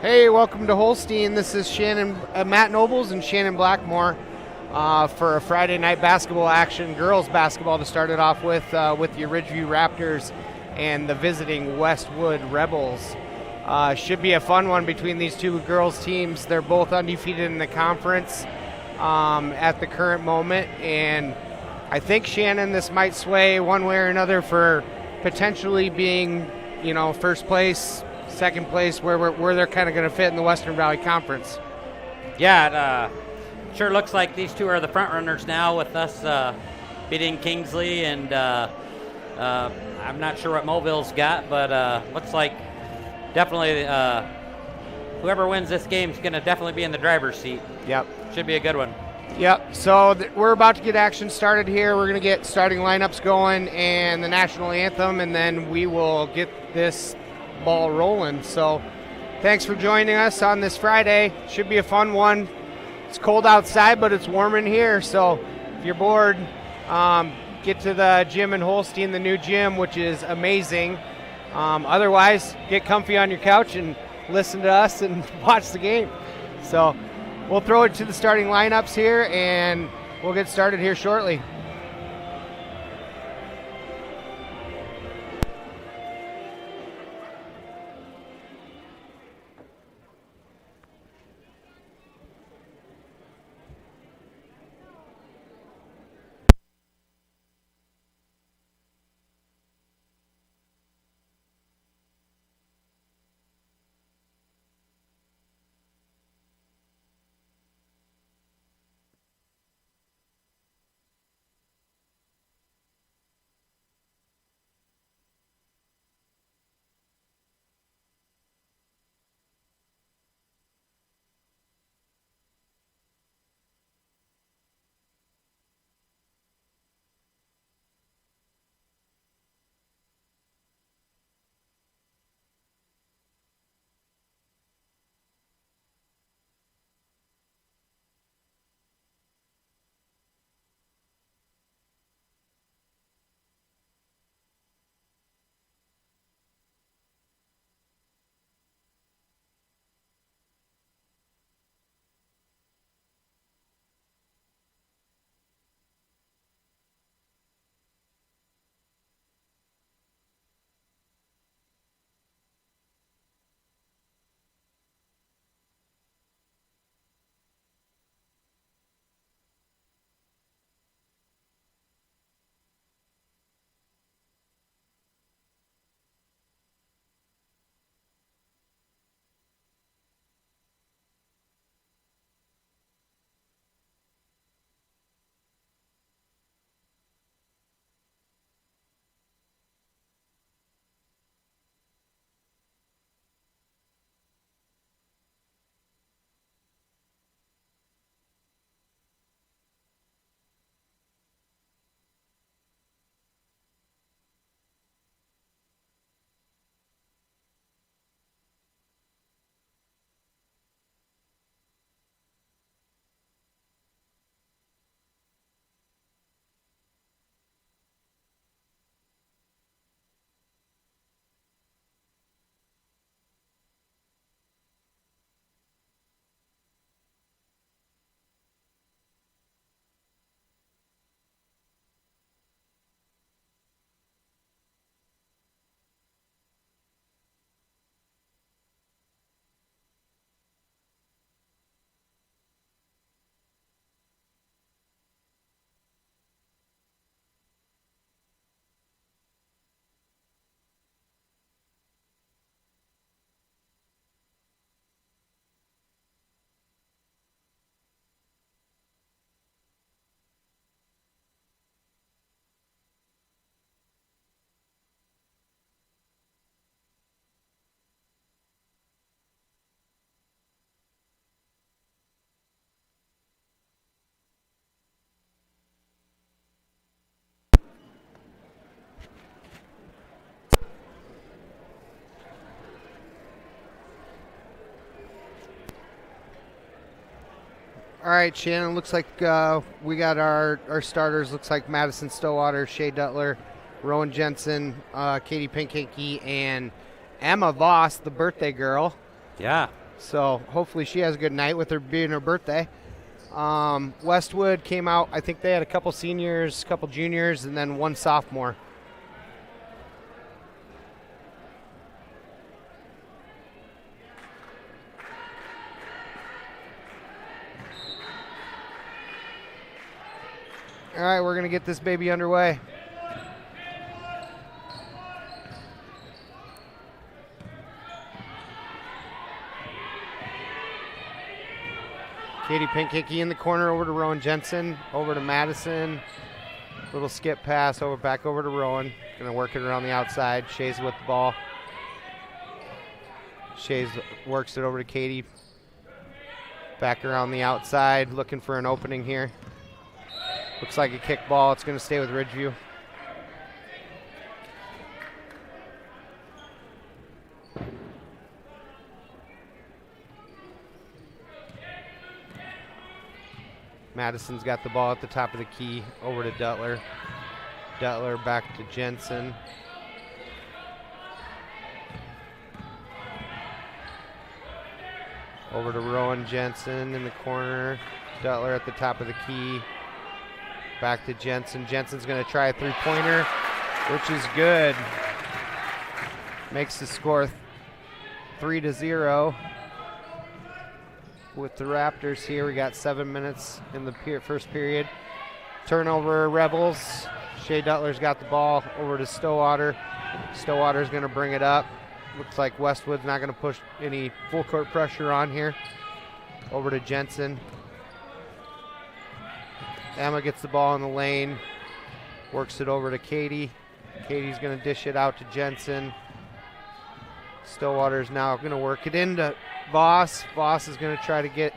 Hey, welcome to Holstein. This is Matt Nobles and Shannon Blackmore for a Friday night basketball action, girls basketball to start it off with the Ridgeview Raptors and the visiting Westwood Rebels. Should be a fun one between these two girls teams. They're both undefeated in the conference at the current moment, and I think, Shannon, this might sway one way or another for potentially being, first place, second place, where they're kind of going to fit in the Western Valley Conference. Yeah, it sure looks like these two are the front runners now, with us beating Kingsley, and I'm not sure what Mobille's got, but looks like definitely whoever wins this game is going to definitely be in the driver's seat. Yep. Should be a good one. Yep, so we're about to get action started here. We're going to get starting lineups going and the national anthem, and then we will get this ball rolling. So thanks for joining us on this Friday. Should be a fun one. It's cold outside, but it's warm in here, so if you're bored, get to the gym in Holstein, the new gym, which is amazing. Otherwise, get comfy on your couch and listen to us and watch the game. So we'll throw it to the starting lineups here, and we'll get started here shortly. All right, Shannon, looks like we got our starters. Looks like Madison Stillwater, Shea Duttler, Rowan Jensen, Katie Pinkakey, and Emma Voss, the birthday girl. Yeah. So hopefully she has a good night with her being her birthday. Westwood came out. I think they had a couple seniors, a couple juniors, and then one sophomore. All right, we're going to get this baby underway. Katie Pinkicky in the corner, over to Rowan Jensen, over to Madison. Little skip pass back over to Rowan. Gonna work it around the outside. Shays with the ball. Shays works it over to Katie. Back around the outside, looking for an opening here. Looks like a kick ball. It's gonna stay with Ridgeview. Madison's got the ball at the top of the key, over to Duttler. Duttler back to Jensen. Over to Rowan Jensen in the corner. Duttler at the top of the key. Back to Jensen. Jensen's going to try a three-pointer, which is good. Makes the score 3-0. With the Raptors here, we got 7 minutes in the first period. Turnover, Rebels. Shea Duttler's got the ball over to Stillwater. Stillwater's going to bring it up. Looks like Westwood's not going to push any full court pressure on here. Over to Jensen. Emma gets the ball in the lane. Works it over to Katie. Katie's going to dish it out to Jensen. Stillwater's now going to work it into Voss. Voss is going to try to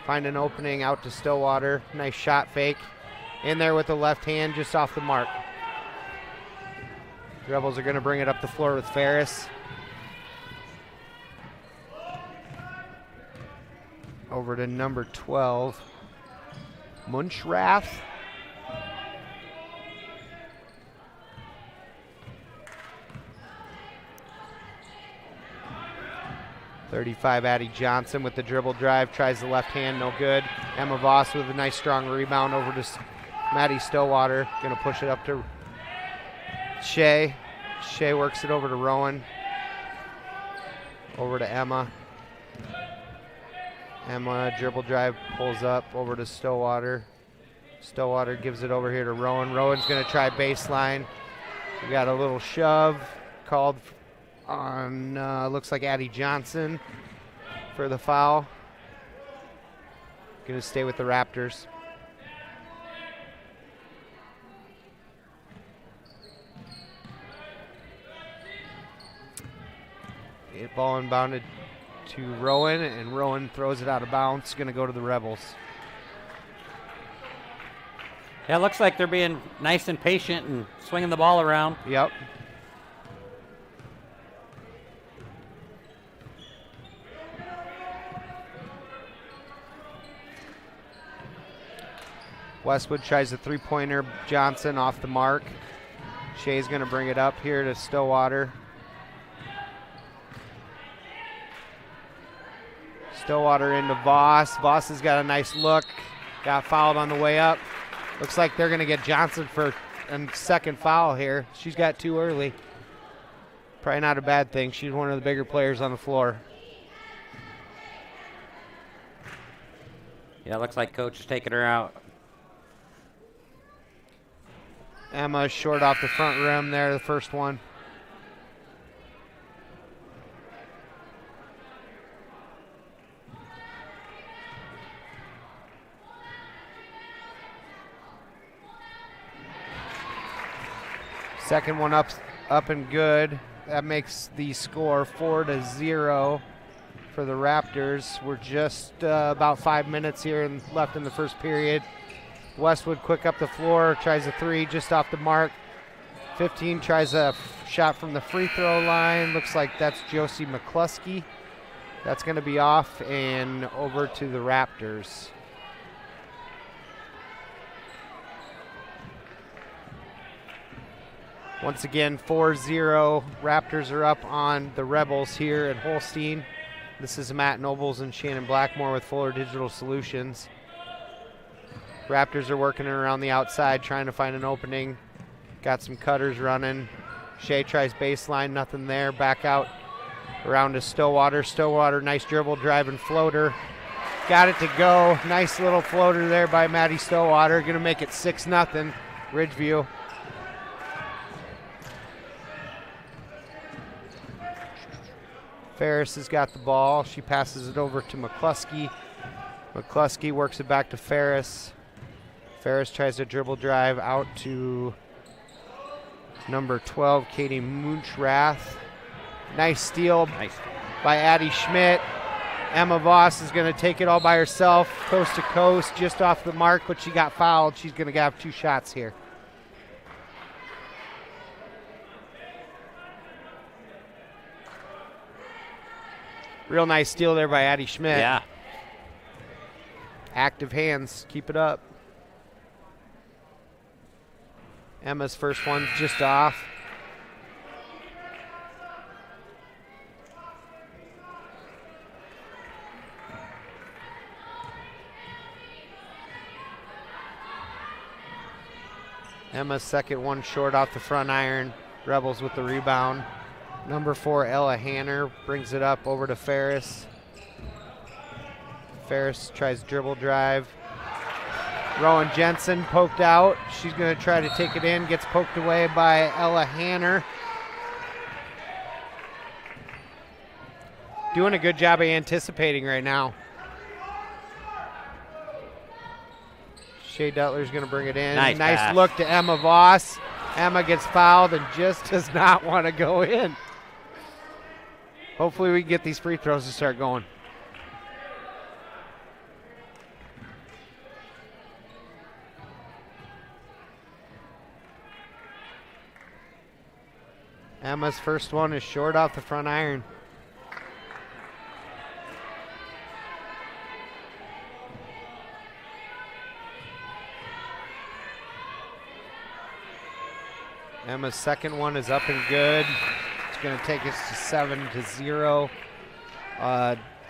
find an opening out to Stillwater. Nice shot fake. In there with the left hand, just off the mark. The Rebels are going to bring it up the floor with Ferris. Over to number 12, Munchrath. .35 Addie Johnson with the dribble drive, tries the left hand, no good. Emma Voss with a nice strong rebound over to Maddie Stillwater. Going to push it up to Shea. Shea works it over to Rowan. Over to Emma. Emma dribble drive, pulls up over to Stillwater. Stillwater gives it over here to Rowan. Rowan's going to try baseline. We got a little shove called on, looks like Addie Johnson for the foul. Going to stay with the Raptors. Ball inbounded to Rowan, and Rowan throws it out of bounds. Going to go to the Rebels. Yeah, it looks like they're being nice and patient and swinging the ball around. Yep. Westwood tries a three-pointer. Johnson off the mark. Shea's going to bring it up here to Stillwater. Stillwater into Voss. Voss has got a nice look. Got fouled on the way up. Looks like they're going to get Johnson for a second foul here. She's got two early. Probably not a bad thing. She's one of the bigger players on the floor. Yeah, looks like coach is taking her out. Emma short off the front rim there, the first one. Second one up and good. That makes the score 4-0 for the Raptors. We're just about 5 minutes here left in the first period. Westwood quick up the floor, tries a three just off the mark. 15 tries a shot from the free throw line. Looks like that's Josie McCluskey. That's going to be off and over to the Raptors. Once again, 4-0. Raptors are up on the Rebels here at Holstein. This is Matt Nobles and Shannon Blackmore with Fuller Digital Solutions. Raptors are working around the outside, trying to find an opening. Got some cutters running. Shea tries baseline, nothing there. Back out around to Stillwater. Stillwater, nice dribble, drive, and floater. Got it to go. Nice little floater there by Maddie Stillwater. Going to make it 6-0, Ridgeview. Ferris has got the ball. She passes it over to McCluskey. McCluskey works it back to Ferris. Ferris tries to dribble drive out to number 12, Katie Munchrath. Nice steal by Addie Schmidt. Emma Voss is going to take it all by herself, coast to coast, just off the mark, but she got fouled. She's going to have 2 shots here. Real nice steal there by Addie Schmidt. Yeah. Active hands. Keep it up. Emma's first one just off. Emma's second one short off the front iron. Rebels with the rebound. Number 4, Ella Hanner, brings it up over to Ferris. Ferris tries dribble drive. Rowan Jensen poked out. She's going to try to take it in. Gets poked away by Ella Hanner. Doing a good job of anticipating right now. Shea Duttler's going to bring it in. Nice look to Emma Voss. Emma gets fouled and just does not want to go in. Hopefully we can get these free throws to start going. Emma's first one is short off the front iron. Emma's second one is up and good. It's going to take us to 7-0.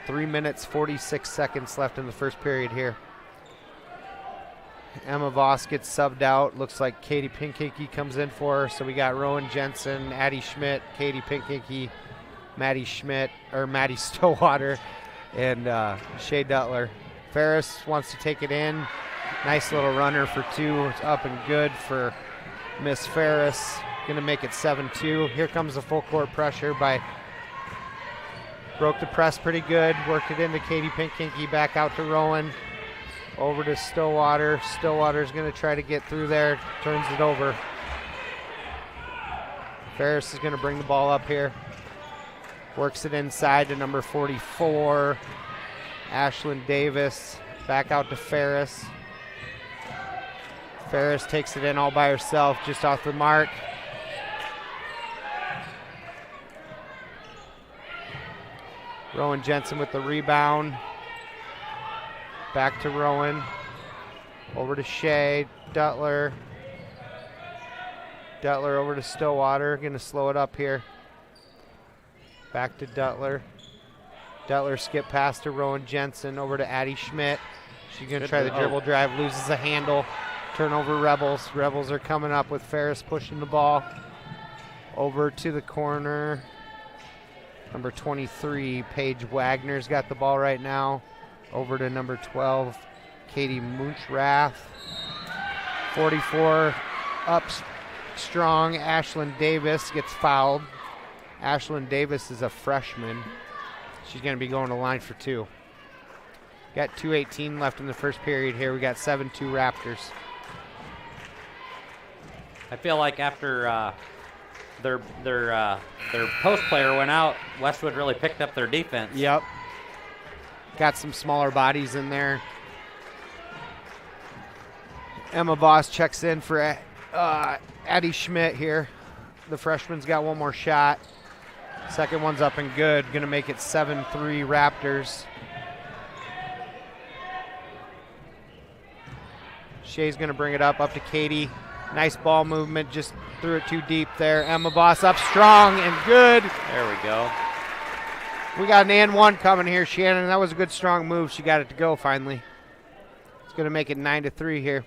3 minutes, 46 seconds left in the first period here. Emma Voss gets subbed out. Looks like Katie Pinkinky comes in for her. So we got Rowan Jensen, Addie Schmidt, Katie Pinkinky, Maddie Stillwater, and Shea Duttler. Ferris wants to take it in. Nice little runner for 2. It's up and good for Miss Ferris. Going to make it 7-2. Here comes the full court pressure by, broke the press pretty good. Worked it into Katie Pinkinky, back out to Rowan. Over to Stillwater. Stillwater's going to try to get through there. Turns it over. Ferris is going to bring the ball up here. Works it inside to number 44, Ashlyn Davis. Back out to Ferris. Ferris takes it in all by herself, just off the mark. Rowan Jensen with the rebound. Back to Rowan. Over to Shea. Duttler. Duttler over to Stillwater. Going to slow it up here. Back to Duttler. Duttler skip pass to Rowan Jensen. Over to Addie Schmidt. She's going to try the dribble drive. Loses the handle. Turnover Rebels. Rebels are coming up with Ferris pushing the ball. Over to the corner. Number 23, Paige Wagner's got the ball right now. Over to number 12, Katie Munchrath. 44 up strong. Ashlyn Davis gets fouled. Ashlyn Davis is a freshman. She's going to be going to line for 2. Got 2:18 left in the first period here. We got 7-2 Raptors. I feel like after their post player went out, Westwood really picked up their defense. Yep. Got some smaller bodies in there. Emma Voss checks in for Addie Schmidt here. The freshman's got one more shot. Second one's up and good. Going to make it 7-3 Raptors. Shea's going to bring it up to Katie. Nice ball movement, just threw it too deep there. Emma Voss up strong and good. There we go. We got an and 1 coming here, Shannon. That was a good, strong move. She got it to go finally. It's going to make it 9-3 here.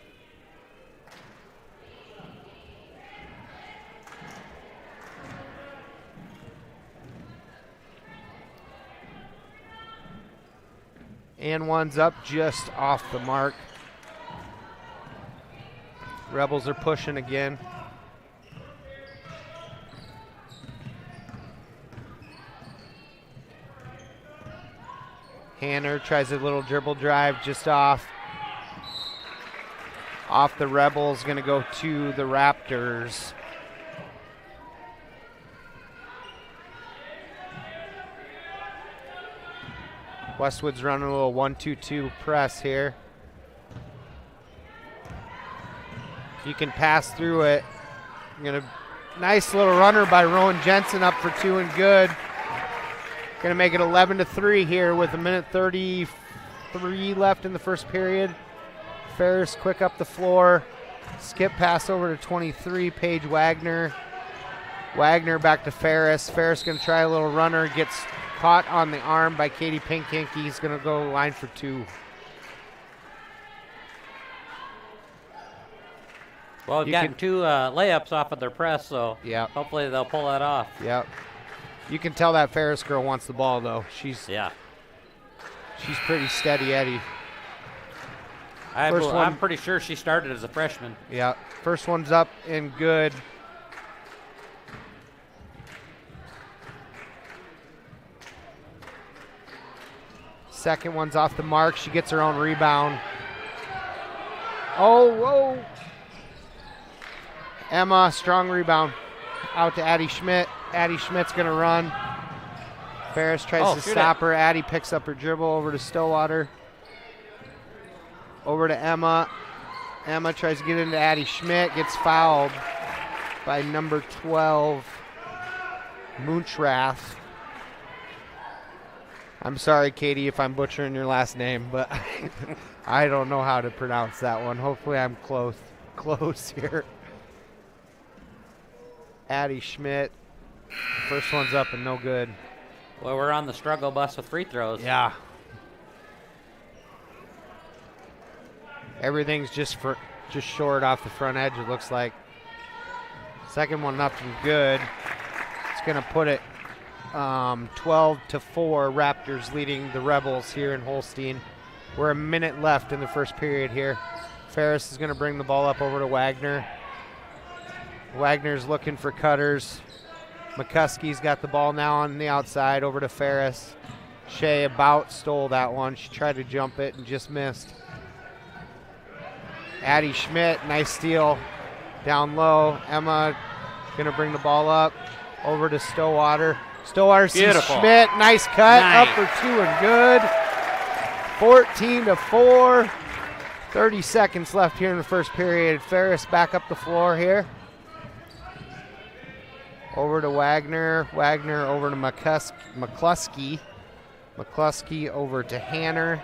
And 1's up just off the mark. Rebels are pushing again. Hanner tries a little dribble drive just off the Rebels, going to go to the Raptors. Westwood's running a little 1-2-2 press here. You can pass through it. Nice little runner by Rowan Jensen, up for 2 and good. Going to make it 11-3 here with 1:33 left in the first period. Ferris quick up the floor. Skip pass over to 23, Paige Wagner. Wagner back to Ferris. Ferris going to try a little runner. Gets caught on the arm by Katie Pinkink. He's going to go line for 2. Well, we've gotten 2 layups off of their press, so hopefully they'll pull that off. Yep. You can tell that Ferris girl wants the ball, though. She's pretty steady, Eddie. I'm pretty sure she started as a freshman. Yeah. First one's up and good. Second one's off the mark. She gets her own rebound. Oh, whoa. Emma, strong rebound. Out to Addie Schmidt. Addie Schmidt's going to run. Ferris tries to stop her. Addie picks up her dribble over to Stillwater. Over to Emma. Emma tries to get into Addie Schmidt. Gets fouled by number 12, Munchrath. I'm sorry, Katie, if I'm butchering your last name, but I don't know how to pronounce that one. Hopefully I'm close here. Addie Schmidt. First one's up and no good. Well, we're on the struggle bus with free throws. Yeah. Everything's just short off the front edge, it looks like. Second one up and good. It's going to put it 12-4. Raptors leading the Rebels here in Holstein. We're a minute left in the first period here. Ferris is going to bring the ball up over to Wagner. Wagner's looking for cutters. McCuskey's got the ball now on the outside over to Ferris. Shea about stole that one. She tried to jump it and just missed. Addie Schmidt, nice steal down low. Emma going to bring the ball up over to Stillwater. Stillwater sees Schmidt, nice cut, up for 2 and good. 14-4. 30 seconds left here in the first period. Ferris back up the floor here. Over to Wagner. Wagner over to McCluskey. McCluskey over to Hanner.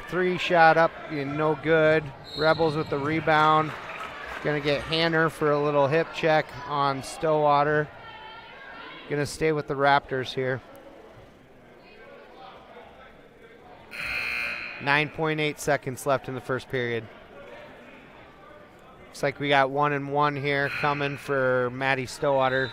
Three shot up and no good. Rebels with the rebound. Gonna get Hanner for a little hip check on Stillwater. Gonna stay with the Raptors here. 9.8 seconds left in the first period. Looks like we got 1 and 1 here coming for Maddie Stillwater.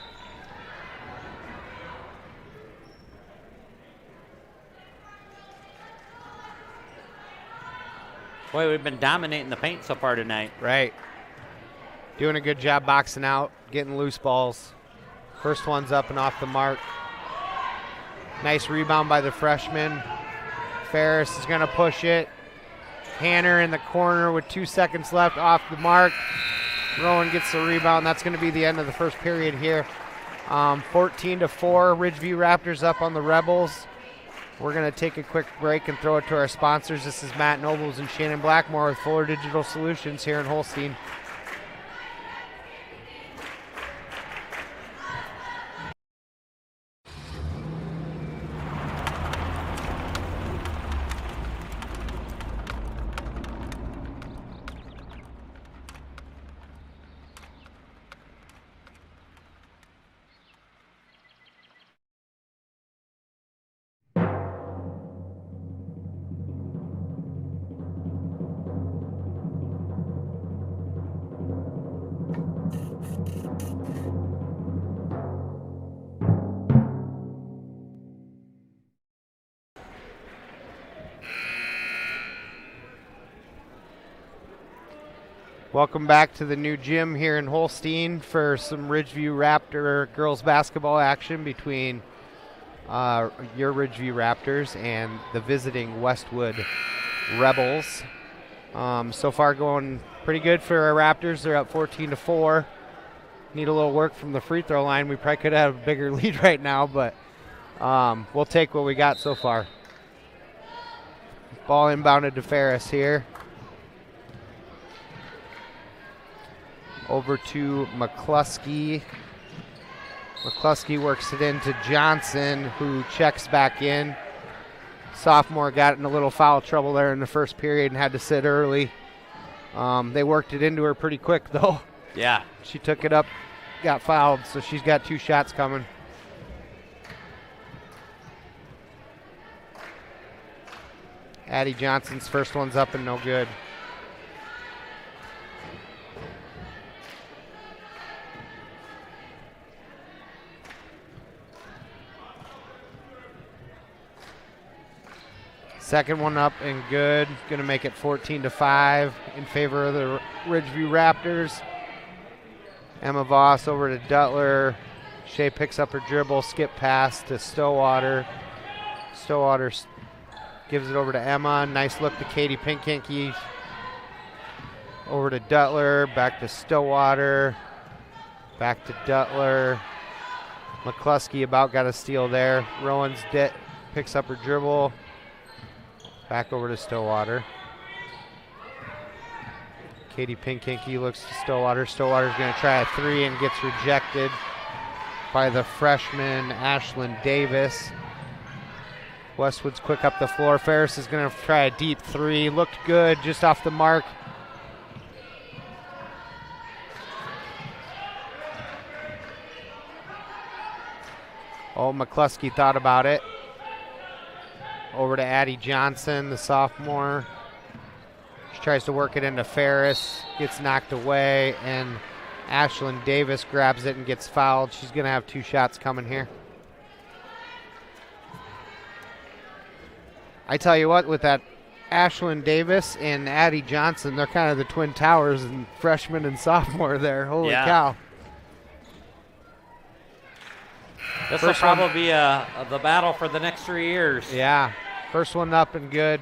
Boy, we've been dominating the paint so far tonight. Right. Doing a good job boxing out, getting loose balls. First one's up and off the mark. Nice rebound by the freshman. Ferris is going to push it. Hanner in the corner with 2 seconds left, off the mark. Rowan gets the rebound. That's going to be the end of the first period here. 14-4, Ridgeview Raptors up on the Rebels. We're going to take a quick break and throw it to our sponsors. This is Matt Nobles and Shannon Blackmore with Fuller Digital Solutions here in Holstein. Welcome back to the new gym here in Holstein for some Ridgeview Raptor girls basketball action between your Ridgeview Raptors and the visiting Westwood Rebels. So far going pretty good for our Raptors. They're up 14-4. Need a little work from the free throw line. We probably could have a bigger lead right now, but we'll take what we got so far. Ball inbounded to Ferris here. Over to McCluskey. McCluskey works it into Johnson, who checks back in. Sophomore got in a little foul trouble there in the first period and had to sit early. They worked it into her pretty quick, though. Yeah. She took it up, got fouled, so she's got 2 shots coming. Addie Johnson's first one's up and no good. Second one up and good. Going to make it 14-5 in favor of the Ridgeview Raptors. Emma Voss over to Duttler. Shea picks up her dribble, skip pass to Stillwater. Stillwater gives it over to Emma. Nice look to Katie Pinkinky. Over to Duttler, back to Stillwater. Back to Duttler. McCluskey about got a steal there. Rowan's picks up her dribble. Back over to Stillwater. Katie Pinkinky looks to Stillwater. Stillwater's going to try a 3 and gets rejected by the freshman Ashlyn Davis. Westwood's quick up the floor. Ferris is going to try a deep 3. Looked good, just off the mark. Oh, McCluskey thought about it. Over to Addie Johnson, the sophomore. She tries to work it into Ferris, gets knocked away, and Ashlyn Davis grabs it and gets fouled. She's going to have 2 shots coming here. I tell you what, with that Ashlyn Davis and Addie Johnson, they're kind of the twin towers and freshman and sophomore there. Holy cow. This will probably be the battle for the next 3 years. Yeah. First one up and good.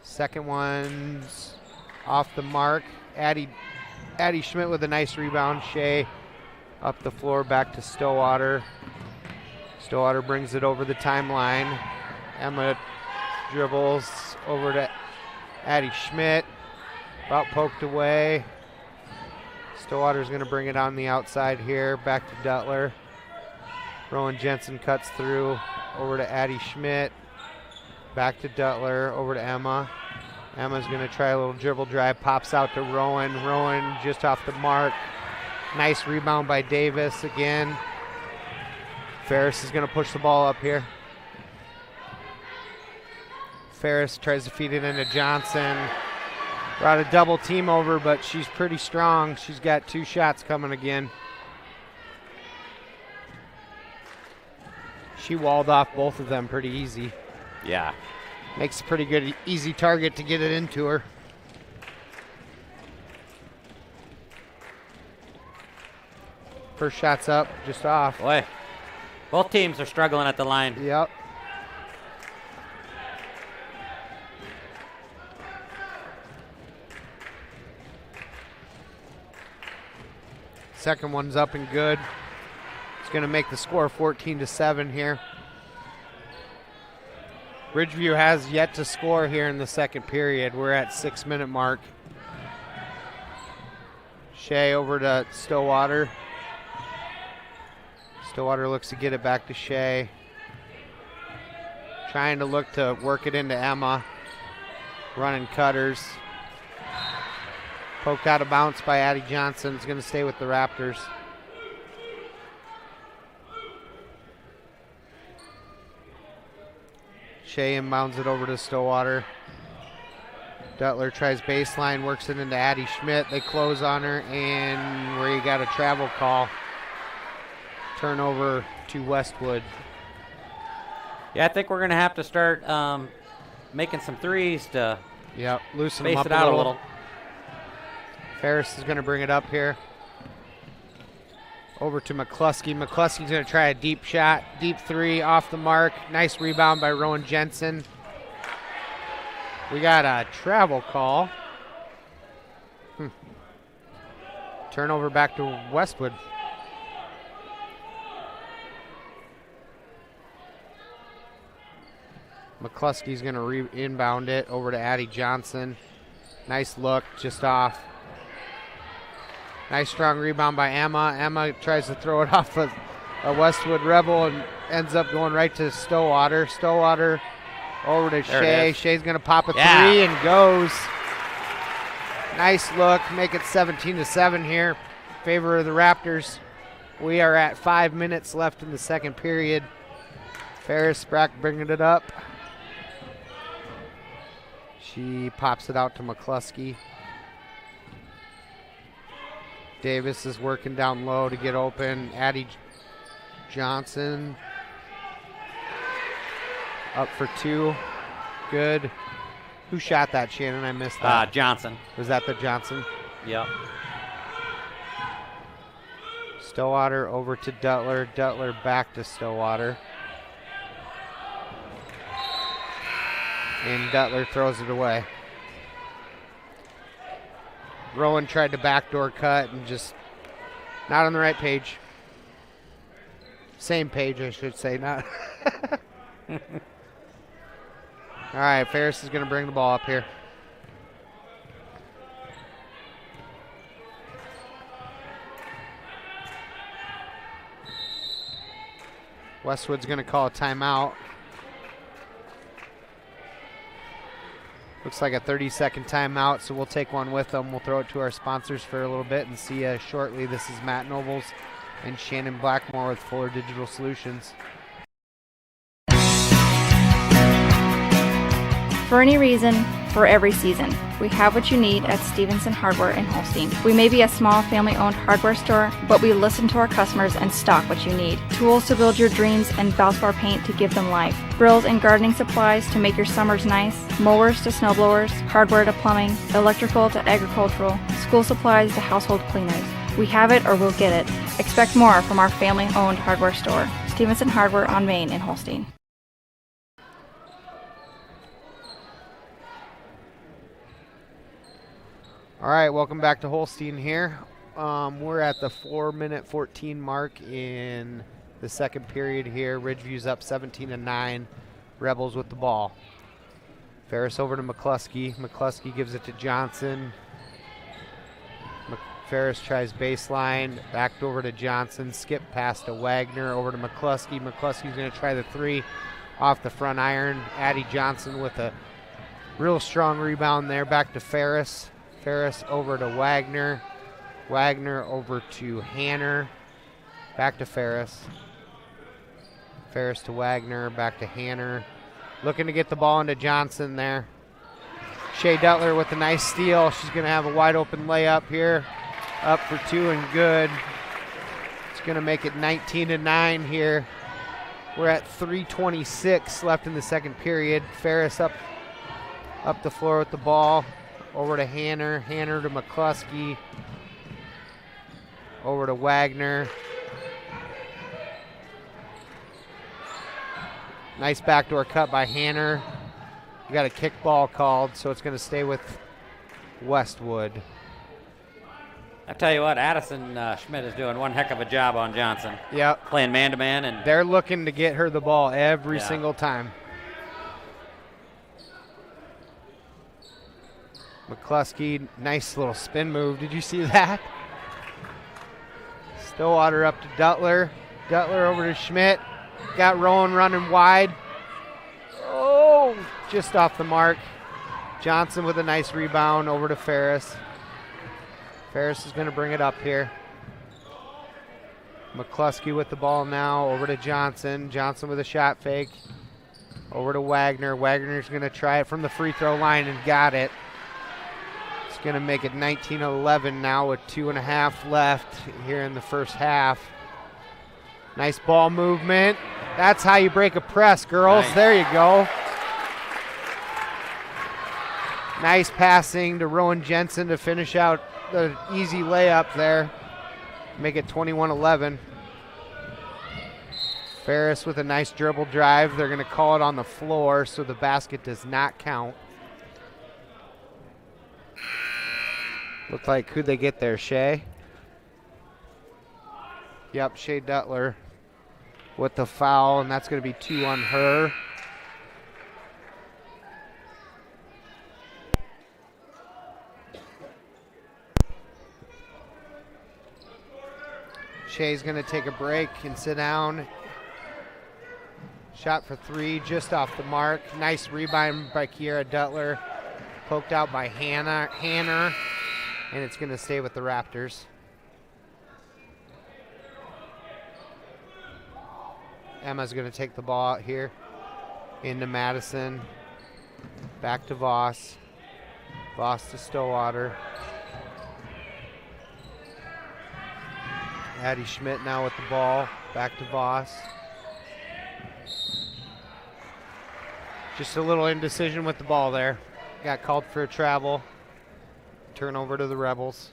Second one's off the mark. Addie Schmidt with a nice rebound. Shea up the floor, back to Stillwater. Stillwater brings it over the timeline. Emma dribbles over to Addie Schmidt. About poked away. Stillwater's going to bring it on the outside here. Back to Duttler. Rowan Jensen cuts through. Over to Addie Schmidt. Back to Duttler. Over to Emma. Emma's going to try a little dribble drive. Pops out to Rowan. Rowan just off the mark. Nice rebound by Davis again. Ferris is going to push the ball up here. Ferris tries to feed it into Johnson. Brought a double team over, but she's pretty strong. She's got 2 shots coming again. She walled off both of them pretty easy. Yeah. Makes a pretty good, easy target to get it into her. First shot's up, just off. Boy, both teams are struggling at the line. Yep. Second one's up and good. It's going to make the score 14-7 here. Ridgeview has yet to score here in the second period. We're at 6-minute mark. Shea over to Stillwater. Stillwater looks to get it back to Shea. Trying to look to work it into Emma. Running cutters. Poked out of bounds by Addie Johnson. Is going to stay with the Raptors. Shea inbounds it over to Stillwater. Duttler tries baseline, works it into Addie Schmidt. They close on her, and we got a travel call. Turnover to Westwood. Yeah, I think we're going to have to start making some threes to loosen them space up it out a little. Ferris is going to bring it up here. Over to McCluskey. McCluskey's going to try a deep shot. Deep three off the mark. Nice rebound by Rowan Jensen. We got a travel call. Turnover back to Westwood. McCluskey's going to inbound it over to Addie Johnson. Nice look, just off. Nice strong rebound by Emma. Emma tries to throw it off a Westwood Rebel and ends up going right to Stillwater. Stillwater over to Shea. Shea's going to pop a three and goes. Nice look. Make it 17-7 here. Favor of the Raptors. We are at 5 minutes left in the second period. Ferris Brack bringing it up. She pops it out to McCluskey. Davis is working down low to get open. Addie Johnson up for two. Good. Who shot that, Shannon? I missed that. Johnson. Was that the Johnson? Yep. Stillwater over to Duttler. Duttler back to Stillwater. And Duttler throws it away. Rowan tried to backdoor cut and just not on the right page. Same page, I should say. Not. All right, Ferris is going to bring the ball up here. Westwood's going to call a timeout. Looks like a 30-second timeout, so we'll take one with them. We'll throw it to our sponsors for a little bit and see you shortly. This is Matt Nobles and Shannon Blackmore with Fuller Digital Solutions. For any reason, for every season, we have what you need at Stevenson Hardware in Holstein. We may be a small family-owned hardware store, but we listen to our customers and stock what you need. Tools to build your dreams and Valspar paint to give them life. Grills and gardening supplies to make your summers nice. Mowers to snowblowers, hardware to plumbing, electrical to agricultural, school supplies to household cleaners. We have it or we'll get it. Expect more from our family-owned hardware store. Stevenson Hardware on Main in Holstein. All right, welcome back to Holstein here. We're at the 4-minute 14 mark in the second period here. Ridgeview's up 17-9. Rebels with the ball. Ferris over to McCluskey. McCluskey gives it to Johnson. Ferris tries baseline. Backed over to Johnson. Skip pass to Wagner. Over to McCluskey. McCluskey's going to try the three off the front iron. Addie Johnson with a real strong rebound there. Back to Ferris. Ferris over to Wagner. Wagner over to Hanner. Back to Ferris. Ferris to Wagner. Back to Hanner. Looking to get the ball into Johnson there. Shea Duttler with a nice steal. She's going to have a wide open layup here. Up for two and good. It's going to make it 19-9 here. We're at 3:26 left in the second period. Ferris up the floor with the ball. Over to Hanner. Hanner to McCluskey. Over to Wagner. Nice backdoor cut by Hanner. We got a kickball called, so it's going to stay with Westwood. I tell you what, Addison Schmidt is doing one heck of a job on Johnson. Yep. Playing man-to-man. And they're looking to get her the ball every single time. McCluskey, nice little spin move. Did you see that? Stillwater up to Duttler. Duttler over to Schmidt. Got Rowan running wide. Oh, just off the mark. Johnson with a nice rebound over to Ferris. Ferris is going to bring it up here. McCluskey with the ball now over to Johnson. Johnson with a shot fake. Over to Wagner. Wagner's going to try it from the free throw line and got it. It's going to make it 19-11 now with 2.5 left here in the first half. Nice ball movement. That's how you break a press, girls. Nice. There you go. Nice passing to Rowan Jensen to finish out the easy layup there. Make it 21-11. Ferris with a nice dribble drive. They're going to call it on the floor, so the basket does not count. Looked like, who'd they get there, Shea? Yep, Shea Duttler with the foul, and that's going to be 2 on her. Shea's going to take a break and sit down. Shot for 3, just off the mark. Nice rebound by Kiera Duttler. Poked out by Hanner, and it's going to stay with the Raptors. Emma's going to take the ball out here. Into Madison. Back to Voss. Voss to Stillwater. Addie Schmidt now with the ball. Back to Voss. Just a little indecision with the ball there. Got called for a travel. Turnover to the Rebels.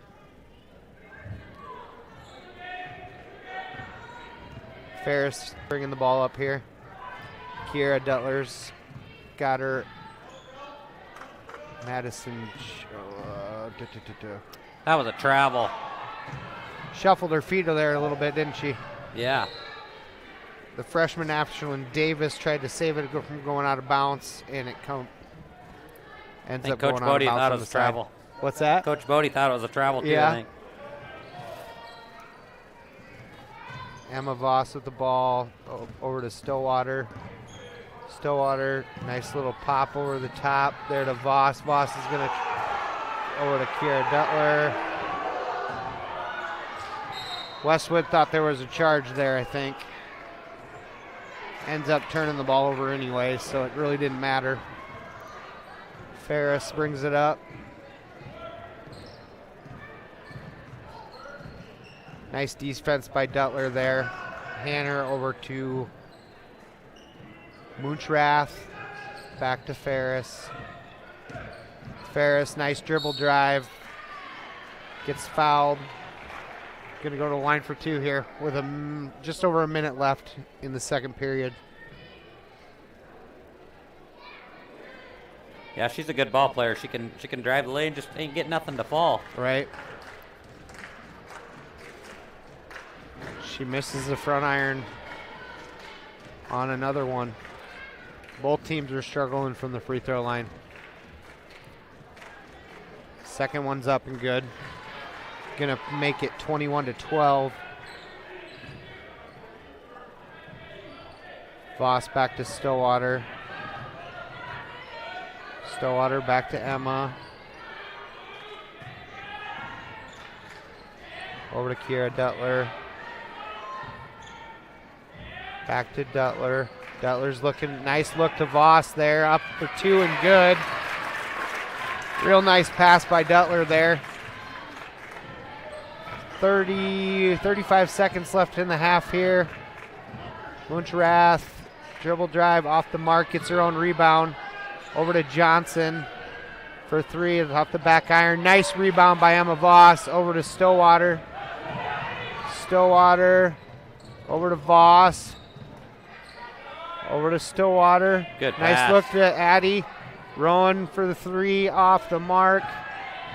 Ferris bringing the ball up here. Kiera Duttler's got her. Madison. That was a travel. Shuffled her feet there a little bit, didn't she? Yeah. The freshman Ashlyn Davis tried to save it from going out of bounds, and it ends up Coach going Bodie out of bounds thought it on was the a side. travel. What's that? Coach Bodie thought it was a travel too, Yeah. I think. Emma Voss with the ball over to Stillwater. Stillwater, nice little pop over the top there to Voss. Voss is going to over to Kiera Duttler. Westwood thought there was a charge there, I think. Ends up turning the ball over anyway, so it really didn't matter. Ferris brings it up. Nice defense by Duttler there. Hanner over to Munchrath. Back to Ferris. Ferris, nice dribble drive. Gets fouled. Going to go to the line for 2 here with just over a minute left in the second period. Yeah, she's a good ball player. She can drive the lane, just ain't get nothing to fall. Right. She misses the front iron on another one. Both teams are struggling from the free throw line. Second one's up and good. Gonna make it 21-12. Voss back to Stillwater. Stillwater back to Emma. Over to Kiera Duttler. Back to Duttler. Duttler's looking, nice look to Voss there. Up for 2 and good. Real nice pass by Duttler there. 35 seconds left in the half here. Munchrath, dribble drive off the mark, gets her own rebound. Over to Johnson for 3 off the back iron. Nice rebound by Emma Voss. Over to Stillwater. Stillwater over to Voss. Over to Stillwater. Good nice pass. look to Addie. Rowan for the 3 off the mark.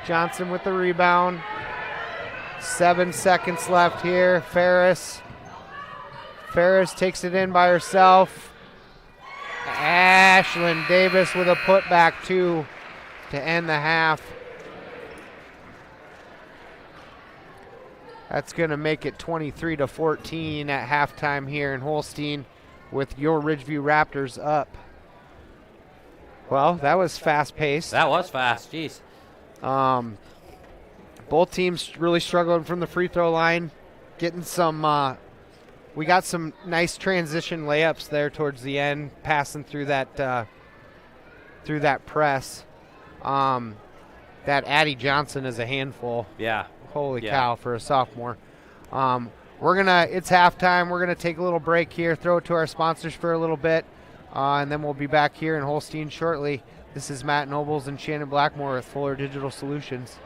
Johnson with the rebound. 7 seconds left here. Ferris takes it in by herself. Ashlyn Davis with a putback 2 to end the half. That's going to make it 23-14 at halftime here in Holstein with your Ridgeview Raptors up. Well, that was fast-paced. That was fast, jeez. Both teams really struggling from the free throw line. Getting some, we got some nice transition layups there towards the end, passing through that press. That Addie Johnson is a handful. Yeah. Holy cow for a sophomore. It's halftime. We're gonna take a little break here, throw it to our sponsors for a little bit, and then we'll be back here in Holstein shortly. This is Matt Nobles and Shannon Blackmore with Fuller Digital Solutions.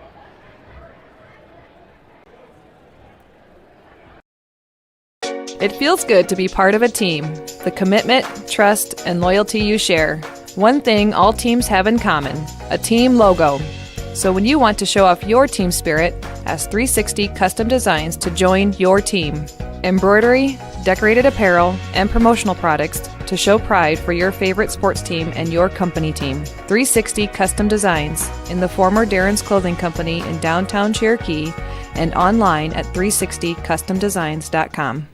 It feels good to be part of a team. The commitment, trust, and loyalty you share. One thing all teams have in common, a team logo. So when you want to show off your team spirit, ask 360 Custom Designs to join your team. Embroidery, decorated apparel, and promotional products to show pride for your favorite sports team and your company team. 360 Custom Designs in the former Darren's Clothing Company in downtown Cherokee and online at 360customdesigns.com.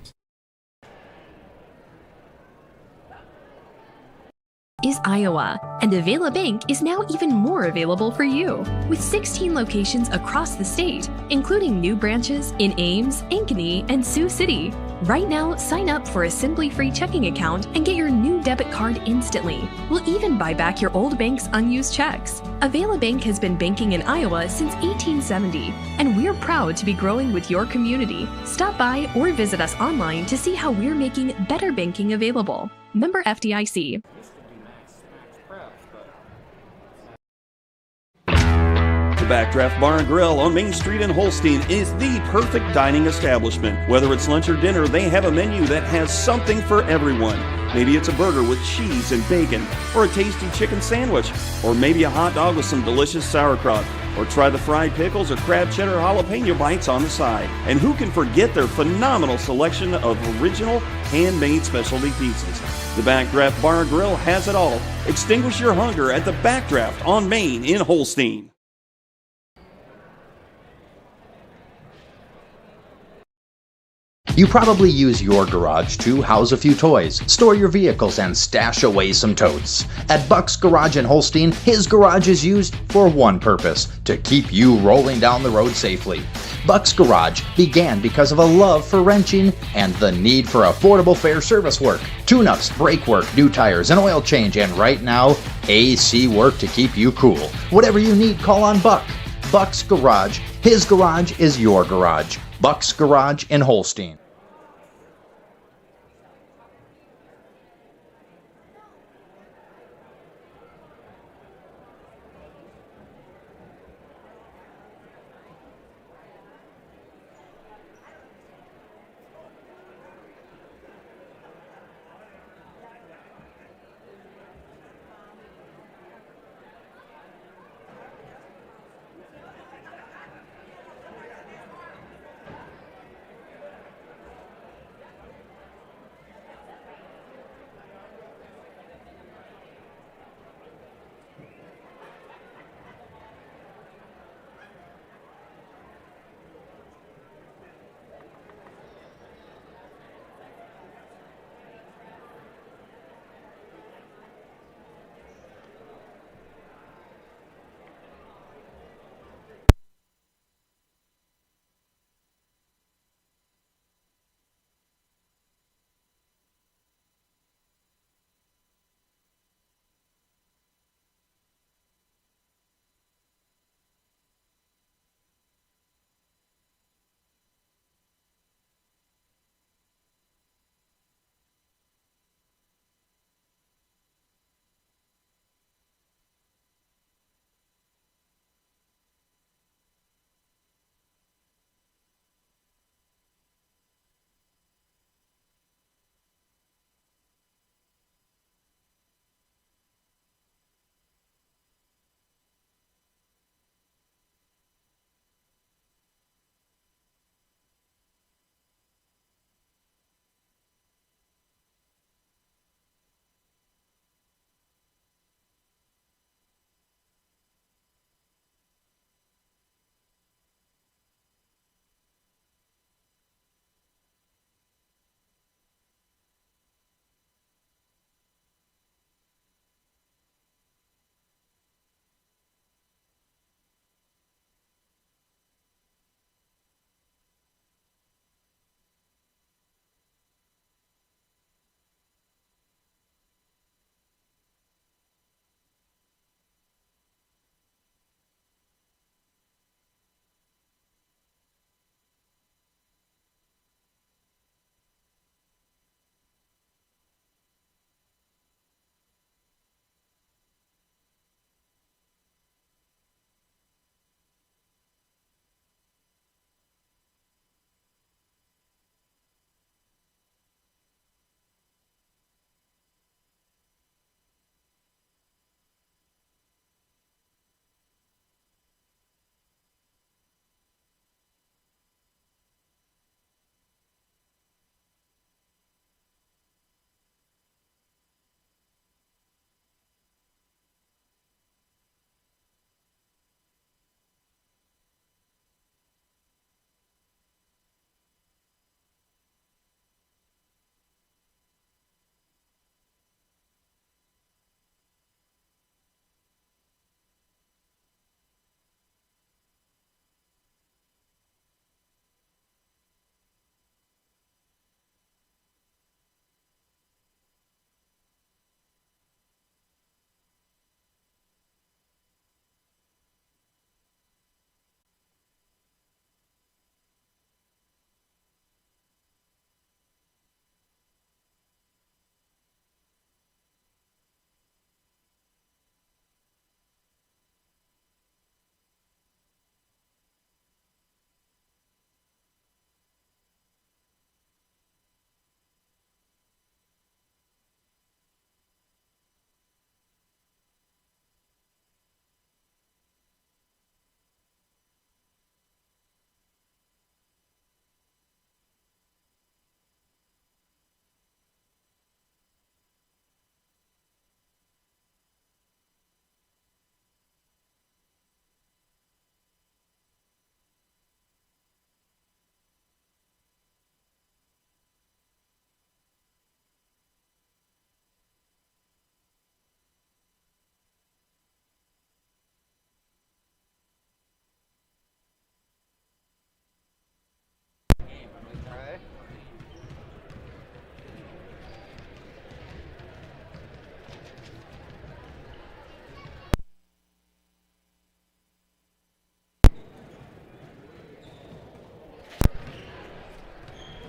Is Iowa, and Avila Bank is now even more available for you. With 16 locations across the state, including new branches in Ames, Ankeny, and Sioux City. Right now, sign up for a Simply Free checking account and get your new debit card instantly. We'll even buy back your old bank's unused checks. Avila Bank has been banking in Iowa since 1870, and we're proud to be growing with your community. Stop by or visit us online to see how we're making better banking available. Member FDIC. The Backdraft Bar and Grill on Main Street in Holstein is the perfect dining establishment. Whether it's lunch or dinner, they have a menu that has something for everyone. Maybe it's a burger with cheese and bacon, or a tasty chicken sandwich, or maybe a hot dog with some delicious sauerkraut, or try the fried pickles or crab cheddar jalapeno bites on the side. And who can forget their phenomenal selection of original handmade specialty pizzas? The Backdraft Bar and Grill has it all. Extinguish your hunger at the Backdraft on Main in Holstein. You probably use your garage to house a few toys, store your vehicles, and stash away some totes. At Buck's Garage in Holstein, his garage is used for one purpose: to keep you rolling down the road safely. Buck's Garage began because of a love for wrenching and the need for affordable fair service work. Tune-ups, brake work, new tires, an oil change, and right now, AC work to keep you cool. Whatever you need, call on Buck. Buck's Garage. His garage is your garage. Buck's Garage in Holstein.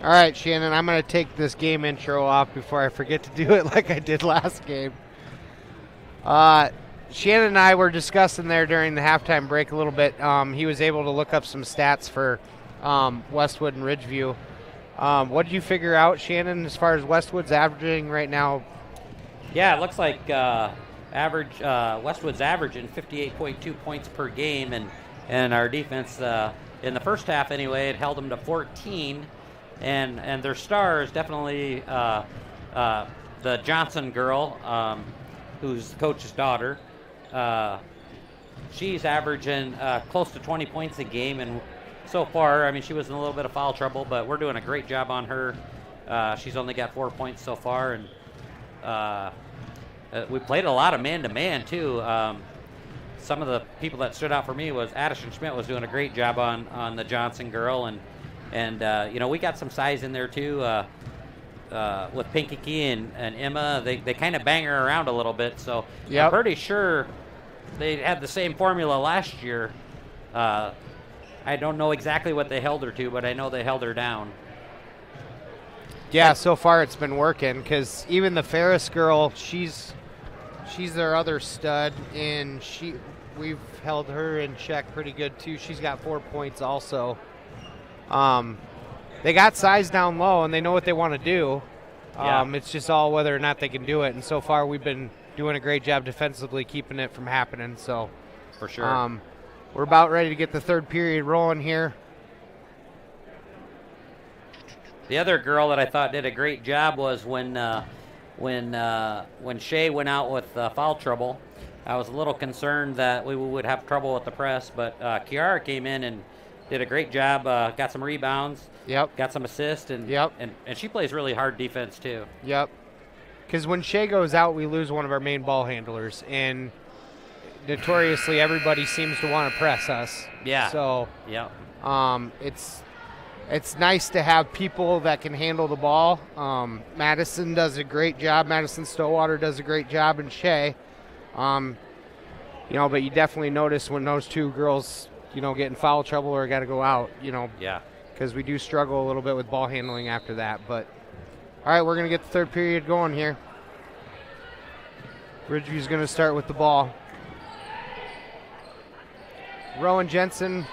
All right, Shannon, I'm going to take this game intro off before I forget to do it like I did last game. Shannon and I were discussing there during the halftime break a little bit. He was able to look up some stats for Westwood and Ridgeview. What did you figure out, Shannon, as far as Westwood's averaging right now? Yeah, it looks like Westwood's averaging 58.2 points per game, and our defense in the first half anyway, it held them to 14. And their stars definitely the Johnson girl, who's the coach's daughter. She's averaging close to 20 points a game, and so far, I mean, she was in a little bit of foul trouble, but we're doing a great job on her. She's only got 4 points so far, and we played a lot of man-to-man too. Some of the people that stood out for me was Addison Schmidt was doing a great job on the Johnson girl, and we got some size in there too with Pinkiki and Emma. They kind of bang her around a little bit, so I'm pretty sure they had the same formula last year. I don't know exactly what they held her to, but I know they held her down. Yeah, so far it's been working, because even the Ferris girl, she's their other stud, and we've held her in check pretty good too. She's got 4 points also. They got size down low, and they know what they want to do. It's just all whether or not they can do it. And so far, we've been doing a great job defensively, keeping it from happening. So, for sure, we're about ready to get the third period rolling here. The other girl that I thought did a great job was when Shea went out with foul trouble. I was a little concerned that we would have trouble with the press, but Kiara came in and did a great job, got some rebounds, got some assists, and she plays really hard defense too. Yep. Because when Shea goes out, we lose one of our main ball handlers, and notoriously everybody seems to want to press us. Yeah. So it's nice to have people that can handle the ball. Madison does a great job. Madison Stillwater does a great job, and Shea. But you definitely notice when those two girls get in foul trouble or got to go out, because we do struggle a little bit with ball handling after that. But, all right, we're going to get the third period going here. Ridgeview's going to start with the ball. Rowan Jensen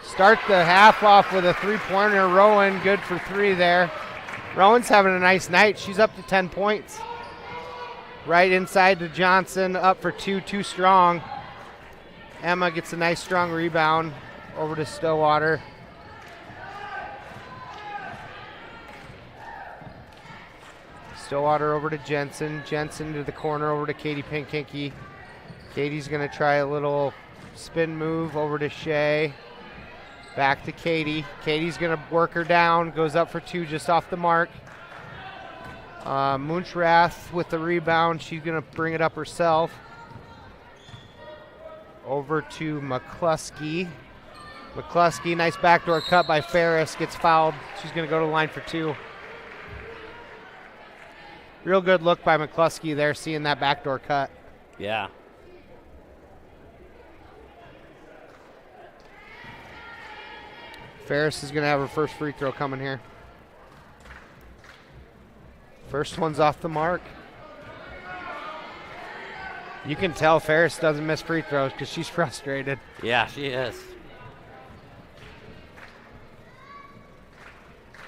start the half off with a three-pointer. Rowan, good for three there. Rowan's having a nice night. She's up to 10 points. Right inside to Johnson, up for two, too strong. Emma gets a nice strong rebound over to Stillwater. Stillwater over to Jensen. Jensen to the corner over to Katie Pinkinky. Katie's going to try a little spin move over to Shea. Back to Katie. Katie's going to work her down. Goes up for two just off the mark. Munchrath with the rebound. She's going to bring it up herself. Over to McCluskey. McCluskey, nice backdoor cut by Ferris. Gets fouled. She's going to go to the line for two. Real good look by McCluskey there, seeing that backdoor cut. Yeah. Ferris is going to have her first free throw coming here. First one's off the mark. You can tell Ferris doesn't miss free throws because she's frustrated. Yeah, she is.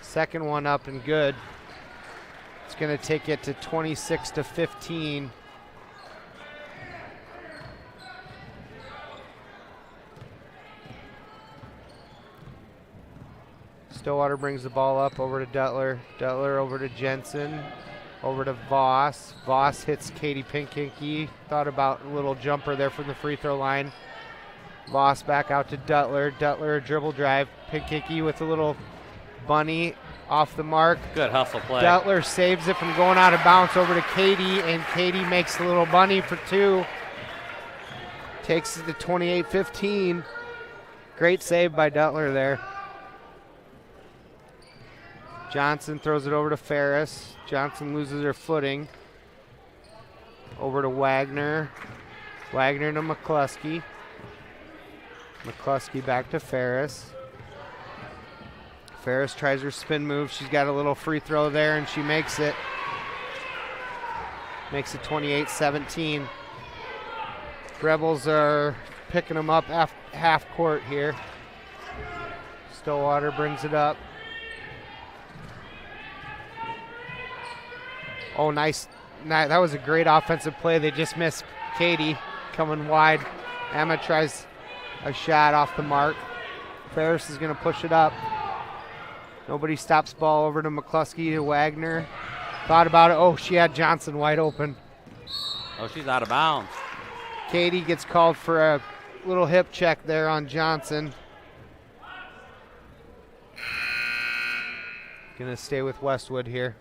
Second one up and good. It's going to take it to 26-15. Stillwater brings the ball up over to Duttler. Duttler over to Jensen. Over to Voss. Voss hits Katie Pinkinky. Thought about a little jumper there from the free throw line. Voss back out to Duttler. Duttler a dribble drive. Pinkinky with a little bunny off the mark. Good hustle play. Duttler saves it from going out of bounds over to Katie, and Katie makes the little bunny for two. Takes it to 28-15. Great save by Duttler there. Johnson throws it over to Ferris. Johnson loses her footing. Over to Wagner. Wagner to McCluskey. McCluskey back to Ferris. Ferris tries her spin move. She's got a little free throw there, and she makes it. Makes it 28-17. Rebels are picking them up half court here. Stillwater brings it up. Oh, nice. That was a great offensive play. They just missed Katie coming wide. Emma tries a shot off the mark. Ferris is going to push it up. Nobody stops ball over to McCluskey to Wagner. Thought about it. Oh, she had Johnson wide open. Oh, she's out of bounds. Katie gets called for a little hip check there on Johnson. Going to stay with Westwood here.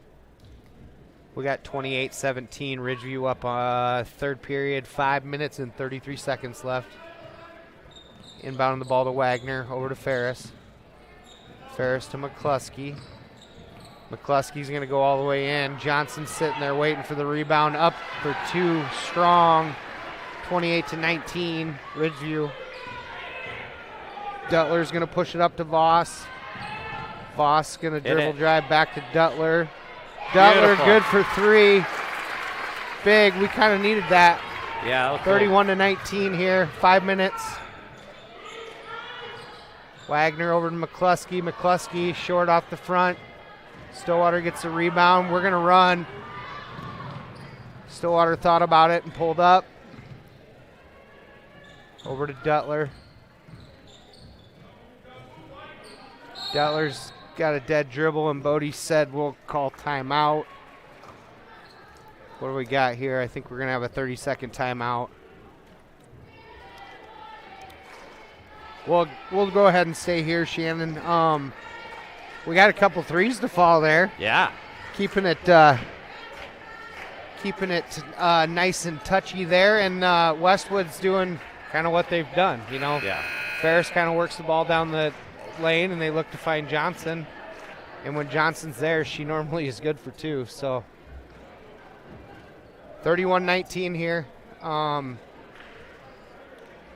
We got 28-17. Ridgeview up third period, 5 minutes and 33 seconds left. Inbounding the ball to Wagner, over to Ferris. Ferris to McCluskey. McCluskey's going to go all the way in. Johnson's sitting there waiting for the rebound. Up for two, strong. 28-19, Ridgeview. Duttler's going to push it up to Voss. Voss going to dribble drive back to Duttler. Duttler good for three. Big. We kind of needed that. Yeah. 31-19 here. 5 minutes. Wagner over to McCluskey. McCluskey short off the front. Stillwater gets a rebound. We're going to run. Stillwater thought about it and pulled up. Over to Duttler. Duttler's got a dead dribble, and Bodie said we'll call timeout. What do we got here? I think we're going to have a 30-second timeout. We'll go ahead and stay here, Shannon. We got a couple threes to fall there. Yeah. Keeping it nice and touchy there, and Westwood's doing kind of what they've done, you know. Yeah. Ferris kind of works the ball down the lane, and they look to find Johnson. And when Johnson's there, she normally is good for two. So 31-19 here.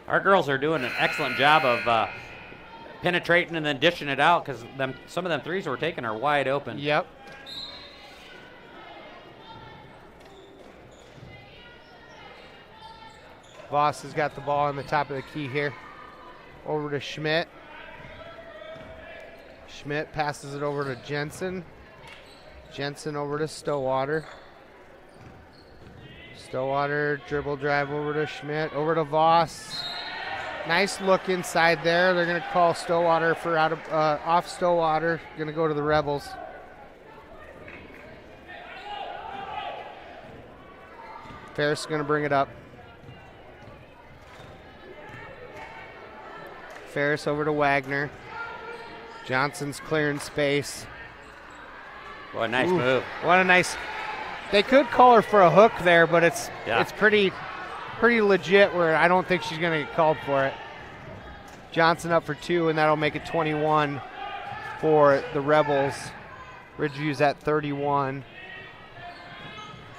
Our girls are doing an excellent job of penetrating and then dishing it out, because some of them threes we're taking are wide open. Yep. Voss has got the ball on the top of the key here. Over to Schmidt. Schmidt passes it over to Jensen. Jensen over to Stillwater. Stillwater dribble drive over to Schmidt. Over to Voss. Nice look inside there. They're going to call Stillwater for off Stillwater. Going to go to the Rebels. Ferris is going to bring it up. Ferris over to Wagner. Johnson's clearing space. What a nice move. What a nice. They could call her for a hook there, but it's pretty legit where I don't think she's going to get called for it. Johnson up for two, and that'll make it 21 for the Rebels. Ridgeview's at 31.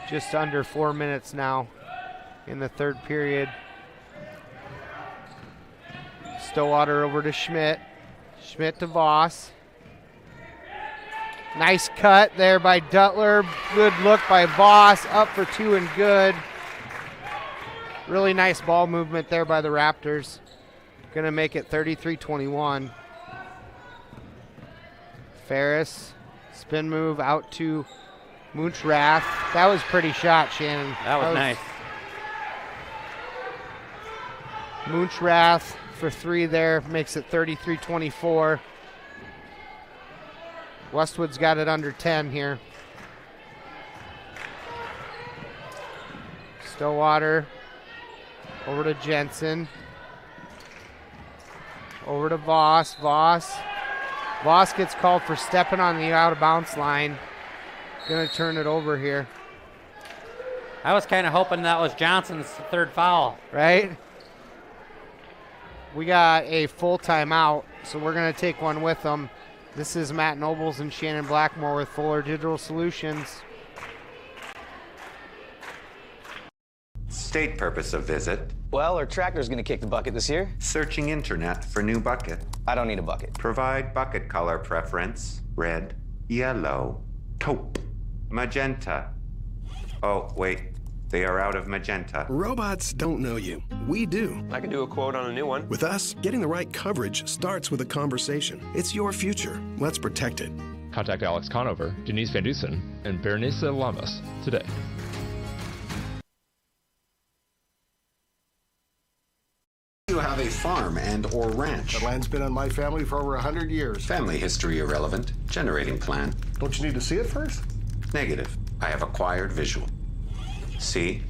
Just under 4 minutes now in the third period. Stillwater over to Schmidt. Schmidt to Voss. Nice cut there by Duttler. Good look by Voss. Up for two and good. Really nice ball movement there by the Raptors. Going to make it 33-21. Ferris. Spin move out to Munchrath. That was pretty shot, Shannon. That was nice. Munchrath for three there, makes it 33-24. Westwood's got it under 10 here. Stillwater over to Jensen. Over to Voss. Voss gets called for stepping on the out-of-bounds line. Gonna turn it over here. I was kind of hoping that was Johnson's third foul. Right? We got a full timeout, so we're going to take one with them. This is Matt Nobles and Shannon Blackmore with Fuller Digital Solutions. State purpose of visit. Well, our tractor's gonna kick the bucket this year. Searching internet for new bucket. I don't need a bucket. Provide bucket color preference. Red, yellow, taupe, magenta. Oh, wait. They are out of magenta. Robots don't know you. We do. I can do a quote on a new one. With us, getting the right coverage starts with a conversation. It's your future. Let's protect it. Contact Alex Conover, Denise Van Dusen, and Berenice Lamas today. You have a farm and or ranch. The land's been on my family for over 100 years. Family history irrelevant. Generating plan. Don't you need to see it first? Negative. I have acquired visual. See?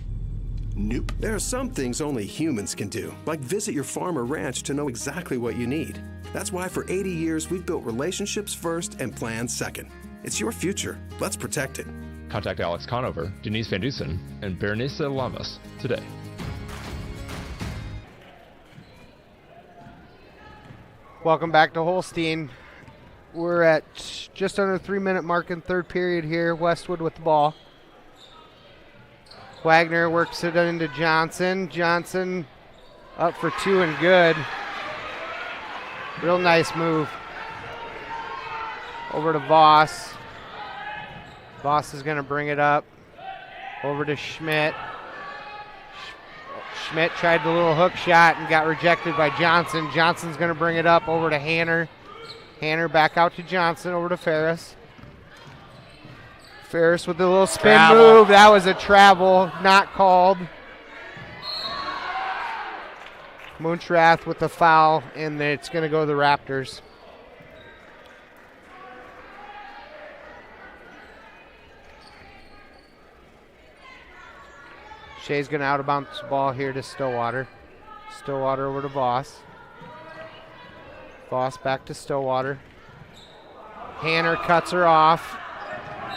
Nope. There are some things only humans can do, like visit your farm or ranch to know exactly what you need. That's why for 80 years we've built relationships first and plans second. It's your future. Let's protect it. Contact Alex Conover, Denise Van Dusen, and Berenice Lamas today. Welcome back to Holstein. We're at just under 3-minute mark in third period here. Westwood with the ball. Wagner works it into Johnson. Johnson up for 2 and good. Real nice move. Over to Voss. Voss is going to bring it up. Over to Schmidt. Schmidt tried the little hook shot and got rejected by Johnson. Johnson's going to bring it up over to Hanner. Hanner back out to Johnson, over to Ferris. Ferris with the little spin move. That was a travel, not called. Moonshrath with the foul, and it's going to go to the Raptors. Shea's going to out of bounds the ball here to Stillwater. Stillwater over to Voss. Voss back to Stillwater. Hanner cuts her off.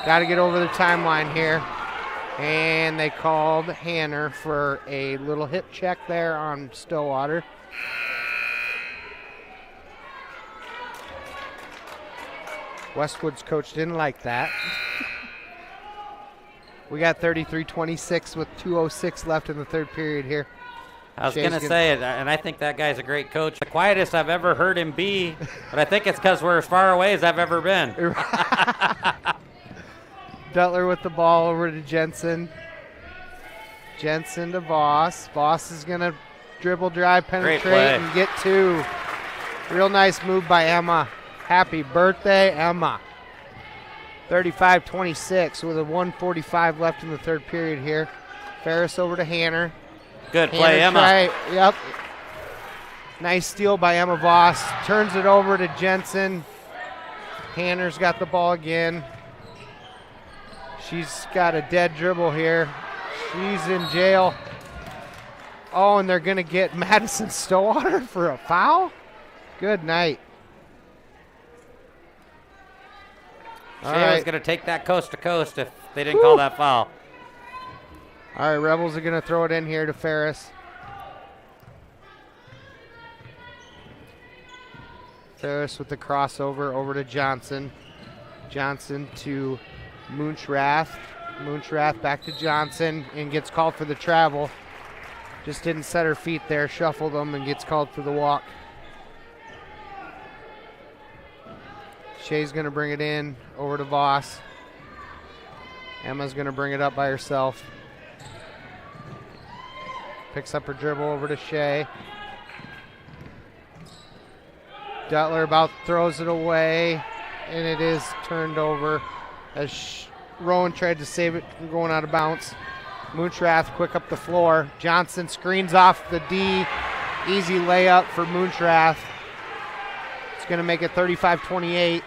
Got to get over the timeline here. And they called Hanner for a little hip check there on Stillwater. Westwood's coach didn't like that. We got 33-26 with 2:06 left in the third period here. I was going to say it, and I think that guy's a great coach. The quietest I've ever heard him be, but I think it's because we're as far away as I've ever been. Dutler with the ball over to Jensen. Jensen to Voss. Voss is going to dribble, drive, penetrate, and get 2. Real nice move by Emma. Happy birthday, Emma. 35-26 with a 1:45 left in the third period here. Ferris over to Hanner. Good play, Emma. Yep. Nice steal by Emma Voss. Turns it over to Jensen. Hanner's got the ball again. She's got a dead dribble here. She's in jail. Oh, and they're going to get Madison Stillwater for a foul? Good night. Shea's going to take that coast to coast if they didn't call that foul. All right, Rebels are going to throw it in here to Ferris. Ferris with the crossover over to Johnson. Johnson to Moonshrath. Moonshrath back to Johnson and gets called for the travel. Just didn't set her feet there, shuffled them, and gets called for the walk. Shea's going to bring it in over to Voss. Emma's going to bring it up by herself. Picks up her dribble over to Shea. Dutler about throws it away, and it is turned over as Rowan tried to save it from going out of bounds. Moonshrath quick up the floor. Johnson screens off the D. Easy layup for Moonshrath. It's going to make it 35-28.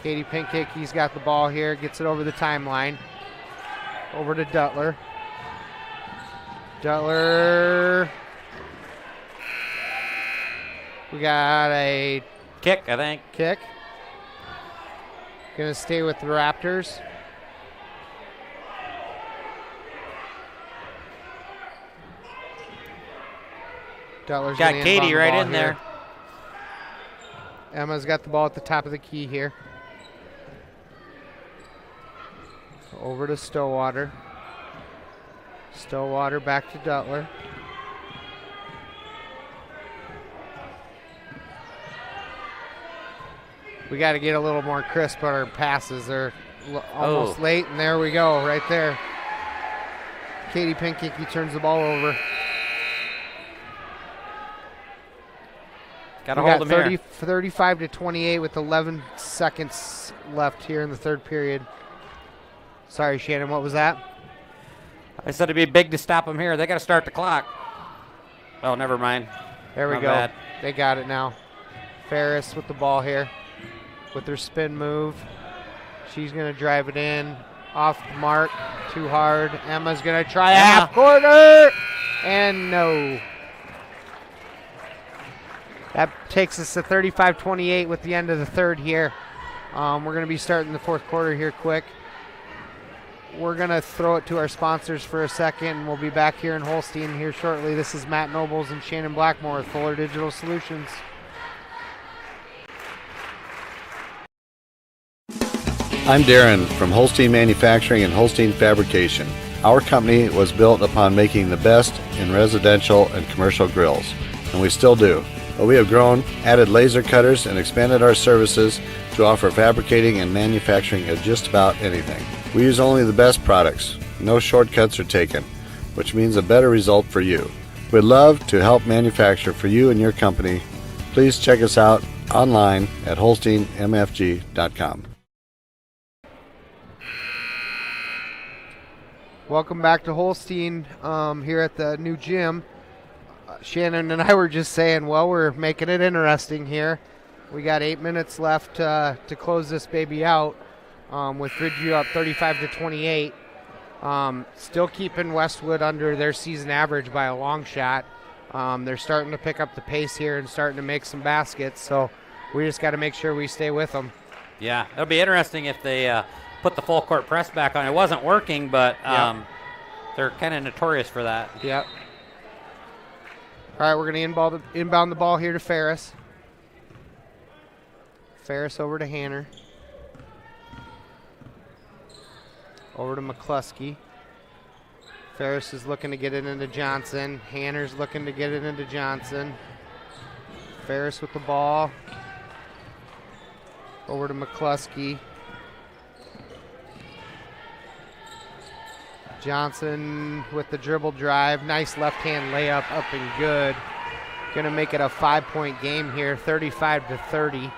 Katie Pinkicky's got the ball here. Gets it over the timeline. Over to Dutler. Dutler. We got a kick, I think. Kick. Going to stay with the Raptors. Dutler's got Katie right in here. there. Emma's got the ball at the top of the key here. Over to Stillwater. Stillwater back to Dutler. We got to get a little more crisp on our passes. They're almost late, and there we go, right there. Katie Pinkinky turns the ball over. Got to hold them here. 35-28 with 11 seconds left here in the third period. Sorry, Shannon, what was that? I said it'd be big to stop them here. They got to start the clock. Oh, never mind. There we My go. bad. They got it now. Ferris with the ball here with her spin move. She's going to drive it in. Off the mark. Too hard. Emma's going to try a half quarter. And no. That takes us to 35-28 with the end of the third here. We're going to be starting the fourth quarter here quick. We're going to throw it to our sponsors for a second, and we'll be back here in Holstein here shortly. This is Matt Nobles and Shannon Blackmore with Fuller Digital Solutions. I'm Darren from Holstein Manufacturing and Holstein Fabrication. Our company was built upon making the best in residential and commercial grills, and we still do. But we have grown, added laser cutters, and expanded our services to offer fabricating and manufacturing of just about anything. We use only the best products. No shortcuts are taken, which means a better result for you. We'd love to help manufacture for you and your company. Please check us out online at holsteinmfg.com. Welcome back to Holstein here at the new gym. Shannon and I were just saying, well, we're making it interesting here. We got 8 minutes left to close this baby out with Ridgeview up 35-28. Still keeping Westwood under their season average by a long shot. They're starting to pick up the pace here and starting to make some baskets, so we just got to make sure we stay with them. Yeah, it'll be interesting if they put the full court press back on. It wasn't working, but they're kind of notorious for that. Yep. All right, we're going to inbound the ball here to Ferris. Ferris over to Hanner. Over to McCluskey. Ferris is looking to get it into Johnson. Hanner's looking to get it into Johnson. Ferris with the ball. Over to McCluskey. Johnson with the dribble drive. Nice left-hand layup up and good. Going to make it a 5-point game here, 35-30.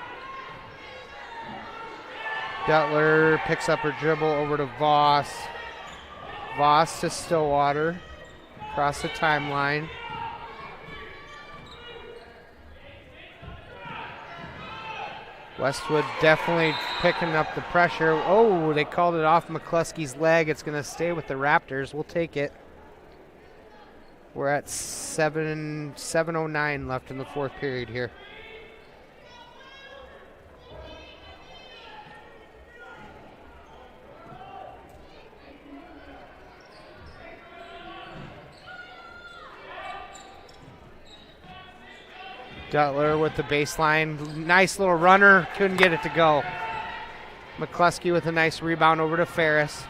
Dutler picks up her dribble over to Voss. Voss to Stillwater. Across the timeline. Westwood definitely picking up the pressure. Oh, they called it off McCluskey's leg. It's going to stay with the Raptors. We'll take it. We're at 7:09 left in the fourth period here. Dutler with the baseline. Nice little runner. Couldn't get it to go. McCluskey with a nice rebound over to Ferris.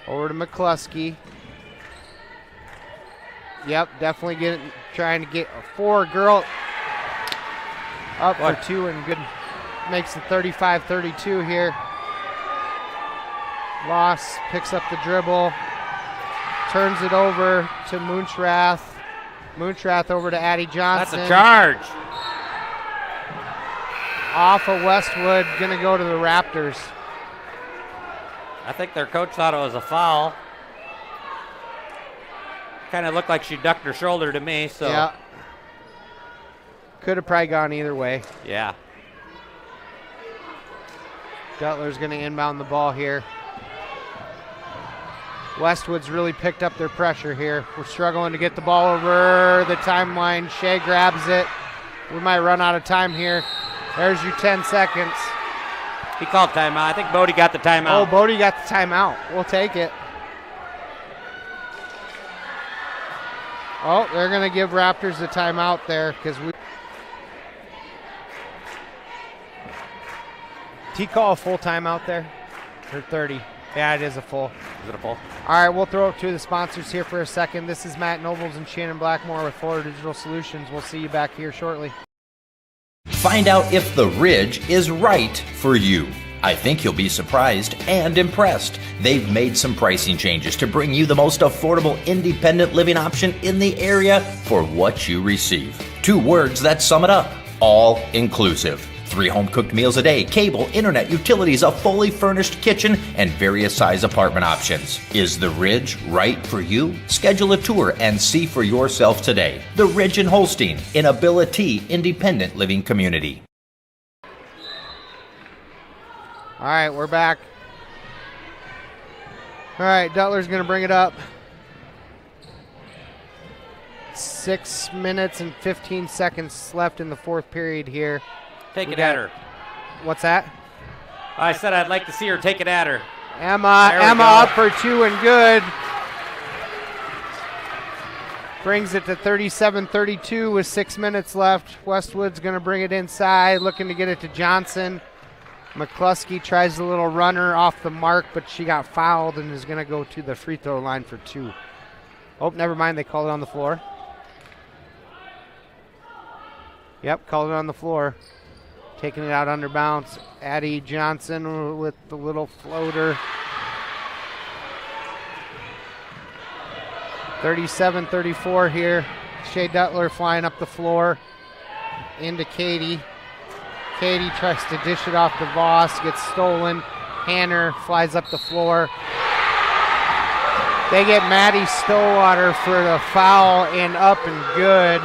Over to McCluskey. Yep, definitely trying to get a four. Girl up for two and good. Makes it 35-32 here. Voss picks up the dribble. Turns it over to Moonshrath. Moonshrath over to Addie Johnson. That's a charge. Off of Westwood, going to go to the Raptors. I think their coach thought it was a foul. Kind of looked like she ducked her shoulder to me. So yeah. Could have probably gone either way. Yeah. Dutler's going to inbound the ball here. Westwood's really picked up their pressure here. We're struggling to get the ball over the timeline. Shea grabs it. We might run out of time here. There's your 10 seconds. He called timeout. I think Bodie got the timeout. Oh, Bodie got the timeout. We'll take it. Oh, they're going to give Raptors the timeout there because we. Did he call a full timeout there? Or 30? Yeah, it is a full. Is it a pull? All right, we'll throw it to the sponsors here for a second. This is Matt Nobles and Shannon Blackmore with Florida Digital Solutions. We'll see you back here shortly. Find out if the Ridge is right for you. I think you'll be surprised and impressed. They've made some pricing changes to bring you the most affordable independent living option in the area for what you receive. 2 words that sum it up: all inclusive. 3 home-cooked meals a day, cable, internet, utilities, a fully furnished kitchen, and various size apartment options. Is the Ridge right for you? Schedule a tour and see for yourself today. The Ridge in Holstein, in Ability Independent Living Community. All right, we're back. All right, Dutler's going to bring it up. 6 minutes and 15 seconds left in the 4th period here. Take it at her. What's that? I said I'd like to see her take it at her. Emma up for 2 and good. Brings it to 37-32 with 6 minutes left. Westwood's going to bring it inside, looking to get it to Johnson. McCluskey tries a little runner off the mark, but she got fouled and is going to go to the free throw line for 2. Oh, never mind. They called it on the floor. Yep, called it on the floor. Taking it out under bounce. Addie Johnson with the little floater. 37-34 here. Shea Dutler flying up the floor into Katie. Katie tries to dish it off to Voss, gets stolen. Hanner flies up the floor. They get Maddie Stillwater for the foul and up and good.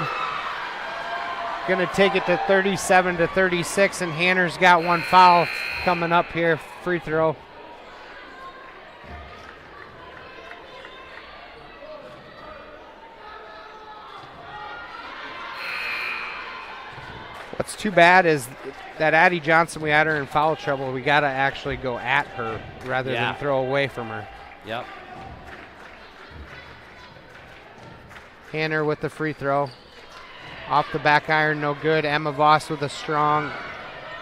Going to take it to 37-36, and Hanner's got 1 foul coming up here. Free throw. What's too bad is that Addie Johnson, we had her in foul trouble. We got to actually go at her rather than throw away from her. Yep. Hanner with the free throw. Off the back iron, no good. Emma Voss with a strong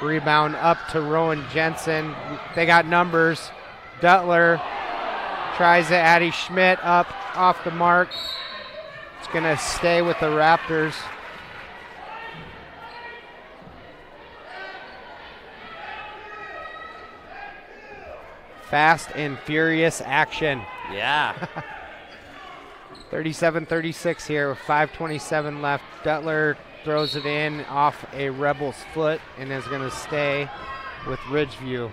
rebound up to Rowan Jensen. They got numbers. Dutler tries it. Addie Schmidt up off the mark. It's going to stay with the Raptors. Fast and furious action. Yeah. 37-36 here with 5:27 left. Dutler throws it in off a Rebel's foot and is going to stay with Ridgeview.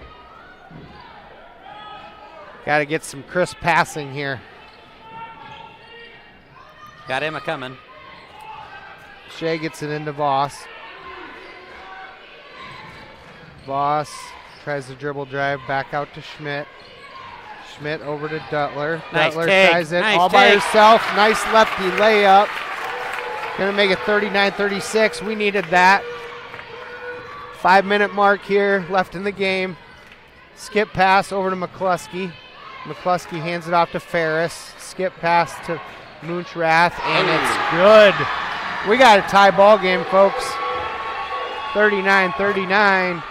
Got to get some crisp passing here. Got Emma coming. Shea gets it into Voss. Voss tries the dribble drive back out to Schmidt. Schmidt over to Dutler. Nice Dutler take. tries it Nice all by take. herself. Nice lefty layup. Going to make it 39-36. We needed that. 5-minute mark here left in the game. Skip pass over to McCluskey. McCluskey hands it off to Ferris. Skip pass to Moonchrath, and it's good. We got a tie ball game, folks. 39-39.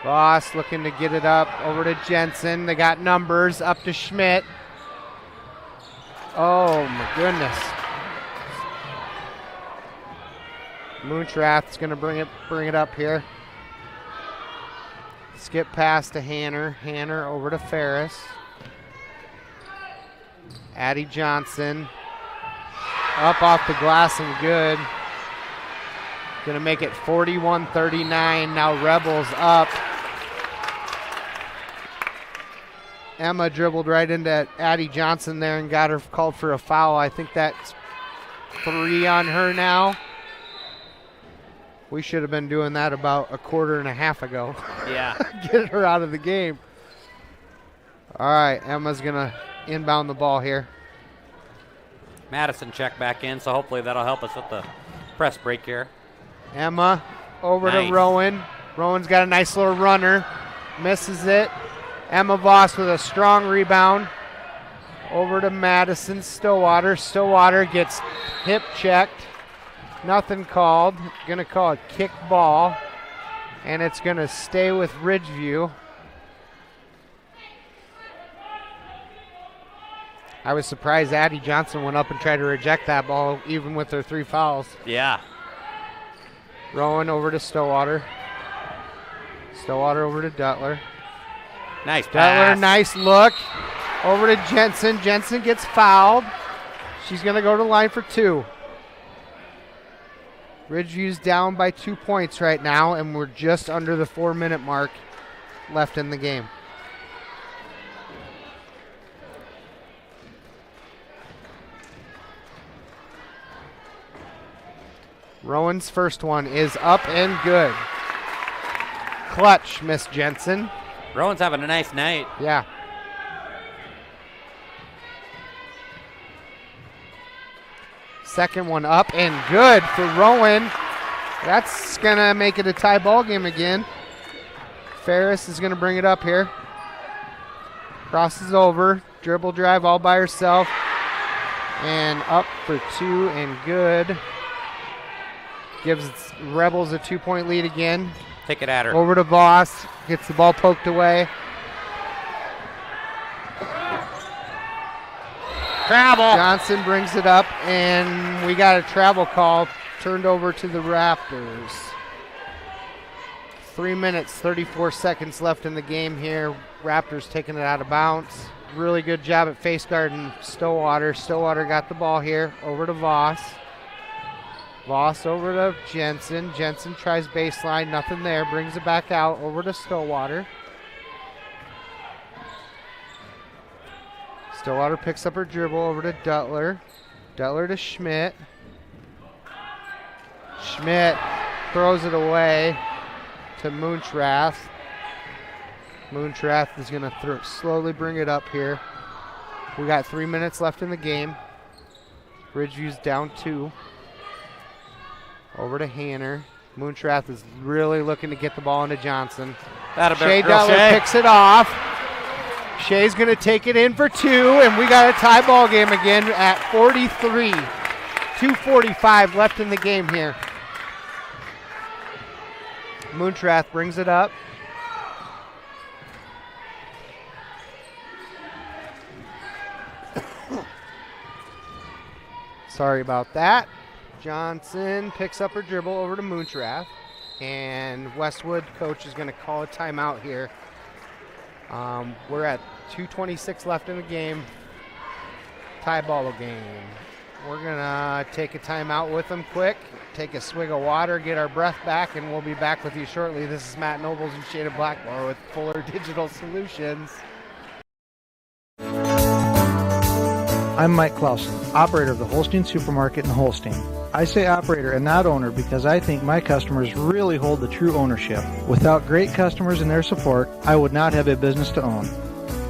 Voss looking to get it up over to Jensen. They got numbers up to Schmidt. Oh my goodness. Moonchrath's going to bring it up here. Skip pass to Hanner. Hanner over to Ferris. Addie Johnson up off the glass and good. Going to make it 41-39. Now Rebels up. Emma dribbled right into Addie Johnson there and got her called for a foul. I think that's 3 on her now. We should have been doing that about a quarter and a half ago. Yeah. Get her out of the game. All right, Emma's going to inbound the ball here. Madison checked back in, so hopefully that'll help us with the press break here. Emma over to Rowan. Rowan's got a nice little runner. Misses it. Emma Voss with a strong rebound. Over to Madison Stillwater. Stillwater gets hip checked. Nothing called. Going to call a kick ball. And it's going to stay with Ridgeview. I was surprised Addie Johnson went up and tried to reject that ball, even with her 3 fouls. Yeah. Rowan over to Stillwater. Stillwater over to Duttler. Nice Duttler, pass. nice look. Over to Jensen. Jensen gets fouled. She's going to go to the line for 2. Ridgeview's down by 2 points right now, and we're just under the 4-minute mark left in the game. Rowan's first one is up and good. Clutch, Miss Jensen. Rowan's having a nice night. Yeah. Second one up and good for Rowan. That's going to make it a tie ball game again. Ferris is going to bring it up here. Crosses over. Dribble drive all by herself. And up for 2 and good. Gives Rebels a 2-point lead again. Take it at her. Over to Voss. Gets the ball poked away. Travel. Johnson brings it up, and we got a travel call turned over to the Raptors. 3 minutes, 34 seconds left in the game here. Raptors taking it out of bounds. Really good job at face guarding Stillwater. Stillwater got the ball here. Over to Voss. Voss over to Jensen. Jensen tries baseline. Nothing there. Brings it back out. Over to Stillwater. Stillwater picks up her dribble over to Duttler. Duttler to Schmidt. Schmidt throws it away to Moontrath. Moontrath is going to slowly bring it up here. We got 3 minutes left in the game. Ridgeview's down 2. Over to Hanner. Moontrath is really looking to get the ball into Johnson. Shea Duttler picks it off. Shea's going to take it in for 2, and we got a tie ball game again at 43. 2:45 left in the game here. Moontrath brings it up. Sorry about that. Johnson picks up her dribble over to Moontrath, and Westwood coach is going to call a timeout here. We're at 2:26 left in the game. Tie ball game. We're going to take a timeout with them quick, take a swig of water, get our breath back, and we'll be back with you shortly. This is Matt Nobles and Shada Blackmore with Fuller Digital Solutions. I'm Mike Clausen, operator of the Holstein Supermarket in Holstein. I say operator and not owner because I think my customers really hold the true ownership. Without great customers and their support, I would not have a business to own.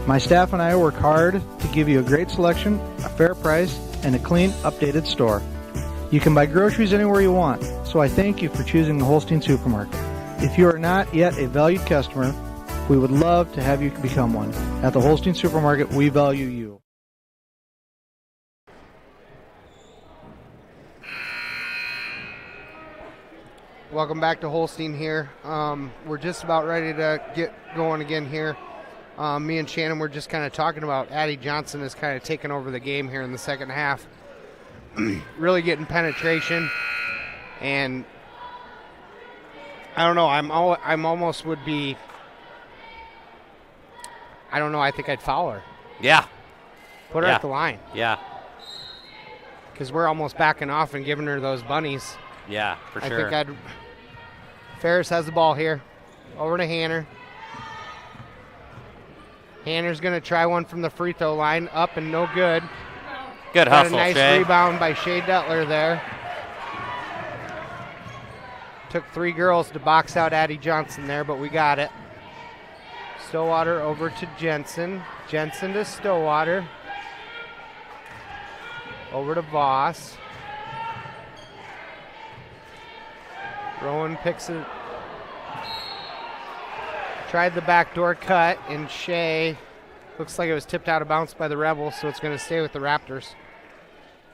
My staff and I work hard to give you a great selection, a fair price, and a clean, updated store. You can buy groceries anywhere you want, so I thank you for choosing the Holstein Supermarket. If you are not yet a valued customer, we would love to have you become one. At the Holstein Supermarket, we value you. Welcome back to Holstein here. We're just about ready to get going again here. Me and Shannon were just kind of talking about Addie Johnson is kind of taking over the game here in the second half. Really getting penetration, and I don't know. I'm almost would be. I don't know. I think I'd foul her. Yeah. Put her at the line. Yeah. Because we're almost backing off and giving her those bunnies. Yeah, for sure. I think Ferris has the ball here. Over to Hanner. Hanner's going to try one from the free throw line. Up and no good. Good Got hustle, a nice Shea. rebound by Shea Duttler there. Took 3 girls to box out Addie Johnson there, but we got it. Stillwater over to Jensen. Jensen to Stillwater. Over to Voss. Rowan picks it. Tried the backdoor cut, and Shea looks like it was tipped out of bounds by the Rebels, so it's going to stay with the Raptors.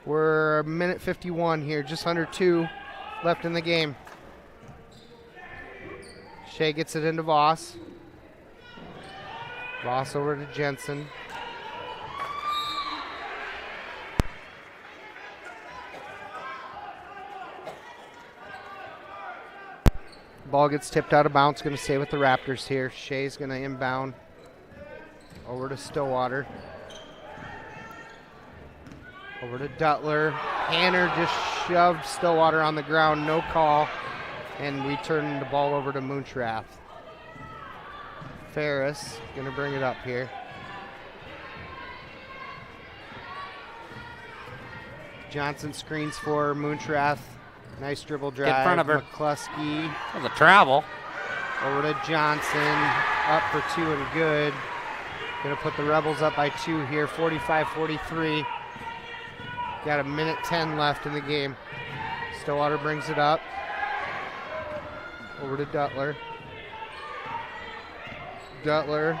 We're a minute 51 here, just under 2 left in the game. Shea gets it into Voss. Voss over to Jensen. Ball gets tipped out of bounds. Going to stay with the Raptors here. Shea's going to inbound over to Stillwater. Over to Duttler. Hanner just shoved Stillwater on the ground. No call. And we turn the ball over to Moonshrath. Ferris going to bring it up here. Johnson screens for Moonshrath. Nice dribble drive. In front of her. McCluskey. That was a travel. Over to Johnson. Up for 2 and good. Going to put the Rebels up by 2 here. 45-43. Got a minute 10 left in the game. Stillwater brings it up. Over to Duttler. Duttler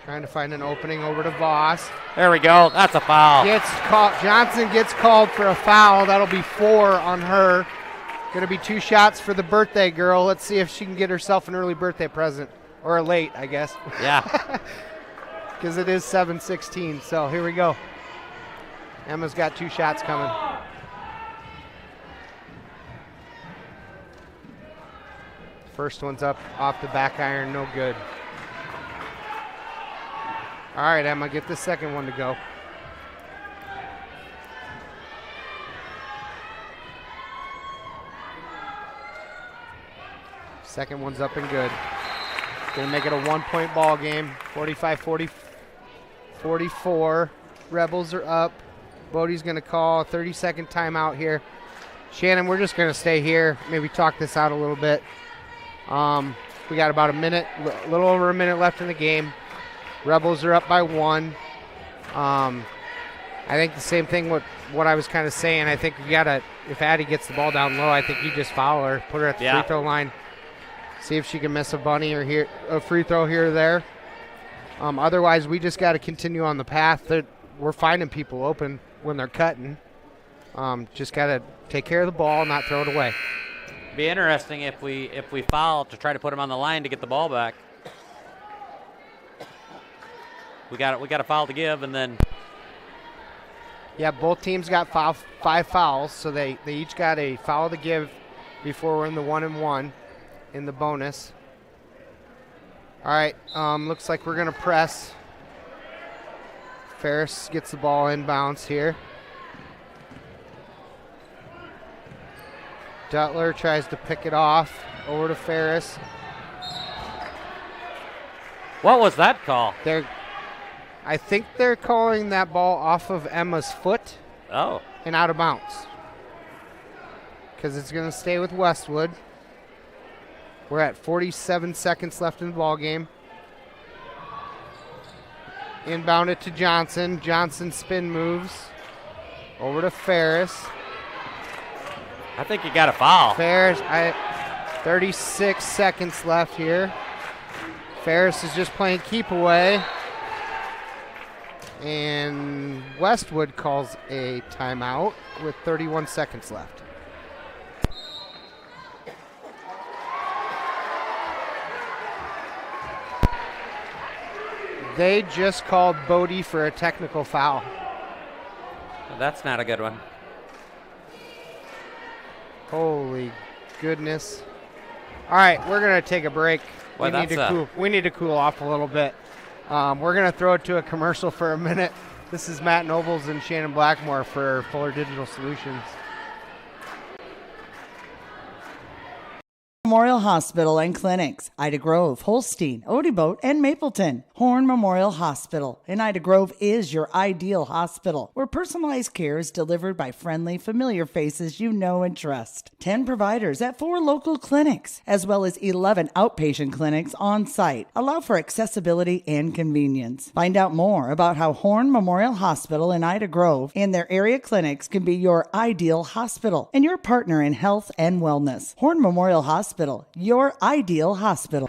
trying to find an opening over to Voss. There we go. That's a foul. Johnson gets called for a foul. That'll be 4 on her. Going to be 2 shots for the birthday girl. Let's see if she can get herself an early birthday present. Or a late, I guess. Yeah. Because it is 7:16. So here we go. Emma's got 2 shots coming. First one's up off the back iron, no good. All right, Emma, get the second one to go. Second one's up and good. Gonna make it a 1-point ball game. 45-44. Rebels are up. Bodie's gonna call a 30-second timeout here. Shannon, we're just gonna stay here. Maybe talk this out a little bit. We got about a little over a minute left in the game. Rebels are up by 1. I think the same thing with what I was kind of saying. I think you gotta, if Addie gets the ball down low, I think you just foul her, put her at the free throw line, see if she can miss a bunny or a free throw here or there. Otherwise, we just got to continue on the path. We're finding people open when they're cutting. Just got to take care of the ball, not throw it away. Be interesting if we foul to try to put him on the line to get the ball back. We got a foul to give, and then. Yeah, both teams got 5 fouls, so they each got a foul to give before we're in the 1-and-1 in the bonus. All right, looks like we're gonna press. Ferris gets the ball inbounds here. Duttler tries to pick it off over to Ferris. What was that call? I think they're calling that ball off of Emma's foot. Oh. And out of bounds. Because it's going to stay with Westwood. We're at 47 seconds left in the ball game. Inbound it to Johnson. Johnson spin moves. Over to Ferris. I think you got a foul. Ferris, 36 seconds left here. Ferris is just playing keep away. And Westwood calls a timeout with 31 seconds left. They just called Bodie for a technical foul. Well, that's not a good one. Holy goodness. All right, we're going to take a break. Well, we need to cool off a little bit. We're going to throw it to a commercial for a minute. This is Matt Nobles and Shannon Blackmore for Fuller Digital Solutions. Memorial Hospital and Clinics, Ida Grove, Holstein, Odeboat, and Mapleton. Horn Memorial Hospital in Ida Grove is your ideal hospital, where personalized care is delivered by friendly, familiar faces you know and trust. 10 providers at 4 local clinics, as well as 11 outpatient clinics on site, allow for accessibility and convenience. Find out more about how Horn Memorial Hospital in Ida Grove and their area clinics can be your ideal hospital and your partner in health and wellness. Horn Memorial Hospital, your ideal hospital.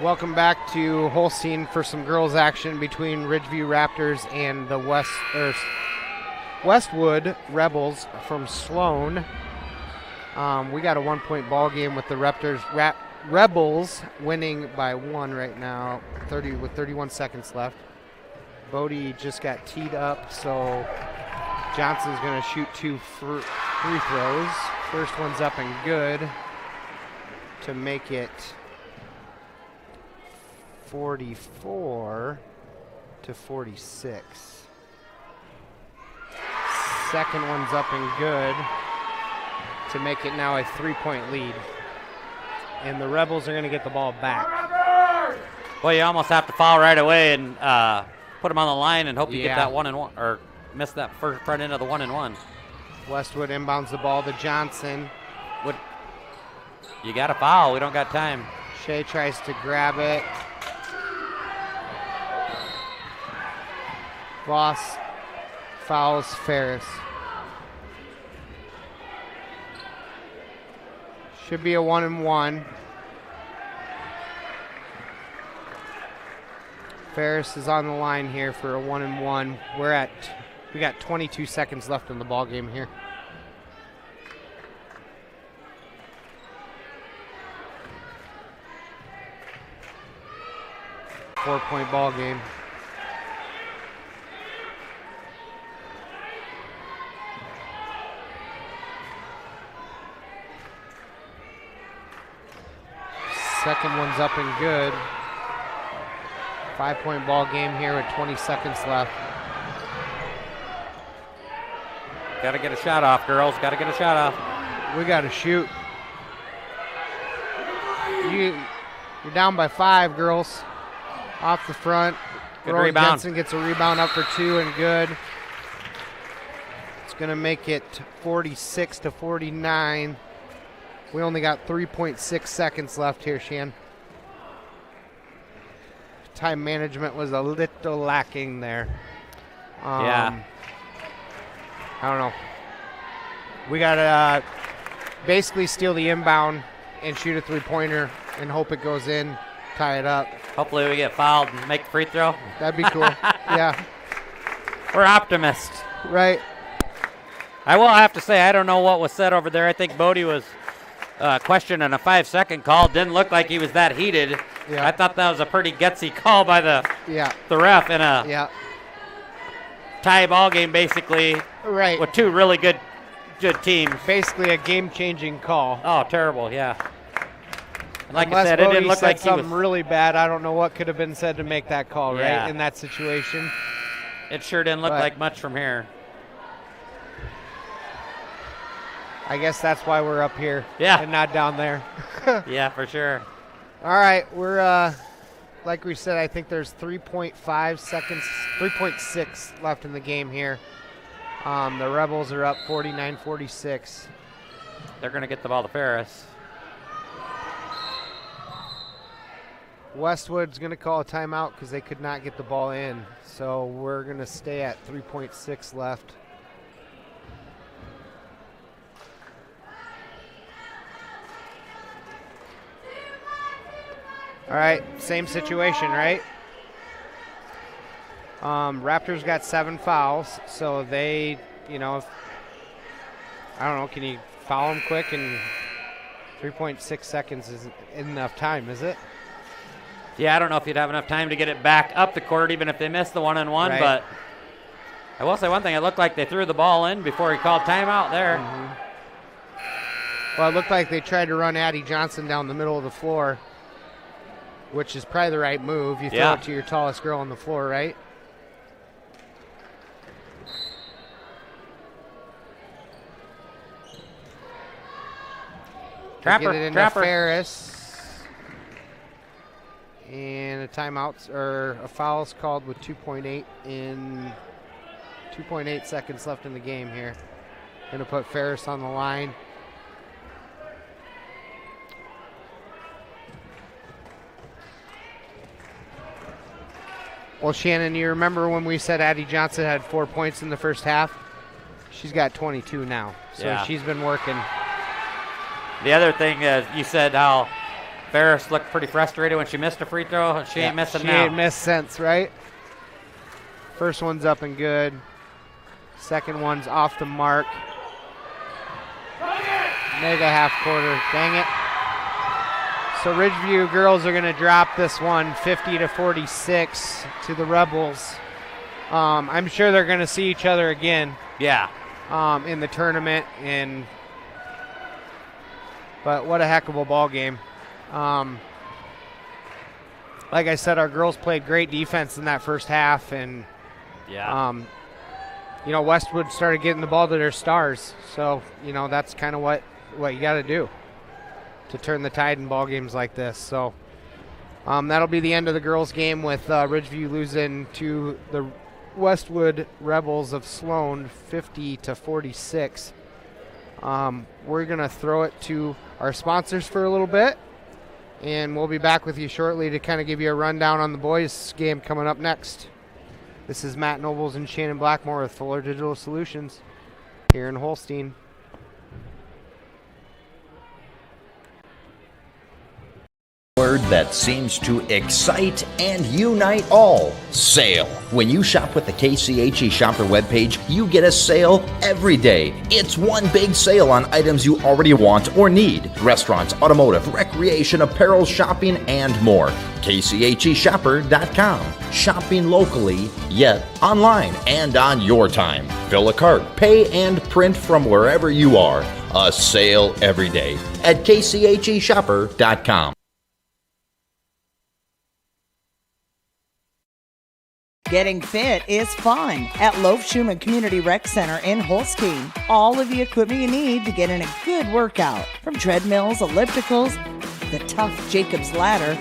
Welcome back to Holstein for some girls action between Ridgeview Raptors and the Westwood Rebels from Sloan. We got a 1-point ball game with the Rebels winning by 1 right now, 31 seconds left. Bodie just got teed up, so Johnson's going to shoot 2 free throws. First one's up and good to make it 44 to 46. Second one's up and good to make it now a 3-point lead. And the Rebels are going to get the ball back. Well, you almost have to foul right away and put them on the line and hope you get that 1-and-1 or miss that first front end of the 1-and-1. Westwood inbounds the ball to Johnson. You got to foul. We don't got time. Shea tries to grab it. Voss fouls Ferris. Should be a 1-and-1. Ferris is on the line here for a 1-and-1. We got 22 seconds left in the ball game here. Four-point ball game. Second one's up and good. 5-point ball game here with 20 seconds left. Got to get a shot off, girls. Got to get a shot off. We got to shoot. You're down by 5, girls. Off the front. Good rebound. Jensen gets a rebound up for 2 and good. It's going to make it 46 to 49. We only got 3.6 seconds left here, Shan. Time management was a little lacking there. Yeah. I don't know. We got to basically steal the inbound and shoot a three-pointer and hope it goes in, tie it up. Hopefully we get fouled and make the free throw. That'd be cool. Yeah. We're optimists. Right. I will have to say, I don't know what was said over there. I think Bodie was questioning a 5-second call. Didn't look like he was that heated. Yeah. I thought that was a pretty gutsy call by the ref in a tie ball game, basically. Right. With two really good teams. Basically a game-changing call. Oh, terrible, yeah. And like Unless I said, it didn't Bodie look said like he was something really bad. I don't know what could have been said to make that call, Yeah. right, in that situation. It sure didn't look But like much from here. I guess that's why we're up here and not down there. Yeah, for sure. All right, we're, like we said, I think there's 3.5 seconds, 3.6 left in the game here. The Rebels are up 49-46. They're going to get the ball to Ferris. Westwood's going to call a timeout because they could not get the ball in. So we're going to stay at 3.6 left. All right, same situation, right? Raptors got 7 fouls, so they, I don't know, can you foul them quick? And 3.6 seconds isn't enough time, is it? Yeah, I don't know if you'd have enough time to get it back up the court, even if they missed the one-on-one, Right. but I will say one thing. It looked like they threw the ball in before he called timeout there. Well, it looked like they tried to run Addie Johnson down the middle of the floor, which is probably the right move. You throw it to your tallest girl on the floor, right? Trapper, Get it into Trapper. Ferris. And a timeout or a foul's called with 2.8 seconds left in the game here. Going to put Ferris on the line. Well, Shannon, you remember when we said Addie Johnson had 4 points in the first half? She's got 22 now. So she's been working. The other thing is you said how Ferris looked pretty frustrated when she missed a free throw. She ain't missing she now. ain't missed since, right? First one's up and good. Second one's off the mark. Mega half quarter. Dang it. So Ridgeview girls are going to drop this one 50-46 to the Rebels. I'm sure they're going to see each other again. Yeah. In the tournament, but what a heck of a ball game. Like I said, our girls played great defense in that first half, and Westwood started getting the ball to their stars. So that's kind of what you got to do to turn the tide in ball games like this. So that'll be the end of the girls' game with Ridgeview losing to the Westwood Rebels of Sloan 50-46. We're going to throw it to our sponsors for a little bit, and we'll be back with you shortly to kind of give you a rundown on the boys' game coming up next. This is Matt Nobles and Shannon Blackmore with Fuller Digital Solutions here in Holstein. Word that seems to excite and unite all. Sale. When you shop with the KCHE Shopper webpage, you get a sale every day. It's one big sale on items you already want or need. Restaurants, automotive, recreation, apparel, shopping, and more. KCHEshopper.com. Shopping locally, yet online and on your time. Fill a cart, pay, and print from wherever you are. A sale every day at KCHEshopper.com. Getting fit is fun at Loaf Schumann Community Rec Center in Holstein. All of the equipment you need to get in a good workout, from treadmills, ellipticals, the tough Jacob's ladder.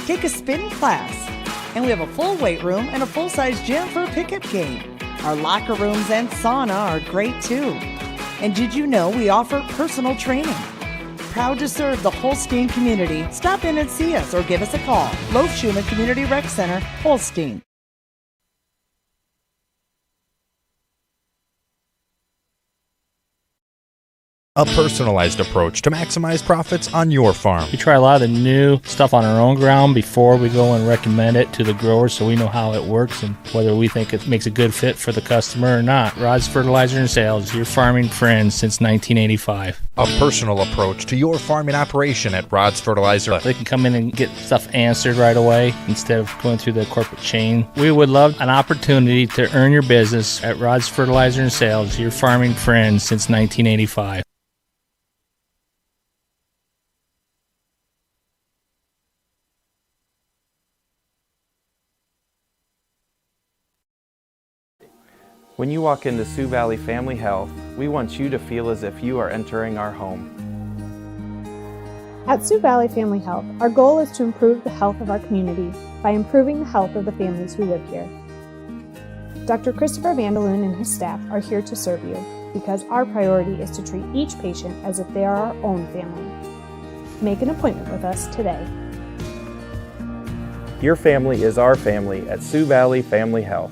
Take a spin class. And we have a full weight room and a full-size gym for a pickup game. Our locker rooms and sauna are great too. And did you know we offer personal training? Proud to serve the Holstein community. Stop in and see us or give us a call. Loaf Schumann Community Rec Center, Holstein. A personalized approach to maximize profits on your farm. We try a lot of the new stuff on our own ground before we go and recommend it to the growers, so we know how it works and whether we think it makes a good fit for the customer or not. Rod's Fertilizer and Sales, your farming friend since 1985. A personal approach to your farming operation at Rod's Fertilizer. They can come in and get stuff answered right away instead of going through the corporate chain. We would love an opportunity to earn your business at Rod's Fertilizer and Sales, your farming friend since 1985. When you walk into Sioux Valley Family Health, we want you to feel as if you are entering our home. At Sioux Valley Family Health, our goal is to improve the health of our community by improving the health of the families who live here. Dr. Christopher Vandaloon and his staff are here to serve you because our priority is to treat each patient as if they are our own family. Make an appointment with us today. Your family is our family at Sioux Valley Family Health.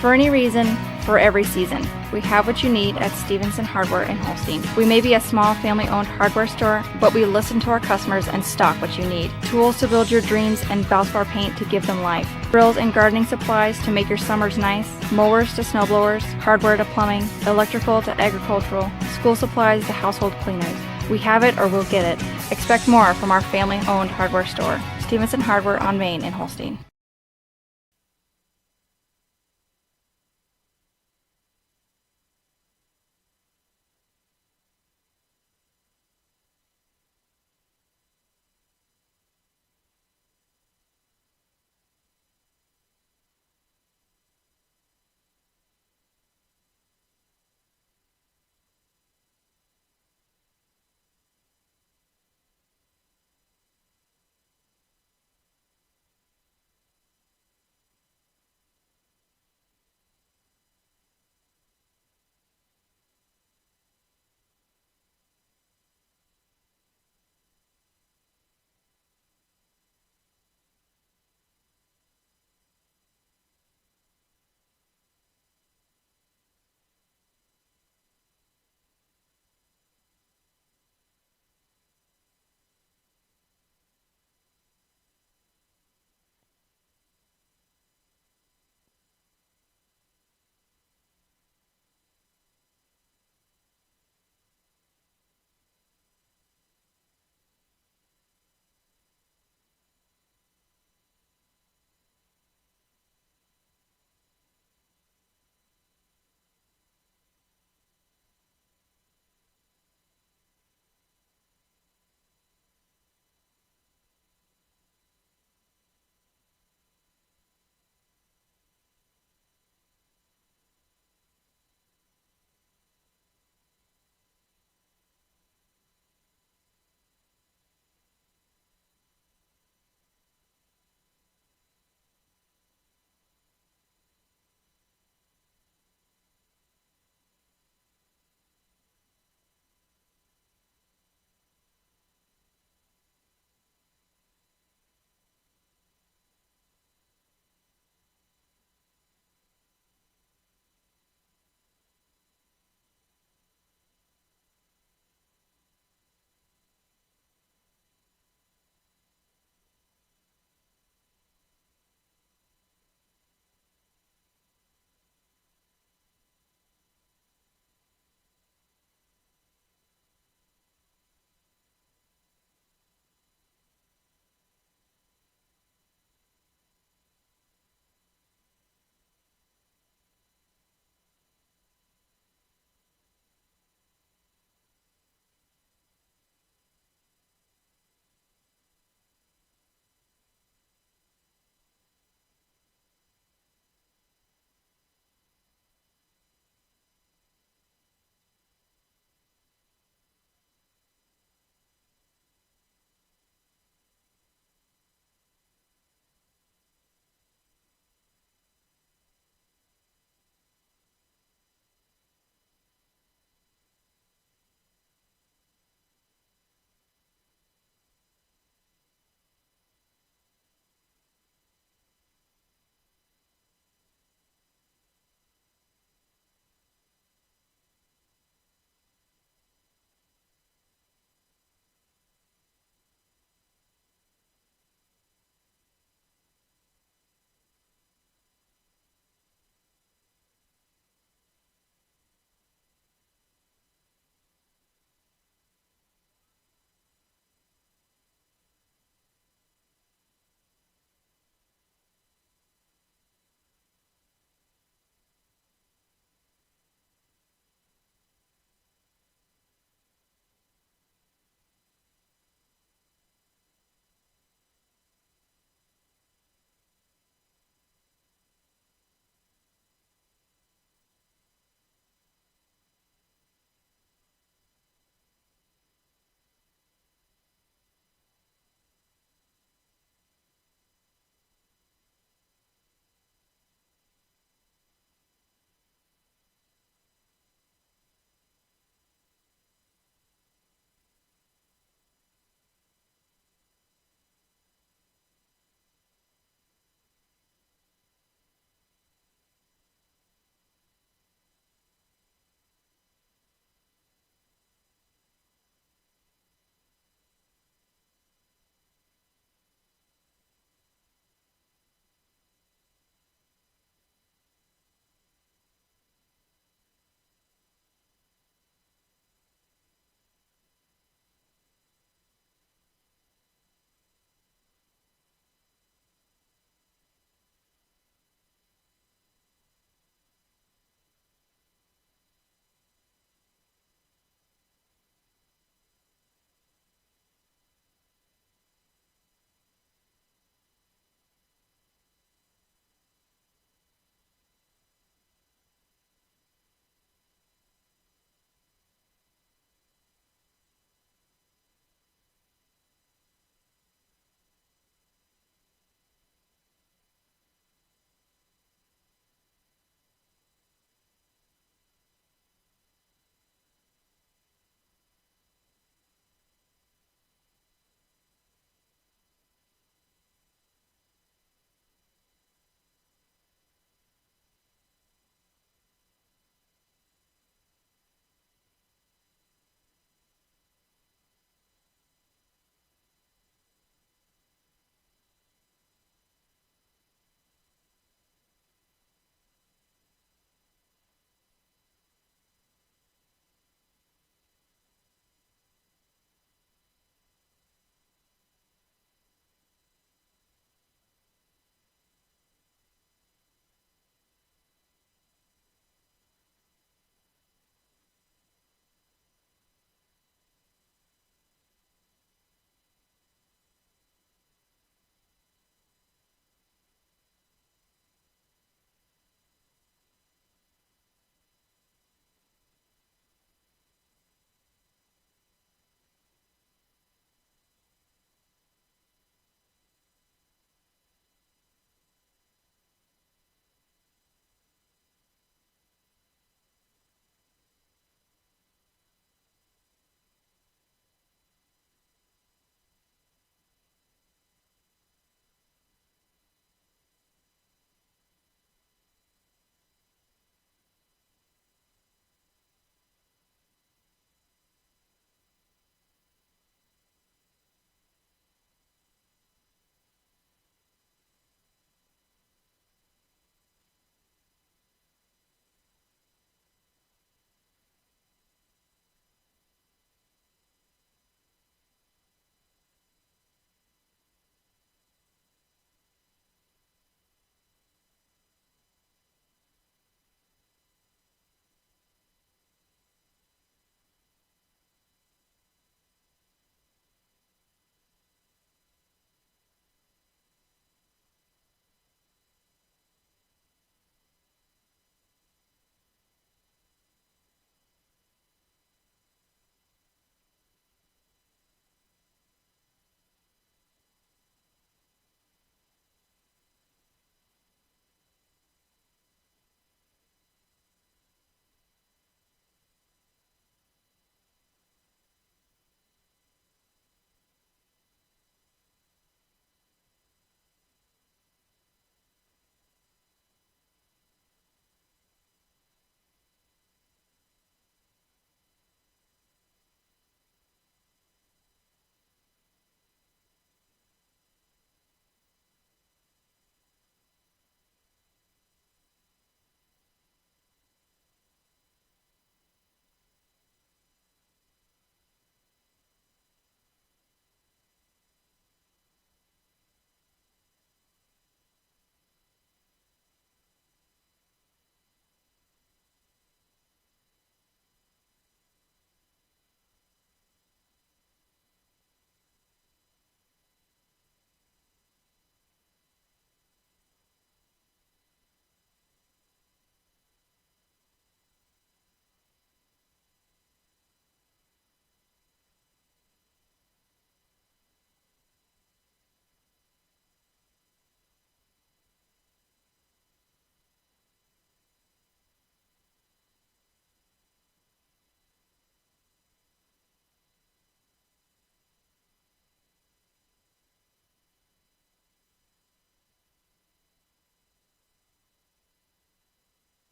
For any reason, for every season, we have what you need at Stevenson Hardware in Holstein. We may be a small family-owned hardware store, but we listen to our customers and stock what you need. Tools to build your dreams and Valspar paint to give them life. Grills and gardening supplies to make your summers nice. Mowers to snowblowers, hardware to plumbing, electrical to agricultural, school supplies to household cleaners. We have it or we'll get it. Expect more from our family-owned hardware store. Stevenson Hardware on Main in Holstein.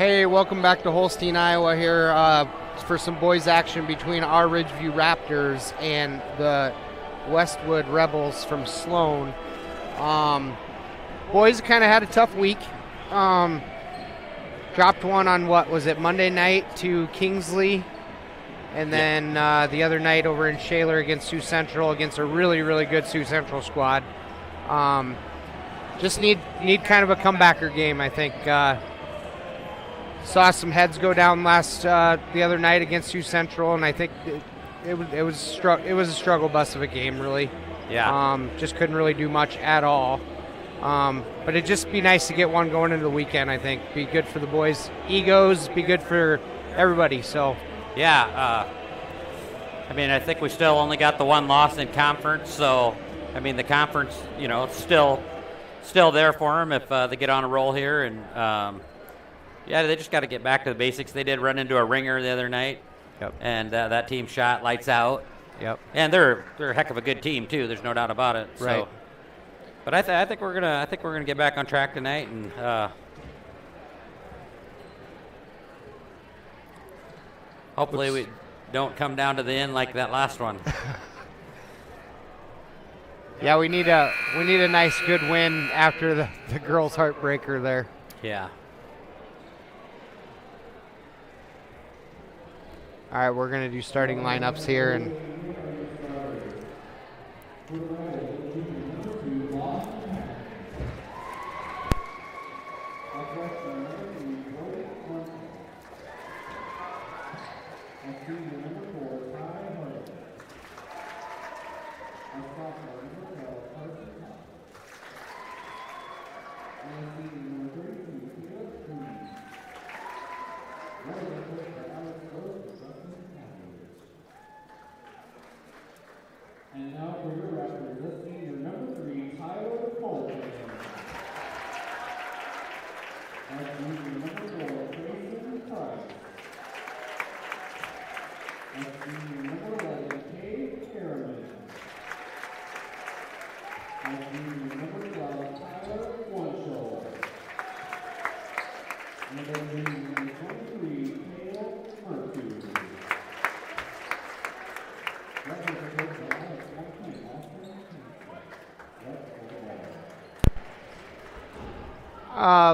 Hey, welcome back to Holstein, Iowa here for some boys action between our Ridgeview Raptors and the Westwood Rebels from Sloan. Boys kind of had a tough week. Dropped one on, Monday night to Kingsley, and then the other night over in Shaler against Sioux Central, against a really, really good Sioux Central squad. Just need kind of a comebacker game, I think. Saw some heads go down the other night against Sioux Central, and I think it was a struggle bus of a game, really. Yeah. Just couldn't really do much at all. But it'd just be nice to get one going into the weekend, I think. Be good for the boys' egos, be good for everybody. So. Yeah. I think we still only got the one loss in conference, so the conference, it's still there for them if they get on a roll here, and. They just got to get back to the basics. They did run into a ringer the other night, and that team shot lights out. Yep. And they're a heck of a good team too. There's no doubt about it. Right. So, but I think we're gonna get back on track tonight, and hopefully we don't come down to the end like that last one. Yeah, we need a nice good win after the girls' heartbreaker there. Yeah. All right, we're going to do starting lineups here. And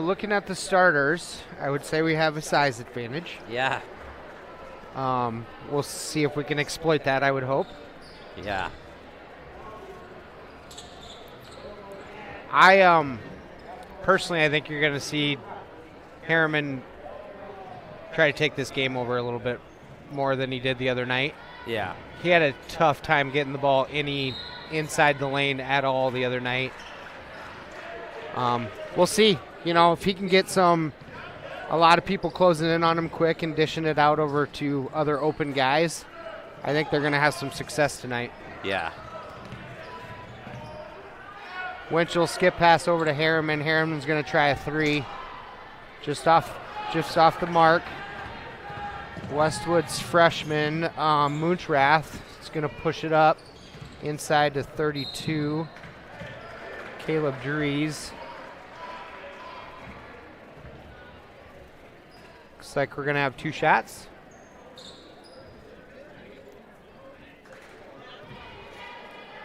looking at the starters, I would say we have a size advantage. Yeah. We'll see if we can exploit that, I would hope. Yeah. Personally, I think you're going to see Harriman try to take this game over a little bit more than he did the other night. Yeah. He had a tough time getting the ball inside the lane at all the other night. We'll see. If he can get a lot of people closing in on him quick and dishing it out over to other open guys, I think they're going to have some success tonight. Yeah. Winchell skip pass over to Harriman. Harriman's going to try a three. Just off the mark. Westwood's freshman, Moontrath, is going to push it up inside to 32. Caleb Dries. Looks like we're going to have two shots.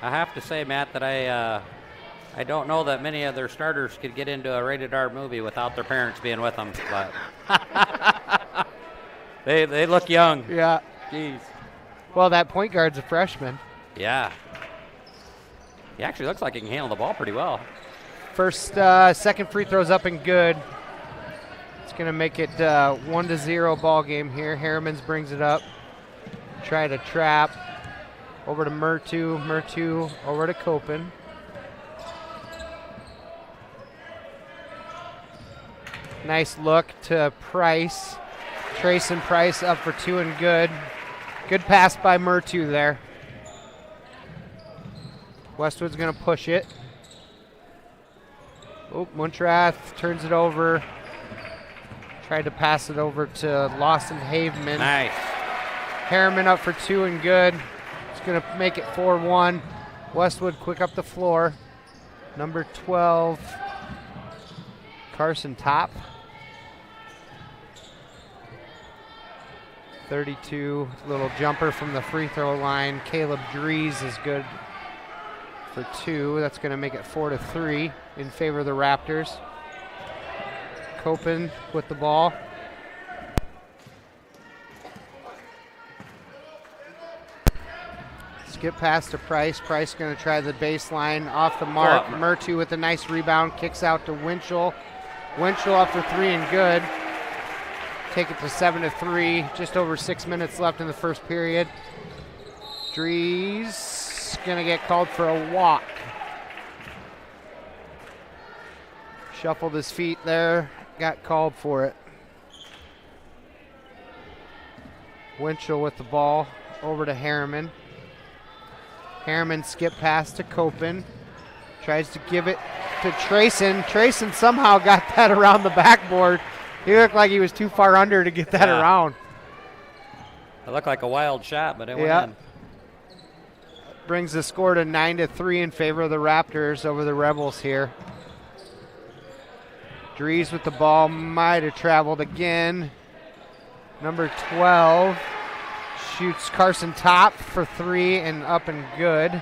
I have to say, Matt, that I don't know that many of their starters could get into a rated R movie without their parents being with them, but they look young. Yeah. Jeez. Well, that point guard's a freshman. Yeah. He actually looks like he can handle the ball pretty well. Second free throw's up and good. It's going to make it 1-0 ball game here. Harriman's brings it up. Try to trap. Over to Murtu. Murtu over to Copen. Nice look to Price. Trayson Price up for two and good. Good pass by Murtu there. Westwood's going to push it. Oh, Moontrath turns it over. Tried to pass it over to Lawson Haveman. Nice. Harriman up for two and good. It's going to make it 4-1. Westwood quick up the floor. Number 12, Carson Top. 32, little jumper from the free throw line. Caleb Dries is good for 2. That's going to make it 4-3 in favor of the Raptors. Copen with the ball. Skip pass to Price. Price going to try the baseline off the mark. Murtu with a nice rebound. Kicks out to Winchell. Winchell up for 3 and good. Take it to 7-3. Just over 6 minutes left in the first period. Dries going to get called for a walk. Shuffled his feet there. Got called for it. Winchell with the ball. Over to Harriman. Harriman skip pass to Copen. Tries to give it to Trayson. Trayson somehow got that around the backboard. He looked like he was too far under to get that around. It looked like a wild shot, but it went in. Brings the score to 9-3 in favor of the Raptors over the Rebels here. Dries with the ball, might have traveled again. Number 12 shoots Carson Top for 3 and up and good.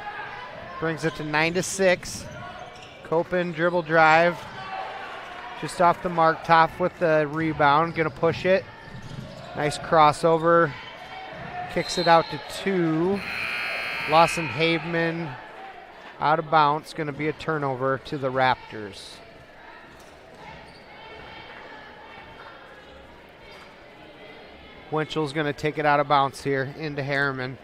Brings it to 9-6. Copen dribble drive. Just off the mark. Top with the rebound. Going to push it. Nice crossover. Kicks it out to 2. Lawson Haveman out of bounds. Going to be a turnover to the Raptors. Winchell's going to take it out of bounds here into Harriman.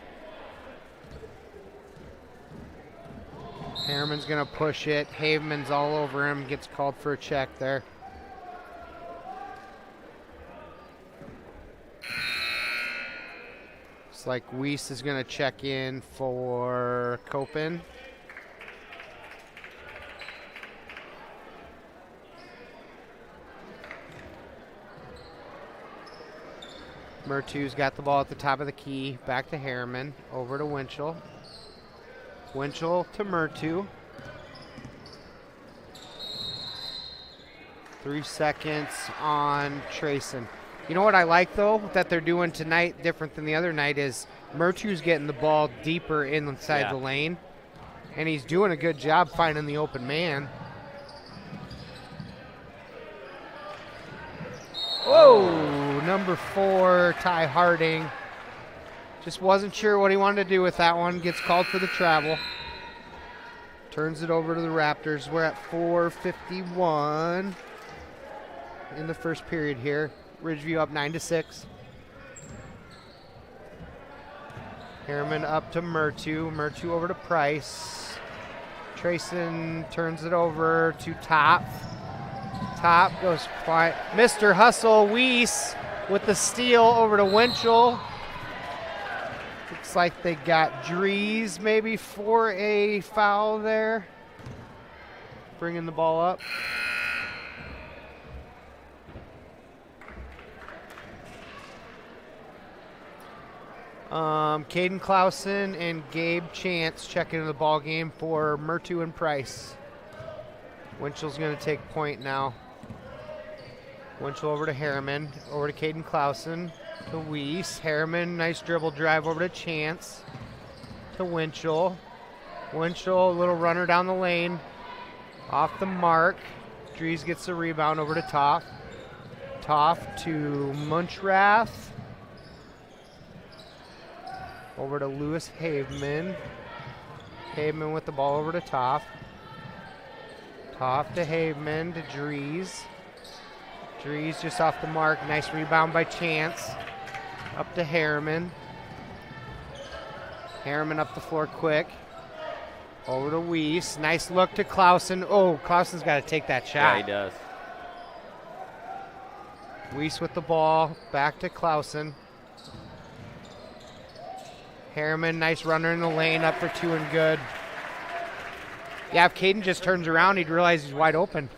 Harriman's going to push it. Haveman's all over him. Gets called for a check there. Looks like Weiss is going to check in for Copen. Murtu's got the ball at the top of the key. Back to Harriman. Over to Winchell. Winchell to Murtu. 3 seconds on Trayson. You know what I like, though, that they're doing tonight, different than the other night, is Murtu's getting the ball deeper inside the lane. And he's doing a good job finding the open man. Whoa, number 4, Ty Harding. Just wasn't sure what he wanted to do with that one. Gets called for the travel. Turns it over to the Raptors. We're at 4:51 in the first period here. Ridgeview up 9-6. Harriman up to Murtu. Murtu over to Price. Trayson turns it over to Top. Top goes quiet. Mr. Hustle Weiss with the steal over to Winchell. Looks like they got Dries maybe for a foul there. Bringing the ball up. Caden Clausen and Gabe Chance check into the ball game for Murtu and Price. Winchell's going to take point now. Winchell over to Harriman, over to Caden Clausen, to Weiss. Harriman, nice dribble drive over to Chance, to Winchell. Winchell, a little runner down the lane, off the mark. Dries gets the rebound over to Toff. Toff to Munchrath. Over to Lewis Haveman. Haveman with the ball over to Toff. Toff to Haveman to Dries. Dries just off the mark. Nice rebound by Chance. Up to Harriman. Harriman up the floor quick. Over to Weiss. Nice look to Clausen. Oh, Clausen's got to take that shot. Yeah, he does. Weiss with the ball. Back to Clausen. Harriman, nice runner in the lane. Up for 2 and good. Yeah, if Caden just turns around, he'd realize he's wide open.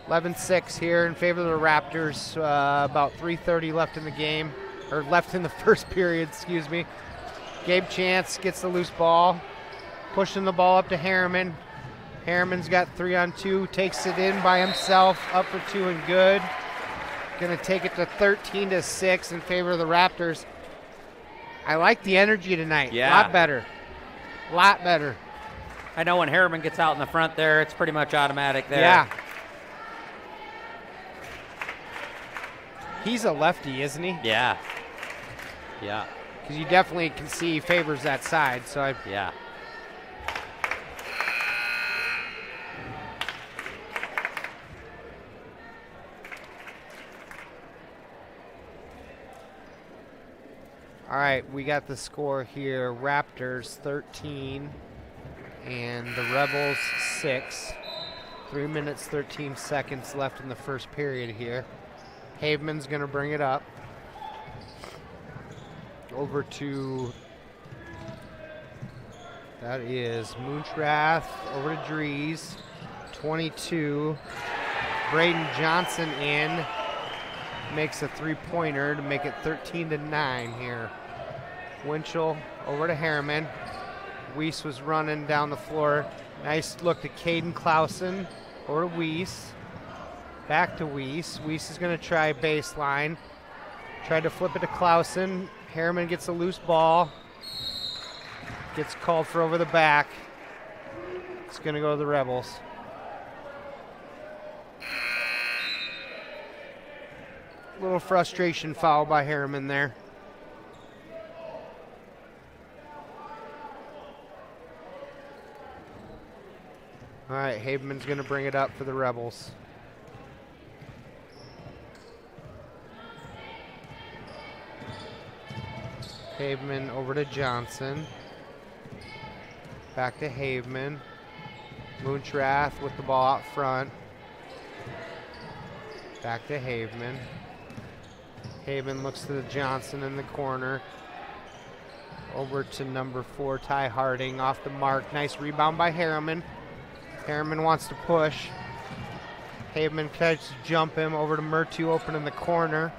11-6 here in favor of the Raptors. About 3:30 left in the game, or left in the first period, excuse me. Gabe Chance gets the loose ball, pushing the ball up to Harriman. Harriman's got 3-on-2, takes it in by himself, up for 2 and good. going to take it to 13-6 in favor of the Raptors. I like the energy tonight. Yeah. Lot better. Lot better. I know when Harriman gets out in the front there, it's pretty much automatic there. Yeah. He's a lefty, isn't he? Yeah. Yeah. Because you definitely can see he favors that side. Yeah. All right, we got the score here. Raptors 13 and the Rebels 6. 3 minutes, 13 seconds left in the first period here. Haveman's going to bring it up. Over to, that is Moontrath, over to Dries. 22. Braden Johnson in. Makes a three-pointer to make it 13-9 here. Winchell over to Harriman. Weiss was running down the floor. Nice look to Caden Clausen. Over to Weiss. Back to Weiss. Weiss is going to try baseline. Tried to flip it to Clausen. Harriman gets a loose ball. Gets called for over the back. It's going to go to the Rebels. Little frustration foul by Harriman there. All right, Haveman's going to bring it up for the Rebels. Haveman over to Johnson. Back to Haveman. Moontrath with the ball out front. Back to Haveman. Haveman looks to the Johnson in the corner. Over to number 4, Ty Harding off the mark. Nice rebound by Harriman. Harriman wants to push. Haveman tries to jump him over to Murtu, open in the corner.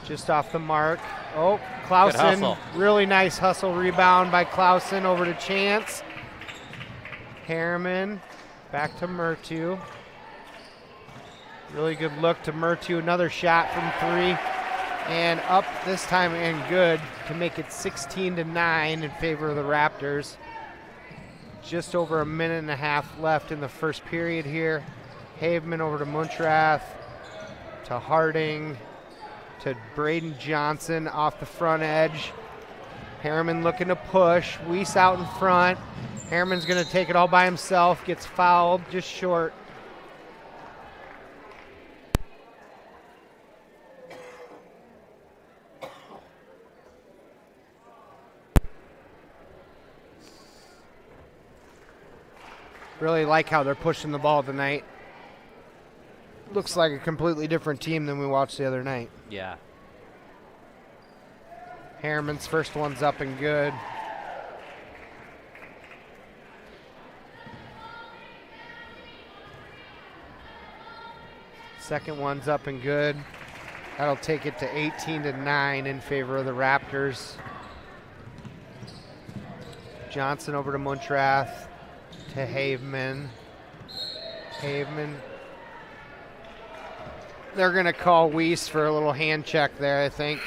Just off the mark. Oh, Clausen. Really nice hustle rebound by Clausen over to Chance. Harriman back to Murtu. Really good look to Murtu. Another shot from 3. And up this time and good to make it 16-9 in favor of the Raptors. Just over a minute and a half left in the first period here. Haveman over to Moontrath, to Harding, to Braden Johnson off the front edge. Harriman looking to push. Weiss out in front. Harriman's going to take it all by himself. Gets fouled just short. Really like how they're pushing the ball tonight. Looks like a completely different team than we watched the other night. Yeah. Harriman's first one's up and good. Second one's up and good. That'll take it to 18-9 in favor of the Raptors. Johnson over to Moontrath. To Haveman. Haveman. They're going to call Weiss for a little hand check there, I think.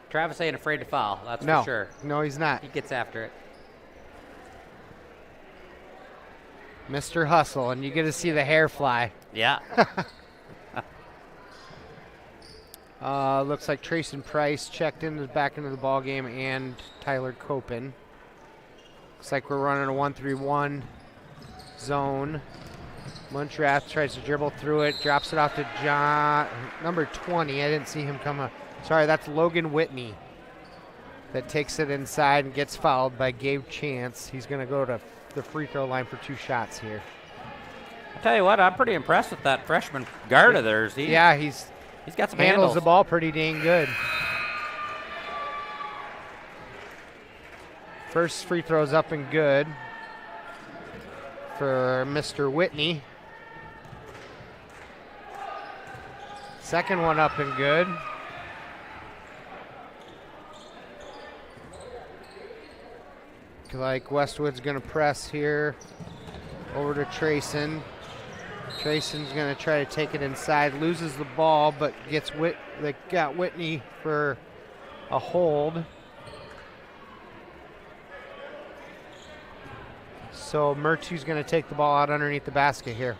Travis ain't afraid to foul, that's No. for sure. No, he's not. He gets after it. Mr. Hustle, and you get to see the hair fly. Yeah. Looks like Trayson Price checked back into the ball game, and Tyler Copen. Looks like we're running a 1-3-1 zone. Moontrath tries to dribble through it, drops it off to number 20. I didn't see him come up. Sorry, that's Logan Whitney that takes it inside and gets fouled by Gabe Chance. He's going to go to the free throw line for 2 shots here. I tell you what, I'm pretty impressed with that freshman guard of theirs. He's got some handles handles. the ball pretty dang good. First free throw's up and good for Mr. Whitney. Second one up and good. Like Westwood's going to press here over to Trayson. Trayson's going to try to take it inside, loses the ball, but they got Whitney for a hold. So Mertu's going to take the ball out underneath the basket here.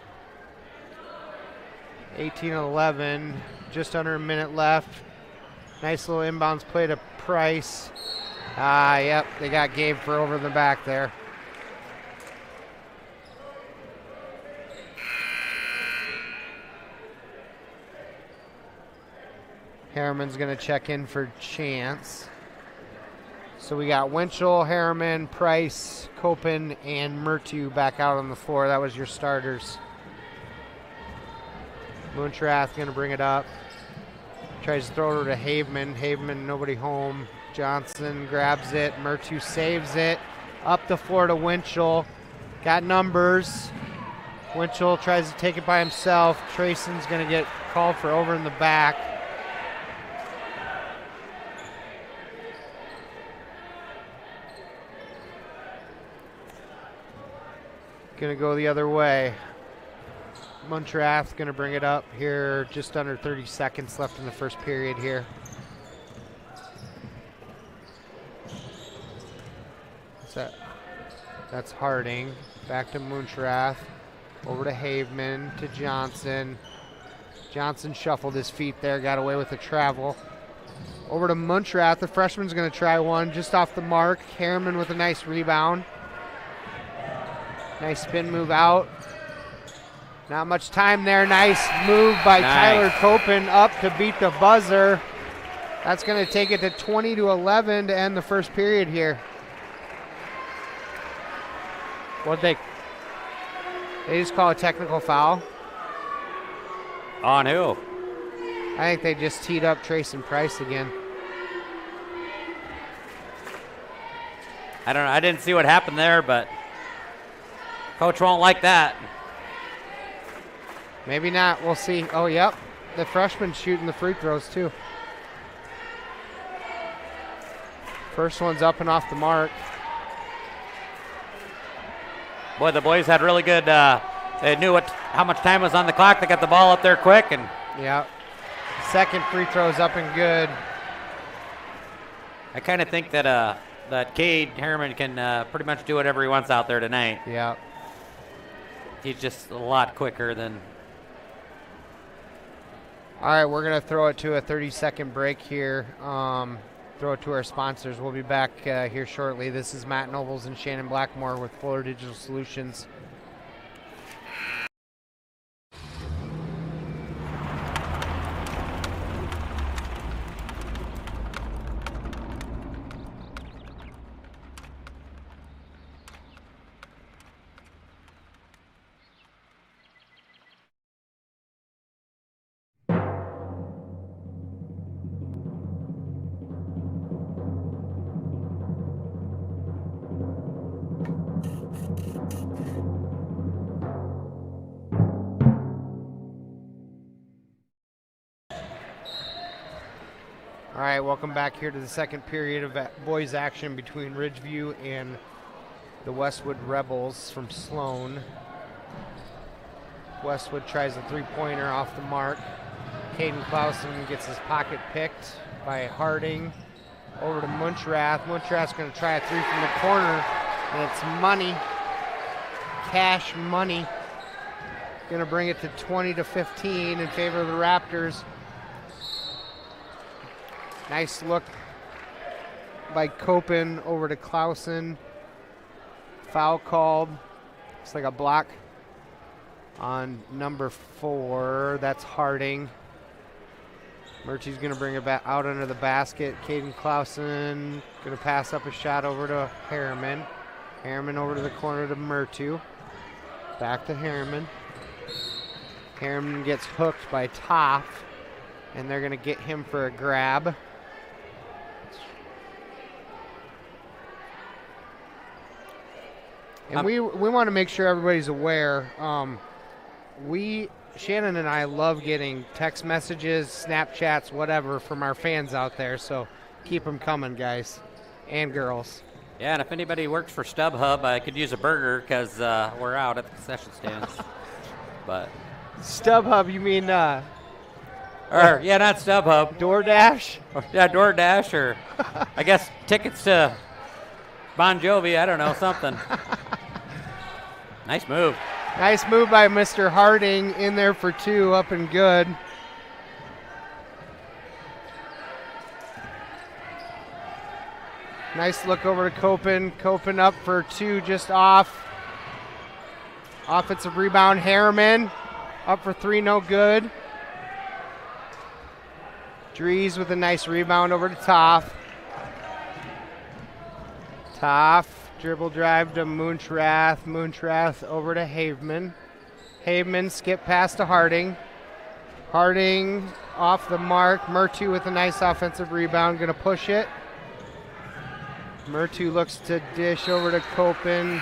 18-11, just under a minute left. Nice little inbounds play to Price. Yep, they got Gabe for over the back there. Harriman's going to check in for Chance. So we got Winchell, Harriman, Price, Copen, and Mertu back out on the floor. That was your starters. Moontrath going to bring it up. Tries to throw it over to Haveman. Haveman, nobody home. Johnson grabs it. Mertu saves it. Up the floor to Winchell. Got numbers. Winchell tries to take it by himself. Trayson's going to get called for over in the back. Going to go the other way. Moontrath going to bring it up here. Just under 30 seconds left in the first period here. That's Harding. Back to Moontrath. Over to Haveman, to Johnson. Johnson shuffled his feet there, got away with the travel. Over to Moontrath. The freshman's going to try one just off the mark. Harriman with a nice rebound. Nice spin move out. Not much time there. Nice move by Tyler Copen up to beat the buzzer. That's going to take it to 20-11 to end the first period here. What'd they just call a technical foul? On who? I think they just teed up Trayson Price again. I don't know. I didn't see what happened there, but coach won't like that. Maybe not. We'll see. Oh, yep. The freshman's shooting the free throws, too. First one's up and off the mark. Boy, the boys had really good, they knew how much time was on the clock. They got the ball up there quick. And yeah. Second free throw's up and good. I kind of think that that Cade Harriman can pretty much do whatever he wants out there tonight. Yeah. He's just a lot quicker than. All right, we're going to throw it to a 30-second break here. Throw it to our sponsors. We'll be back here shortly. This is Matt Nobles and Shannon Blackmore with Fuller Digital Solutions. All right, welcome back here to the second period of boys action between Ridgeview and the Westwood Rebels from Sloan. Westwood tries a three-pointer off the mark. Caden Clausen gets his pocket picked by Harding. Over to Moontrath. Moontrath's going to try a three from the corner, and it's money. Cash money. Going to bring it to 20-15 in favor of the Raptors. Nice look by Copen over to Clausen. Foul called. Looks like a block on number 4. That's Harding. Murchie's going to bring it back out under the basket. Caden Clausen going to pass up a shot over to Harriman. Harriman over to the corner to Murtu. Back to Harriman. Harriman gets hooked by Toff, and they're going to get him for a grab. And we want to make sure everybody's aware. Shannon and I love getting text messages, Snapchats, whatever from our fans out there. So keep them coming, guys and girls. Yeah, and if anybody works for StubHub, I could use a burger because we're out at the concession stands. But StubHub, you mean? Or yeah, not StubHub. DoorDash. Yeah, DoorDash, or I guess tickets to Bon Jovi. I don't know, something. Nice move. Nice move by Mr. Harding, in there for 2, up and good. Nice look over to Copen. Copen up for 2, just off. Offensive rebound, Harriman. Up for 3, no good. Dries with a nice rebound over to Toff. Toff, dribble drive to Moontrath. Moontrath over to Haveman. Haveman skip pass to Harding. Harding off the mark. Murtu with a nice offensive rebound, gonna push it. Murtu looks to dish over to Copen.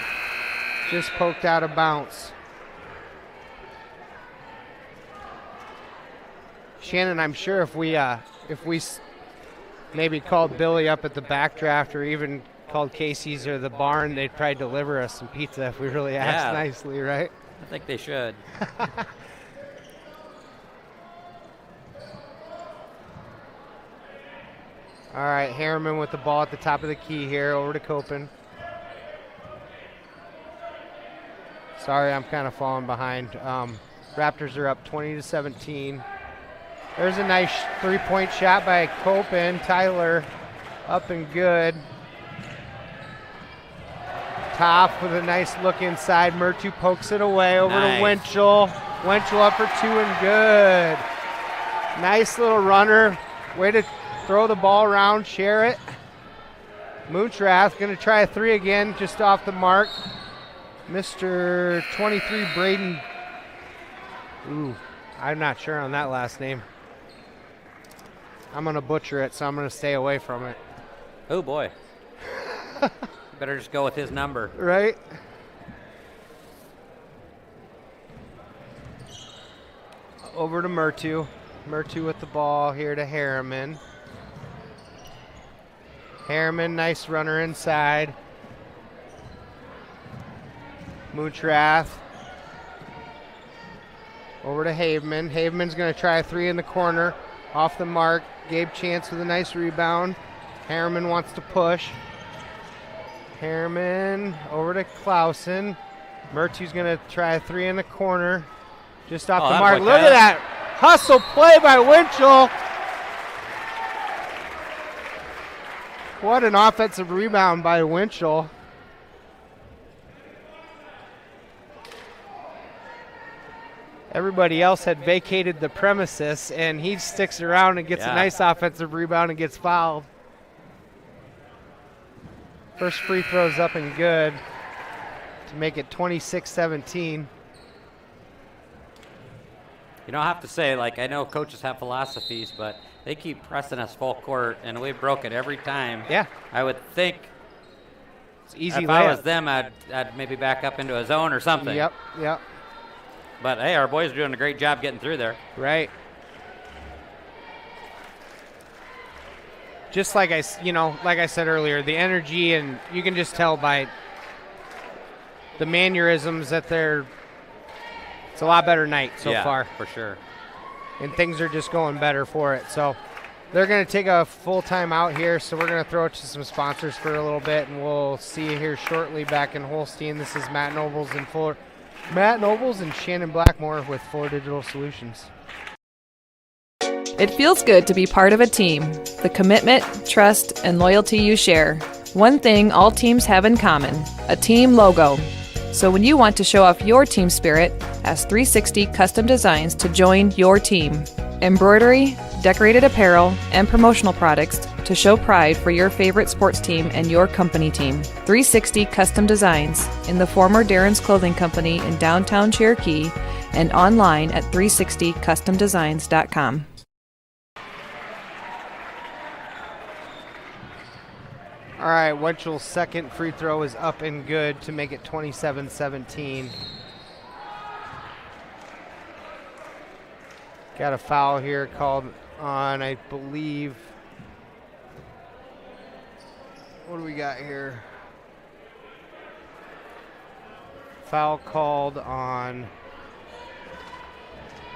Just poked out of bounds. Shannon, I'm sure if we maybe called Billy up at the backdraft or even called Casey's or the barn, they'd probably deliver us some pizza if we really asked nicely, right? I think they should. All right, Harriman with the ball at the top of the key here, over to Copen. Sorry, I'm kind of falling behind. Raptors are up 20-17. There's a nice three-point shot by Copen. Tyler up and good. Toff with a nice look inside. Murtu pokes it away over to Winchell. Winchell up for 2 and good. Nice little runner. Way to throw the ball around, share it. Moontrath going to try a 3 again, just off the mark. Mr. 23, Braden. Ooh, I'm not sure on that last name. I'm going to butcher it, so I'm going to stay away from it. Oh, boy. Better just go with his number. Right? Over to Murtu. Murtu with the ball here to Harriman. Harriman, nice runner inside. Moontrath. Over to Haveman. Haveman's going to try a 3 in the corner. Off the mark. Gabe Chance with a nice rebound. Harriman wants to push. Harriman over to Clausen. Murtu's going to try a 3 in the corner. Just off the mark. Look at that hustle play by Winchell. What an offensive rebound by Winchell. Everybody else had vacated the premises, and he sticks around and gets a nice offensive rebound and gets fouled. First free throw's up and good to make it 26-17. You don't have to say, like, I know coaches have philosophies, but they keep pressing us full court, and we broke it every time. Yeah. I would think it's easy if layup. I was them, I'd maybe back up into a zone or something. Yep. But, hey, our boys are doing a great job getting through there. Right. Just like I said earlier, the energy, and you can just tell by the mannerisms that it's a lot better night so far. For sure. And things are just going better for it. So they're going to take a full time out here, so we're going to throw it to some sponsors for a little bit, and we'll see you here shortly back in Holstein. This is Matt Nobles and Shannon Blackmore with Fuller Digital Solutions. It feels good to be part of a team. The commitment, trust, and loyalty you share. One thing all teams have in common: a team logo. So when you want to show off your team spirit, ask 360 Custom Designs to join your team. Embroidery, decorated apparel, and promotional products to show pride for your favorite sports team and your company team. 360 Custom Designs in the former Darren's Clothing Company in downtown Cherokee and online at 360customdesigns.com. All right, Winchell's second free throw is up and good to make it 27-17. Got a foul here called on, I believe. What do we got here? Foul called on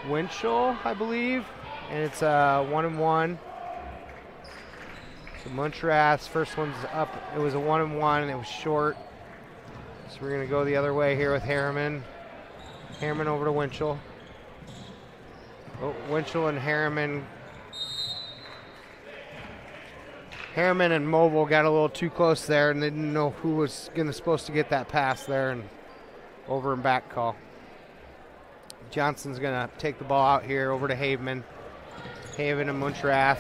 Winchell, I believe. And it's 1-1. So Montrath's first one's up. It was a 1-1, and it was short. So we're going to go the other way here with Harriman. Harriman over to Winchell. Oh, Winchell and Harriman. Harriman and Mobile got a little too close there, and they didn't know who was supposed to get that pass there, and over and back call. Johnson's going to take the ball out here over to Haveman. Haven and Montrath.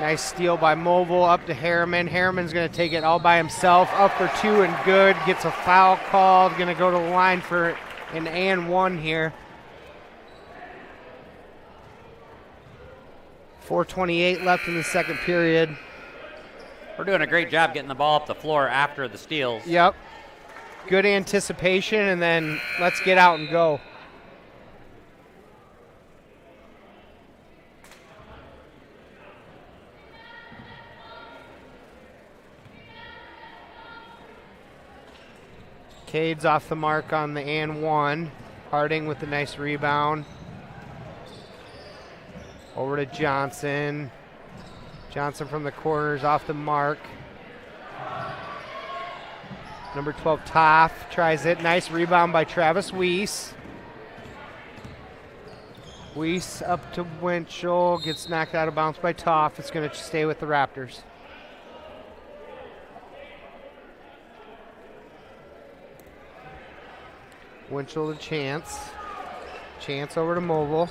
Nice steal by Mobile up to Harriman. Harriman's going to take it all by himself. Up for 2 and good. Gets a foul called. Going to go to the line for an and 1 here. 4:28 left in the second period. We're doing a great job getting the ball up the floor after the steals. Yep. Good anticipation, and then let's get out and go. Cade's off the mark on the and 1. Harding with a nice rebound. Over to Johnson. Johnson from the corners off the mark. Number 12, Toff, tries it. Nice rebound by Travis Weiss. Weiss up to Winchell. Gets knocked out of bounds by Toff. It's going to stay with the Raptors. Winchell to Chance. Chance over to Mobile.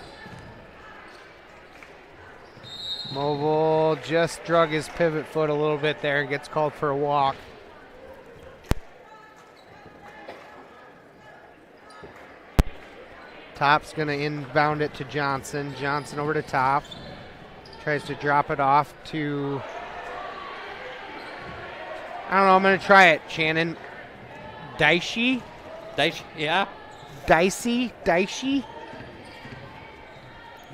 Mobile just drug his pivot foot a little bit there and gets called for a walk. Top's going to inbound it to Johnson. Johnson over to Top. Tries to drop it off to, I don't know, I'm going to try it. Shannon Dicey? Yeah. Dicey?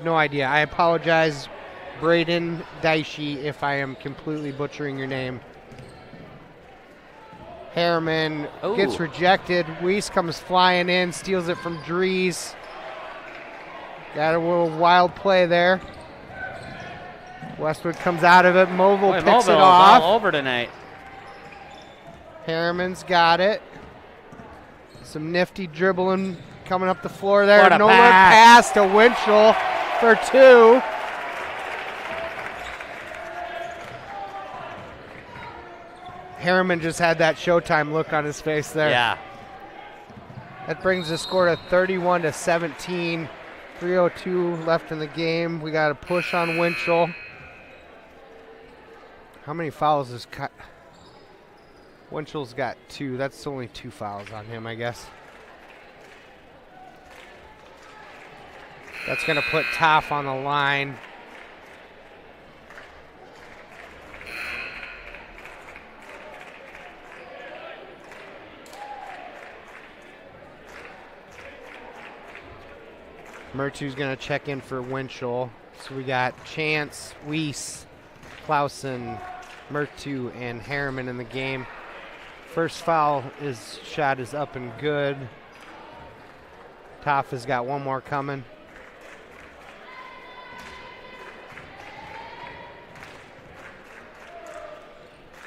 No idea. I apologize, Braden Dicey, if I am completely butchering your name. Harriman gets rejected. Weiss comes flying in, steals it from Dries. Got a little wild play there. Westwood comes out of it. Mobile picks it off. All over tonight. Harriman's got it. Some nifty dribbling coming up the floor there. What a No look pass to Winchell for 2. Harriman just had that Showtime look on his face there. Yeah. That brings the score to 31-17. 3:02 left in the game. We got a push on Winchell. How many fouls is Winchell's got 2. That's only 2 fouls on him, I guess. That's going to put Toff on the line. Mertu's going to check in for Winchell. So we got Chance, Weiss, Clausen, Mertu, and Harriman in the game. First foul shot is up and good. Toff has got one more coming.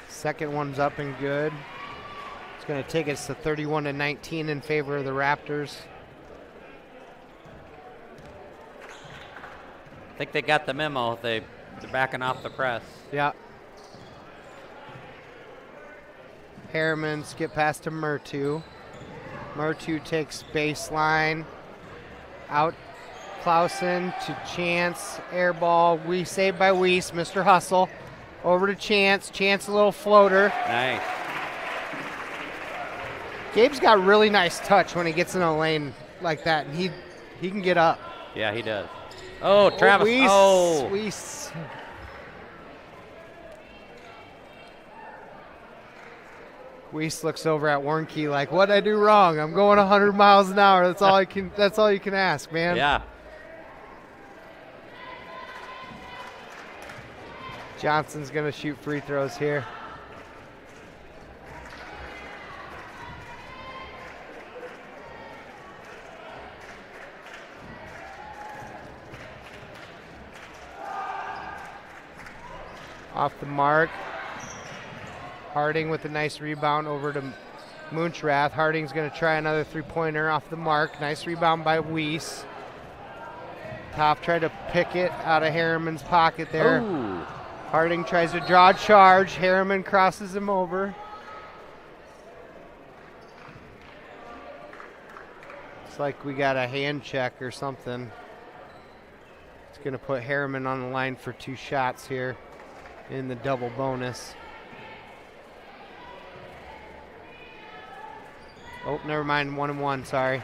Second one's up and good. It's going to take us to 31-19 in favor of the Raptors. I think they got the memo. They're backing off the press. Yeah. Harriman skip pass to Mertu. Mertu takes baseline. Out Clausen to Chance. Air ball. Saved by Weiss. Mr. Hustle. Over to Chance. Chance a little floater. Nice. Gabe's got really nice touch when he gets in a lane like that. And he can get up. Yeah, he does. Oh, Travis. Weiss. Weiss looks over at Warnke like, what'd I do wrong? I'm going 100 miles an hour. That's all you can ask, man. Yeah. Johnson's going to shoot free throws here. Off the mark. Harding with a nice rebound over to Moonshrath. Harding's going to try another three-pointer off the mark. Nice rebound by Weiss. Toff tried to pick it out of Harriman's pocket there. Ooh. Harding tries to draw a charge. Harriman crosses him over. It's like we got a hand check or something. It's going to put Harriman on the line for 2 shots here in the double bonus. Oh, never mind. 1-1, sorry.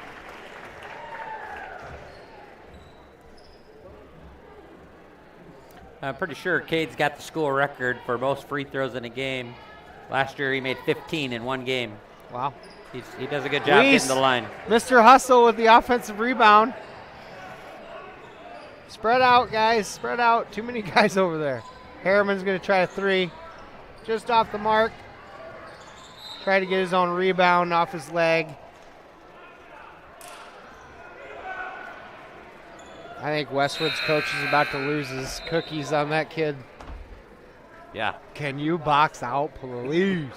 I'm pretty sure Cade's got the school record for most free throws in a game. Last year he made 15 in one game. Wow. He does a good job getting to the line. Mr. Hustle with the offensive rebound. Spread out, guys. Spread out. Too many guys over there. Harriman's going to try a 3. Just off the mark. Try to get his own rebound off his leg. I think Westwood's coach is about to lose his cookies on that kid. Yeah. Can you box out, please?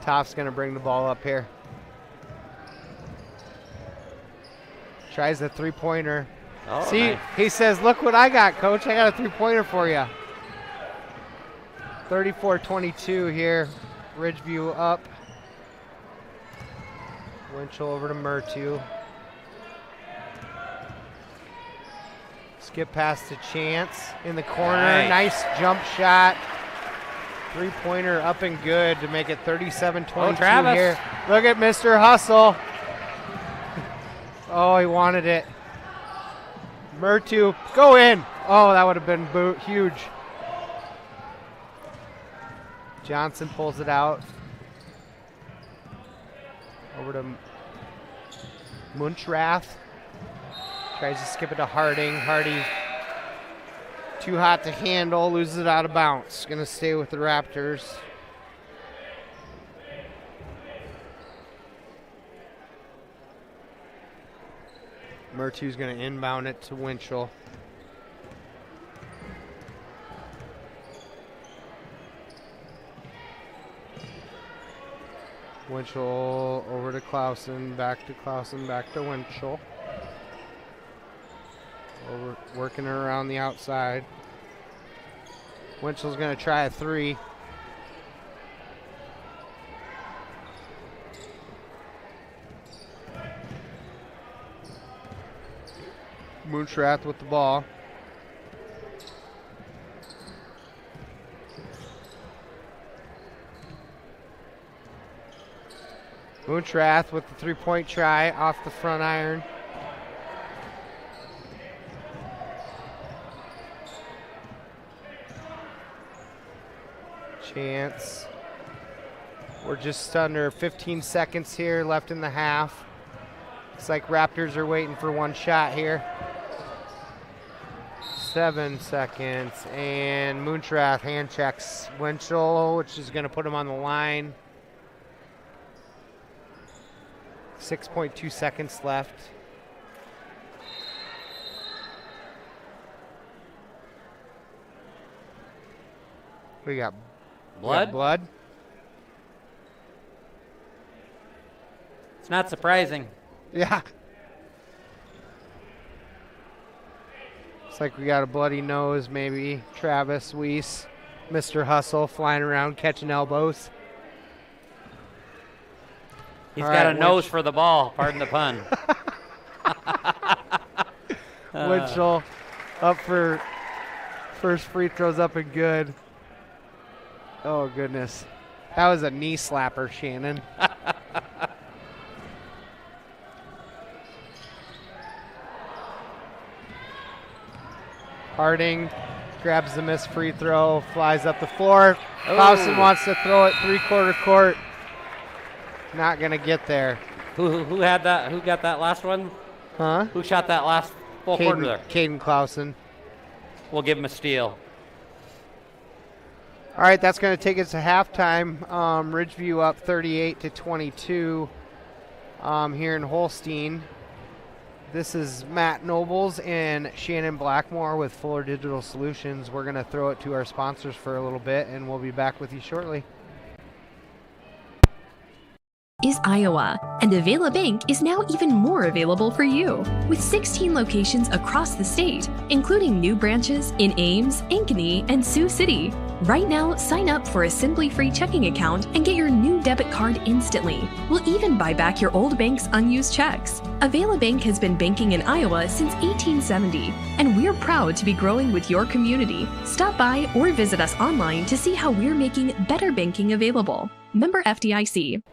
Toff's going to bring the ball up here. Tries the three-pointer. Oh, see, nice. He says, look what I got, coach. I got a three-pointer for you. 34-22 here. Ridgeview up. Winchell over to Murtu. Skip past to Chance in the corner. Nice jump shot. Three-pointer up and good to make it 37-22 here. Look at Mr. Hustle. Oh, he wanted it. Murtu, go in. Oh, that would have been huge. Johnson pulls it out. Over to Munchrath. Tries to skip it to Harding. Hardy too hot to handle, loses it out of bounds. Going to stay with the Raptors. Murtu's going to inbound it to Winchell. Winchell over to Clausen, back to Clausen, back to Winchell. Working her around the outside. Winchell's going to try a 3. Moonshrath with the ball. Moonshrath with the three-point try off the front iron. Chance. We're just under 15 seconds here left in the half. It's like Raptors are waiting for one shot here. 7 seconds, and Moonshrath hand checks Winchell, which is going to put him on the line. 6.2 seconds left. We got blood. Blood. It's not surprising. Yeah. Looks like we got a bloody nose, maybe. Travis Weiss, Mr. Hustle, flying around catching elbows. He's got a nose for the ball, pardon the pun. Winchell up for first free throws up and good. Oh, goodness. That was a knee slapper, Shannon. Harding grabs the missed free throw, flies up the floor. Clausen wants to throw it three-quarter court. Not going to get there. Who had that? Who got that last one? Huh? Who shot that last full quarter there? Caden Clausen. We'll give him a steal. All right, that's going to take us to halftime. Ridgeview up 38-22 here in Holstein. This is Matt Nobles and Shannon Blackmore with Fuller Digital Solutions. We're going to throw it to our sponsors for a little bit, and we'll be back with you shortly. Is Iowa, and Avila Bank is now even more available for you. With 16 locations across the state, including new branches in Ames, Ankeny, and Sioux City. Right now, sign up for a Simply Free checking account and get your new debit card instantly. We'll even buy back your old bank's unused checks. Avila Bank has been banking in Iowa since 1870, and we're proud to be growing with your community. Stop by or visit us online to see how we're making better banking available. Member FDIC.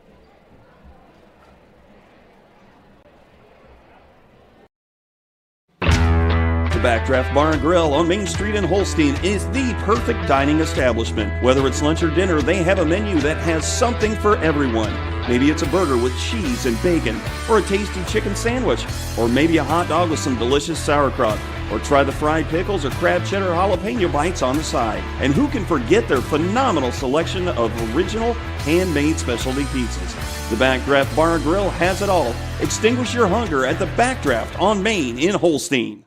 Backdraft Bar and Grill on Main Street in Holstein is the perfect dining establishment. Whether it's lunch or dinner, they have a menu that has something for everyone. Maybe it's a burger with cheese and bacon, or a tasty chicken sandwich, or maybe a hot dog with some delicious sauerkraut, or try the fried pickles or crab cheddar jalapeno bites on the side. And who can forget their phenomenal selection of original handmade specialty pizzas? The Backdraft Bar and Grill has it all. Extinguish your hunger at the Backdraft on Main in Holstein.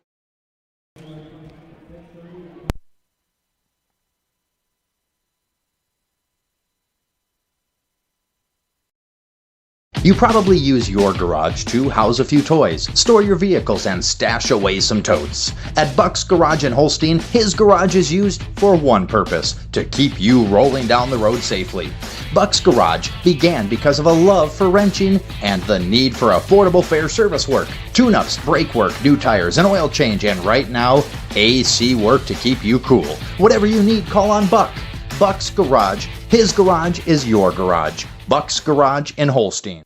You probably use your garage to house a few toys, store your vehicles, and stash away some totes. At Buck's Garage in Holstein, his garage is used for one purpose: to keep you rolling down the road safely. Buck's Garage began because of a love for wrenching and the need for affordable fair service work. Tune-ups, brake work, new tires, and oil change, and right now, AC work to keep you cool. Whatever you need, call on Buck. Buck's Garage. His garage is your garage. Buck's Garage in Holstein.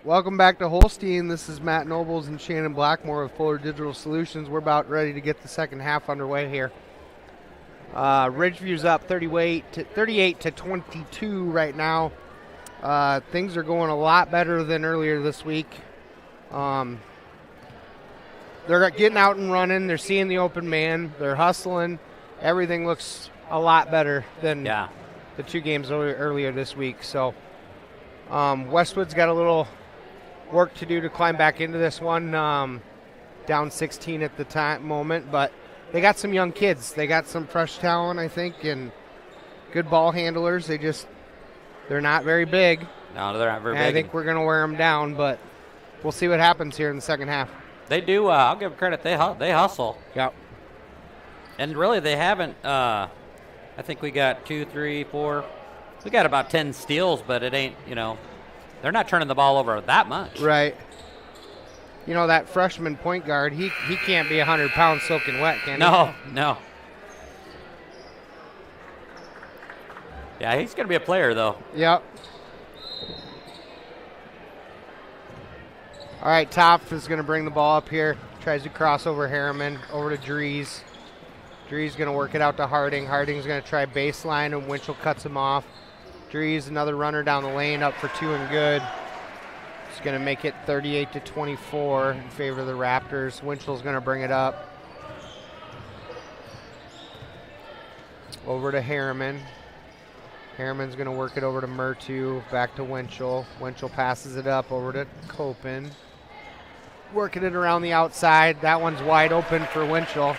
Welcome back to Holstein. This is Matt Nobles and Shannon Blackmore of Fuller Digital Solutions. We're about ready to get the second half underway here. Ridgeview's up 38 to 22 right now. Things are going a lot better than earlier this week. They're getting out and running. They're seeing the open man. They're hustling. Everything looks a lot better than the two games earlier this week. So Westwood's got a little work to do to climb back into this one. Down 16 at the moment, but they got some young kids. They got some fresh talent, I think, and good ball handlers. They're not very big. No, they're not very big. I think we're going to wear them down, but we'll see what happens here in the second half. They do. I'll give them credit. They hustle. Yep. And really, they haven't. I think we got 2, 3, 4. We got about 10 steals, but it ain't, they're not turning the ball over that much. Right. That freshman point guard, he can't be 100 pounds soaking wet, can he? No. Yeah, he's going to be a player, though. Yep. All right, Topf is going to bring the ball up here. Tries to cross over Harriman, over to Dries. Dries going to work it out to Harding. Harding's going to try baseline, and Winchell cuts him off. Dries, another runner down the lane, up for 2 and good. It's going to make it 38 to 24 in favor of the Raptors. Winchell's going to bring it up. Over to Harriman. Harriman's going to work it over to Murtu, back to Winchell. Winchell passes it up over to Copen. Working it around the outside. That one's wide open for Winchell,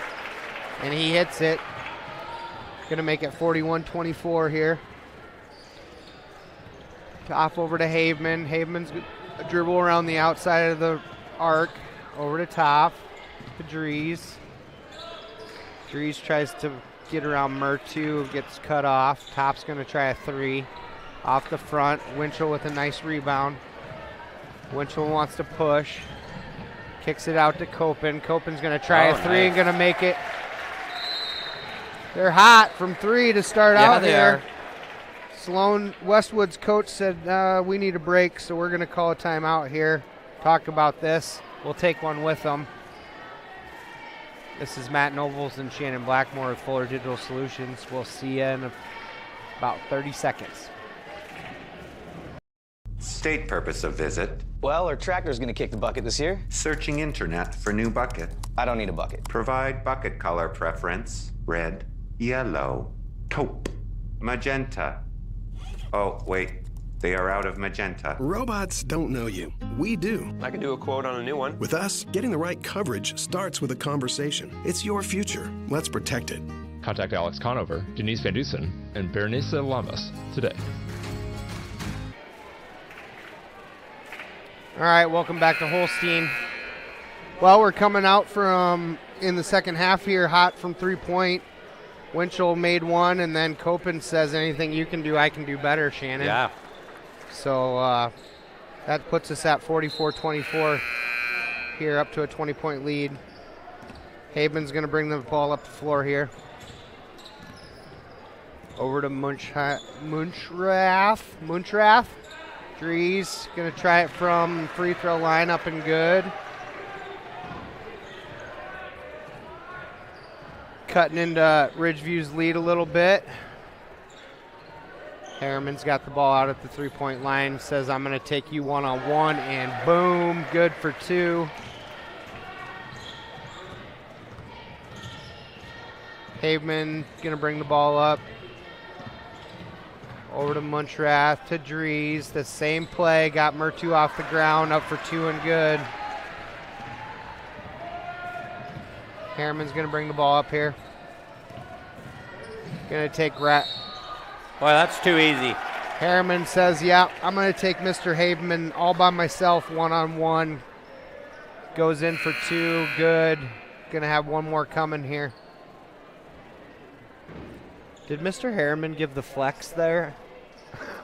and he hits it. Going to make it 41-24 here. Off over to Haveman. Haveman's a dribble around the outside of the arc. Over to Top. To Dries. Dries tries to get around Murtu. Gets cut off. Top's going to try a 3. Off the front. Winchell with a nice rebound. Winchell wants to push. Kicks it out to Copen. Copen's going to try a 3 and going to make it. They're hot from 3 to start out they here. are. Sloan, Westwood's coach said, we need a break, so we're going to call a timeout here. Talk about this. We'll take one with them. This is Matt Nobles and Shannon Blackmore with Fuller Digital Solutions. We'll see you in about 30 seconds. State purpose of visit. Well, our tractor's gonna kick the bucket this year. Searching internet for new bucket. I don't need a bucket. Provide bucket color preference. Red, yellow, taupe, magenta. Oh, wait. They are out of magenta. Robots don't know you. We do. I can do a quote on a new one. With us, getting the right coverage starts with a conversation. It's your future. Let's protect it. Contact Alex Conover, Denise Van Dusen, and Berenice Lamas today. All right, welcome back to Holstein. Well, we're coming out from in the second half here, hot from 3-point. Winchell made one, and then Copen says, anything you can do, I can do better, Shannon. Yeah. So that puts us at 44-24 here, up to a 20-point lead. Haven's going to bring the ball up the floor here. Over to Munchrath. Dries going to try it from free throw line, up and good. Cutting into Ridgeview's lead a little bit. Harriman's got the ball out at the 3-point line, says, I'm going to take you one-on-one, and boom, good for 2. Haveman going to bring the ball up. Over to Munchrath, to Dries. The same play, got Murtu off the ground, up for 2 and good. Harriman's going to bring the ball up here. Going to take Boy, that's too easy. Harriman says, yeah, I'm going to take Mr. Haveman all by myself, one-on-one. Goes in for 2, good. Going to have one more coming here. Did Mr. Harriman give the flex there?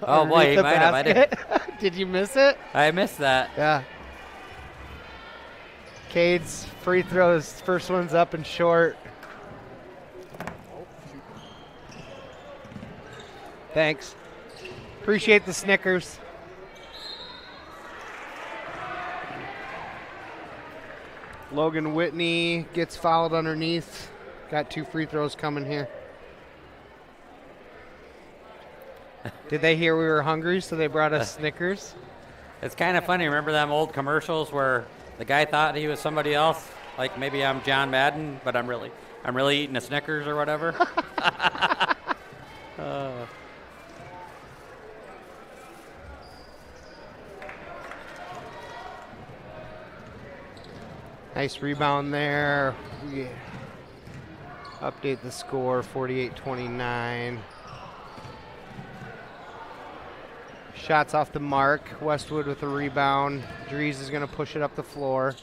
Oh, boy, he might have. I didn't. Did you miss it? I missed that. Yeah. Cade's free throws, first one's up and short. Thanks. Appreciate the Snickers. Logan Whitney gets fouled underneath. Got 2 free throws coming here. Did they hear we were hungry, so they brought us Snickers? It's kind of funny. Remember them old commercials where the guy thought he was somebody else? Like maybe I'm John Madden, but I'm really eating a Snickers or whatever. Nice rebound there. We update the score, 48-29. Shots off the mark. Westwood with a rebound. Dries is going to push it up the floor.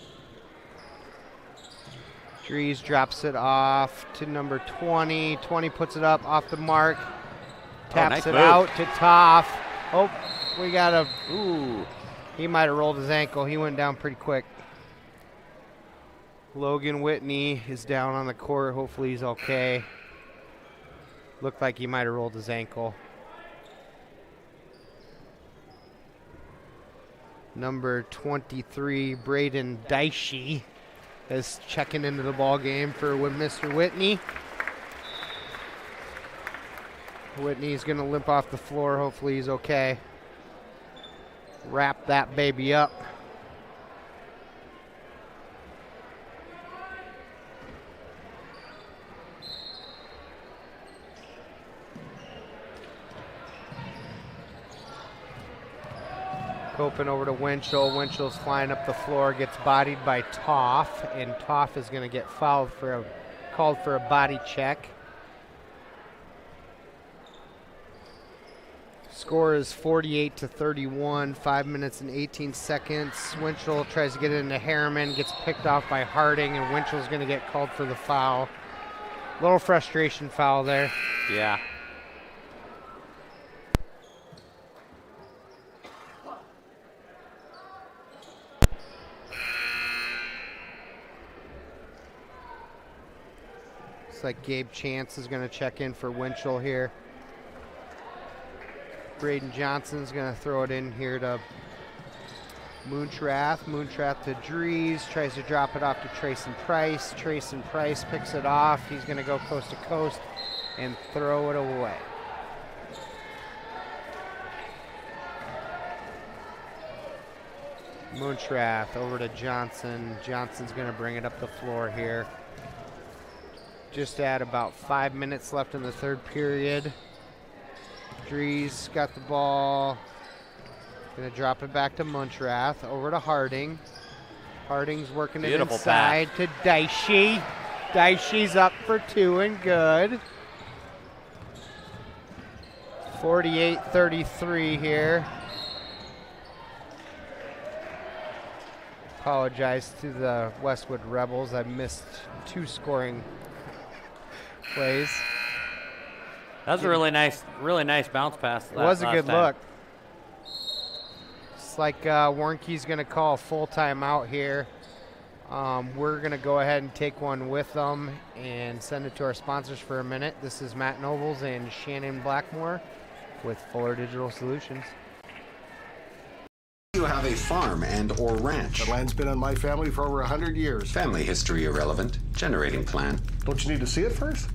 Dries drops it off to number 20. 20 puts it up off the mark. Taps nice it move. out to Toff. Oh, we got a... Ooh. He might have rolled his ankle. He went down pretty quick. Logan Whitney is down on the court. Hopefully he's okay. Looked like he might have rolled his ankle. Number 23, Braden Daishi, is checking into the ball game for Mr. Whitney. Whitney's going to limp off the floor. Hopefully he's okay. Wrap that baby up. Copen over to Winchell. Winchell's flying up the floor, gets bodied by Toff, and Toff is going to get called for a body check. Score is 48-31, 5 minutes and 18 seconds. Winchell tries to get it into Harriman, gets picked off by Harding, and Winchell's going to get called for the foul. Little frustration foul there. Yeah. Looks like Gabe Chance is going to check in for Winchell here. Braden Johnson's going to throw it in here to Moontrath. Moontrath to Dries, tries to drop it off to Trayson Price. Trayson Price picks it off. He's going to go coast to coast and throw it away. Moontrath over to Johnson. Johnson's going to bring it up the floor here. Just at about 5 minutes left in the third period. Dries got the ball. Gonna drop it back to Moontrath. Over to Harding. Harding's working Beautiful it inside pass to Daishi. Daishi's up for 2 and good. 48-33 here. Apologize to the Westwood Rebels. I missed 2 scoring plays. That was a really nice bounce pass. It was a good look. It's like Warnke's going to call a full timeout here. We're going to go ahead and take one with them and send it to our sponsors for a minute. This is Matt Nobles and Shannon Blackmore with Fuller Digital Solutions. You have a farm and or ranch. The land's been in my family for over 100 years. Family history irrelevant. Generating plan. Don't you need to see it first?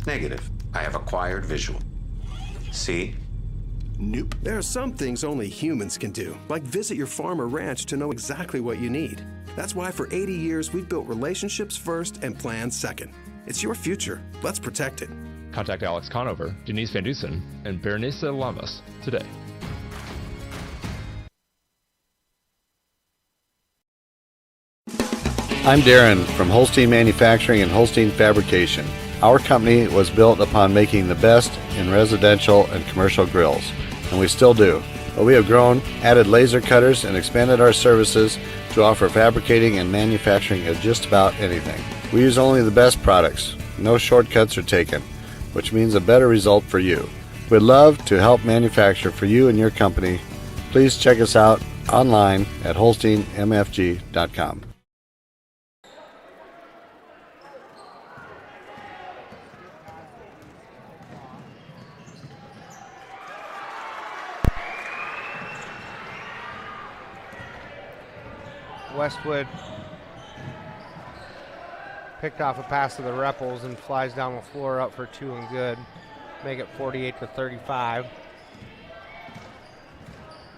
Negative. I have acquired visual. See? Nope. There are some things only humans can do, like visit your farm or ranch to know exactly what you need. That's why for 80 years we've built relationships first and plans second. It's your future. Let's protect it. Contact Alex Conover, Denise Van Dusen, and Berenice Lamas today. I'm Darren from Holstein Manufacturing and Holstein Fabrication. Our company was built upon making the best in residential and commercial grills, and we still do. But we have grown, added laser cutters, and expanded our services to offer fabricating and manufacturing of just about anything. We use only the best products. No shortcuts are taken, which means a better result for you. We'd love to help manufacture for you and your company. Please check us out online at holsteinmfg.com. Westwood picked off a pass to the Repples and flies down the floor up for 2 and good. Make it 48-35.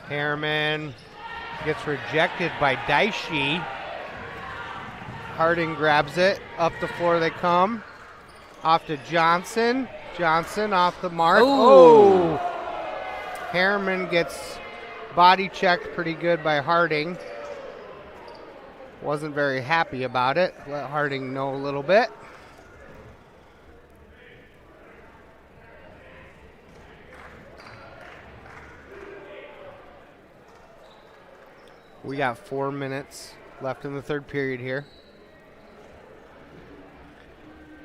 Harriman gets rejected by Daishi. Harding grabs it. Up the floor they come. Off to Johnson. Johnson off the mark. Ooh. Oh! Harriman gets body checked pretty good by Harding. Wasn't very happy about it. Let Harding know a little bit. We got 4 minutes left in the third period here.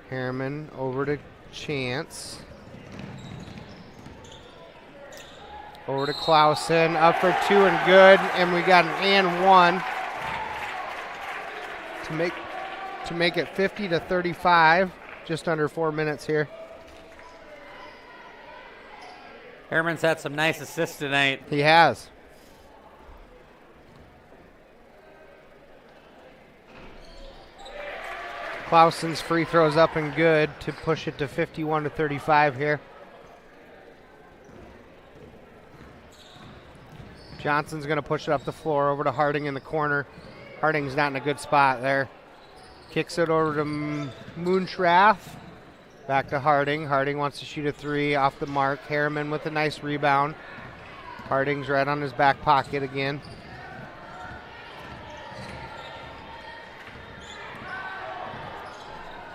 Harriman over to Chance. Over to Clausen, up for 2 and good, and we got an and 1 to make it 50-35. Just under 4 minutes here. Harriman's had some nice assists tonight. He has. Clausen's free throws up and good to push it to 51-35 here. Johnson's going to push it up the floor over to Harding in the corner. Harding's not in a good spot there. Kicks it over to Moonshrath. Back to Harding. Harding wants to shoot a 3 off the mark. Harriman with a nice rebound. Harding's right on his back pocket again.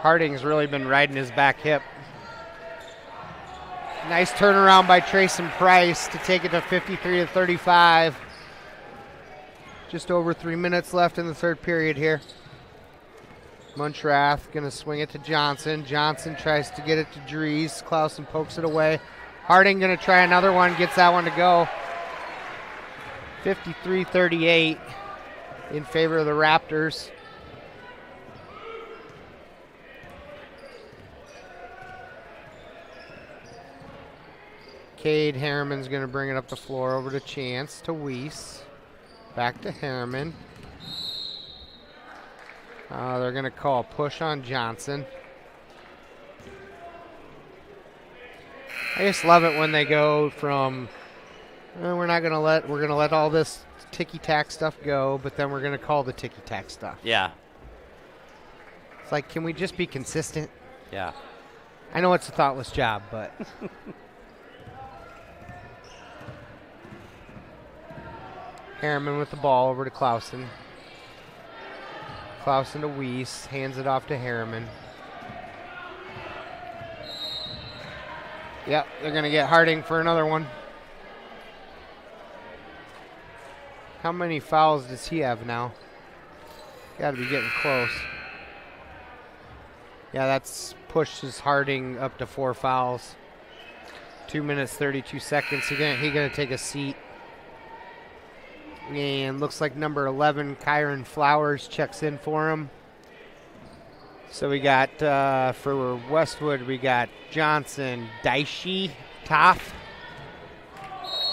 Harding's really been riding his back hip. Nice turnaround by Trayson Price to take it to 53-35. Just over 3 minutes left in the third period here. Munchrath going to swing it to Johnson. Johnson tries to get it to Dries. Clausen pokes it away. Harding going to try another one, gets that one to go. 53-38 in favor of the Raptors. Cade Harriman's going to bring it up the floor over to Chance, to Weiss. Back to Harriman. They're going to call a push on Johnson. I just love it when they go from, we're going to let all this ticky-tack stuff go, but then we're going to call the ticky-tack stuff. Yeah. It's like, can we just be consistent? Yeah. I know it's a thoughtless job, but... Harriman with the ball over to Clausen. Clausen to Weiss, hands it off to Harriman. Yep, they're going to get Harding for another one. How many fouls does he have now? Got to be getting close. Yeah, that's pushes Harding up to 4 fouls. 2 minutes, 32 seconds. He's going to take a seat. And looks like number 11, Kyron Flowers, checks in for him. So we got, for Westwood, we got Johnson, Daishi, Toff,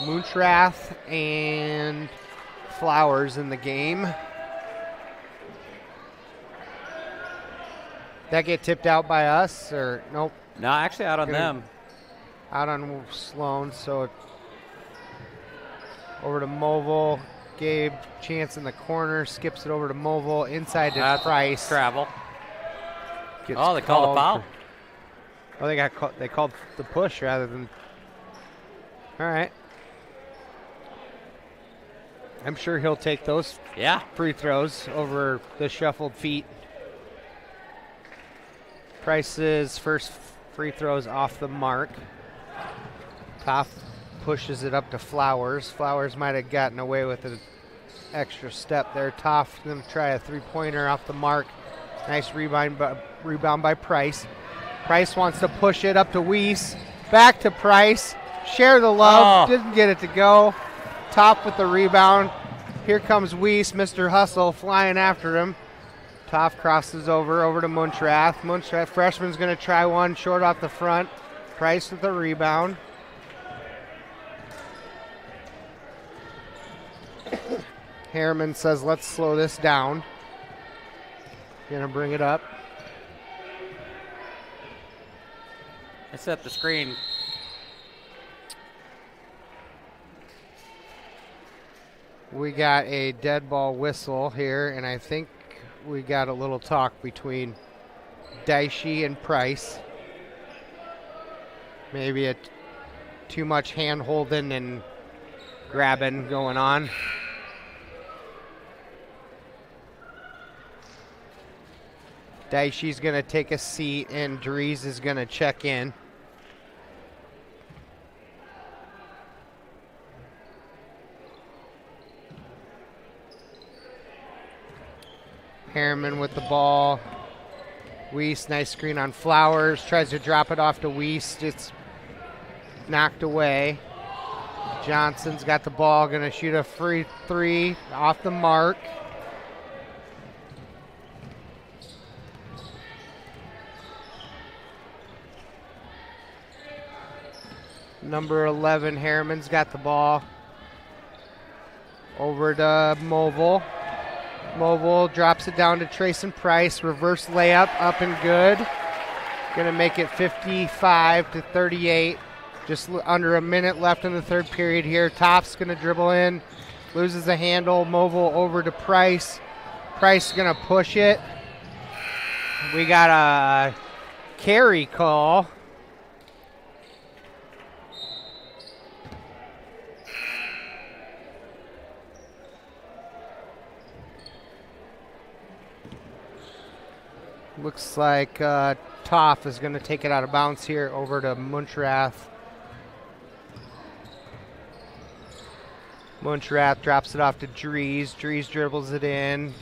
Moonshrath, and Flowers in the game. That get tipped out by us, or nope? No, actually out on them. Out on Sloan, so over to Movil. Gabe, Chance in the corner, skips it over to Movil, inside to Price. Travel. They called a foul. They called the push rather than. All right. I'm sure he'll take those free throws over the shuffled feet. Price's first free throws off the mark. Toff pushes it up to Flowers. Flowers might have gotten away with an extra step there. Toff going to try a three-pointer off the mark. Nice rebound by Price. Price wants to push it up to Weiss. Back to Price. Share the love. Didn't get it to go. Toff with the rebound. Here comes Weiss, Mr. Hustle, flying after him. Toff crosses over to Munchrath. Munchrath, freshman's going to try one, short off the front. Price with the rebound. Harriman says, let's slow this down. Gonna bring it up. I set the screen. We got a dead ball whistle here, and I think we got a little talk between Daishi and Price. Maybe too much hand holding and grabbing going on. Daishi's going to take a seat, and Dries is going to check in. Harriman with the ball. Weiss, nice screen on Flowers. Tries to drop it off to Weiss. It's knocked away. Johnson's got the ball. Going to shoot a free three off the mark. Number 11, Harriman's got the ball. Over to Movil. Movil drops it down to Trayson Price. Reverse layup, up and good. Gonna make it 55-38. Just under a minute left in the third period here. Toph's gonna dribble in. Loses the handle. Movil over to Price. Price is gonna push it. We got a carry call. Looks like Toph is going to take it out of bounds here over to Munchrath. Munchrath drops it off to Dries. Dries dribbles it in.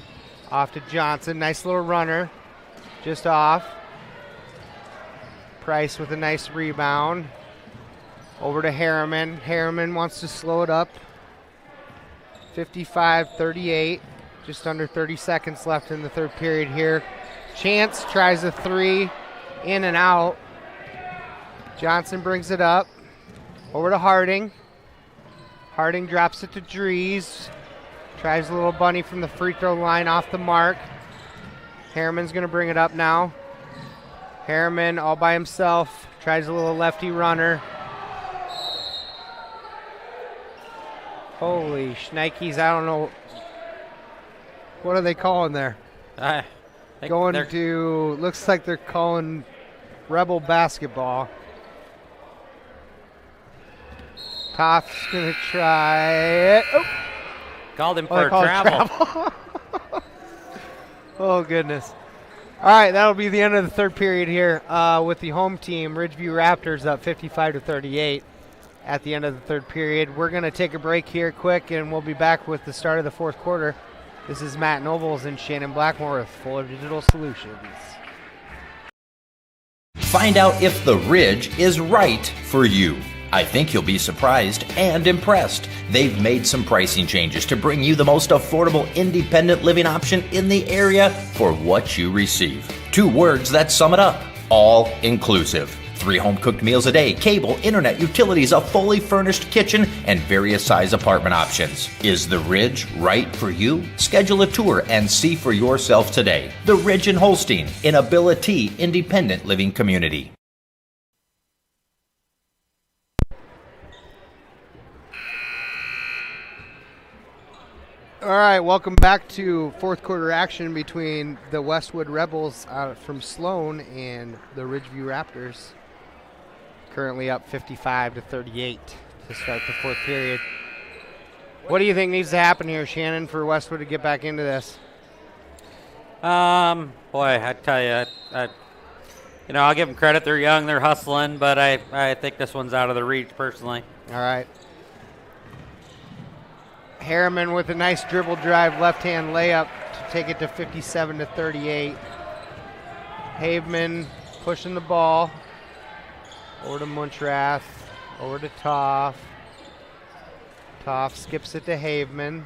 Off to Johnson. Nice little runner. Just off. Price with a nice rebound. Over to Harriman. Harriman wants to slow it up. 55-38. Just under 30 seconds left in the third period here. Chance tries a three, in and out. Johnson brings it up. Over to Harding. Harding drops it to Dries. Tries a little bunny from the free throw line off the mark. Harriman's going to bring it up now. Harriman all by himself. Tries a little lefty runner. Holy shnikes, I don't know. What are they calling there? Going to, looks like they're calling Rebel basketball. Toph's going to try it. Oh. Called him for travel. Oh, goodness. All right, that'll be the end of the third period here with the home team, Ridgeview Raptors, up 55-38 at the end of the third period. We're going to take a break here quick, and we'll be back with the start of the fourth quarter. This is Matt Nobles and Shannon Blackmore with Fuller Digital Solutions. Find out if the Ridge is right for you. I think you'll be surprised and impressed. They've made some pricing changes to bring you the most affordable independent living option in the area for what you receive. 2 words that sum it up: all inclusive. 3 home-cooked meals a day, cable, internet, utilities, a fully furnished kitchen, and various size apartment options. Is the Ridge right for you? Schedule a tour and see for yourself today. The Ridge in Holstein, an Ability independent living community. All right, welcome back to fourth quarter action between the Westwood Rebels from Sloan and the Ridgeview Raptors. Currently up 55-38 to start the fourth period. What do you think needs to happen here, Shannon, for Westwood to get back into this? Boy, I tell you, I'll give them credit. They're young, they're hustling, but I think this one's out of the reach personally. All right. Harriman with a nice dribble drive, left-hand layup to take it to 57-38. Haveman pushing the ball. Over to Munchrath. Over to Toph. Toph skips it to Haveman.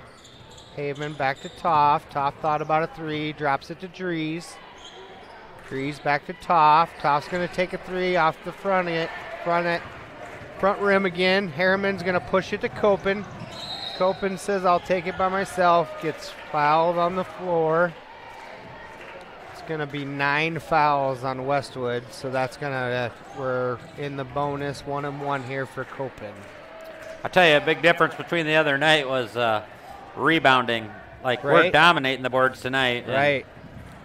Haveman back to Toph. Toph thought about a three. Drops it to Dries. Dries back to Toph. Toph's going to take a three off the front rim again. Harriman's going to push it to Copen. Copen says, I'll take it by myself. Gets fouled on the floor. It's going to be 9 fouls on Westwood, so that's going to, we're in the bonus 1-1 here for Copen. I'll tell you, a big difference between the other night was rebounding. Like, Right. we're dominating the boards tonight. Right.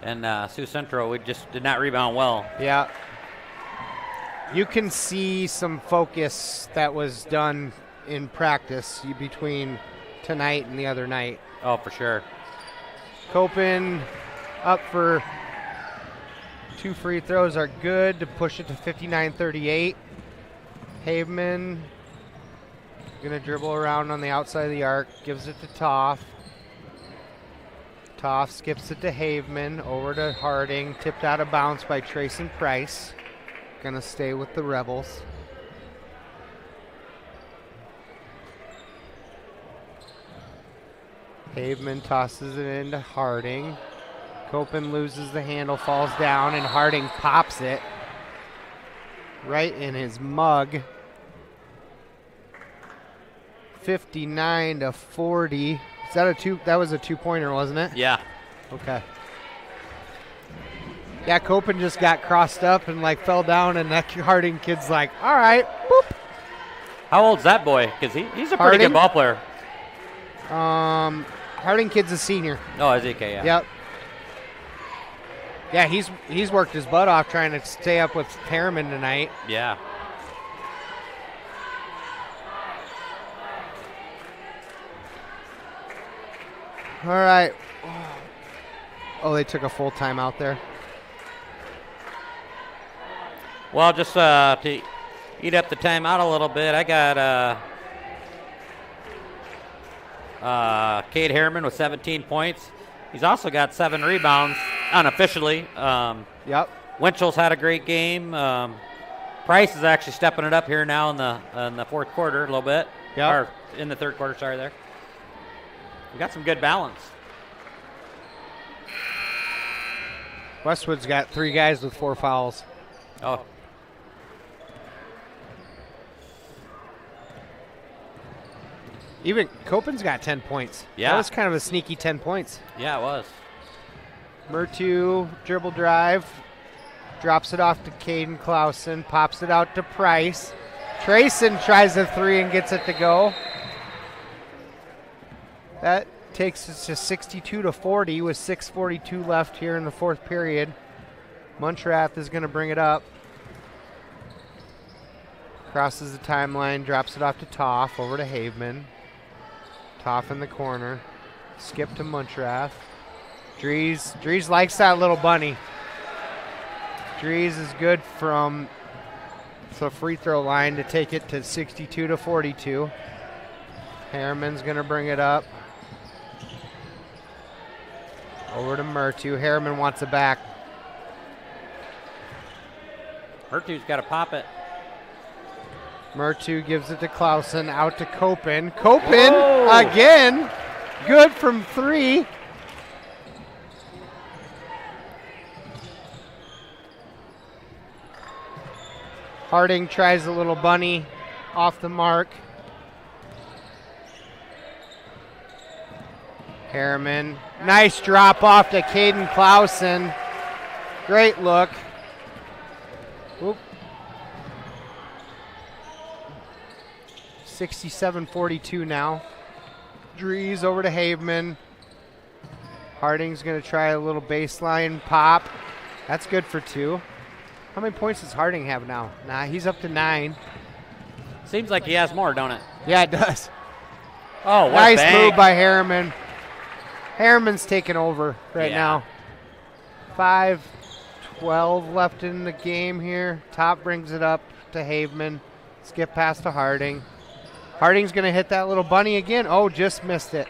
And Sioux Central, we just did not rebound well. Yeah. You can see some focus that was done in practice between tonight and the other night. Oh, for sure. Copen up for 2 free throws are good to push it to 59-38. Haveman going to dribble around on the outside of the arc, gives it to Toff. Toff skips it to Haveman, over to Harding, tipped out of bounds by Trayson Price. Going to stay with the Rebels. Haveman tosses it into Harding. Copen loses the handle, falls down, and Harding pops it right in his mug. 59-40. Is that a two? That was a 2-pointer, wasn't it? Yeah. Okay. Yeah, Copen just got crossed up and like fell down, and that Harding kid's like, all right, boop. How old's that boy? Because he's a pretty good ball player. Harding kid's a senior. Oh, is he? Okay, yeah. Yep. Yeah, he's worked his butt off trying to stay up with Harriman tonight. Yeah. All right. Oh, they took a full timeout there. Well, just to eat up the timeout a little bit, I got Cade Harriman with 17 points. He's also got 7 rebounds unofficially. Yep. Winchell's had a great game. Price is actually stepping it up here now in the fourth quarter a little bit. Yep. Or in the third quarter, sorry there. We got some good balance. Westwood's got 3 guys with 4 fouls. Oh. Even Copen's got 10 points. Yeah. That was kind of a sneaky 10 points. Yeah, it was. Murtu dribble drive. Drops it off to Caden Clausen. Pops it out to Price. Trayson tries a 3 and gets it to go. That takes us to 62-40 with 6:42 left here in the fourth period. Muntrath is going to bring it up. Crosses the timeline, drops it off to Toff, over to Haveman. Toff in the corner. Skip to Muntrath. Drees likes that little bunny. Drees is good from the free throw line to take it to 62-42. Harriman's going to bring it up. Over to Murtu. Harriman wants it back. Murtu's got to pop it. Murtu gives it to Clausen. Out to Copen. Copen again. Good from 3. Harding tries a little bunny off the mark. Harriman. Nice drop off to Caden Clausen. Great look. Oop. 67-42 now. Drees over to Haveman. Harding's going to try a little baseline pop. That's good for 2. How many points does Harding have now? Nah, he's up to 9. Seems like he has more, don't it? Yeah, it does. Oh, what nice a bang. move by Harriman. Harriman's taking over right now. 5:12 left in the game here. Top brings it up to Haveman. Skip pass to Harding. Harding's going to hit that little bunny again. Oh, just missed it.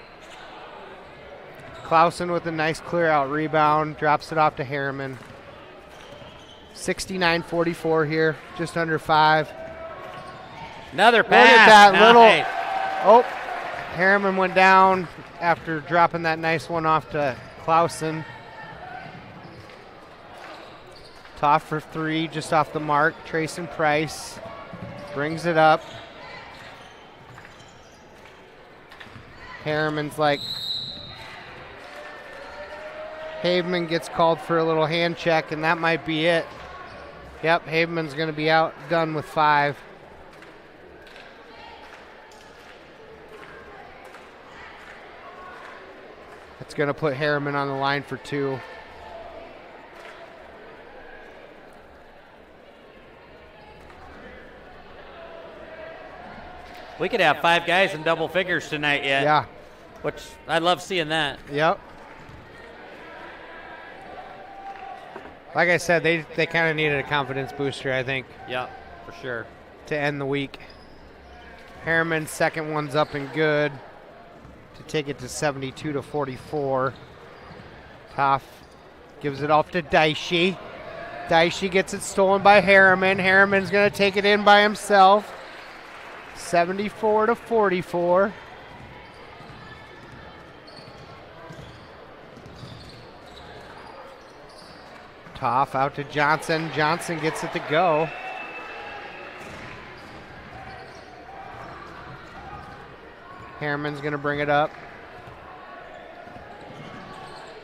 Clausen with a nice clear out rebound. Drops it off to Harriman. 69-44 here. Just under 5. Another Look at pass. that Nice. little. Oh, Harriman went down after dropping that nice one off to Clausen. Toff for 3, just off the mark. Trayson Price brings it up. Harriman's like, Haveman gets called for a little hand check, and that might be it. Yep, Haveman's going to be outdone with 5. It's going to put Harriman on the line for 2. We could have 5 guys in double figures tonight yet. Yeah. Which I love seeing that. Yep. Like I said, they kind of needed a confidence booster, I think. Yep, for sure. To end the week. Harriman's second one's up and good to take it to 72-44. Toff gives it off to Daishi. Daishi gets it stolen by Harriman. Harriman's going to take it in by himself. 74-44. Toff out to Johnson. Johnson gets it to go. Harriman's going to bring it up.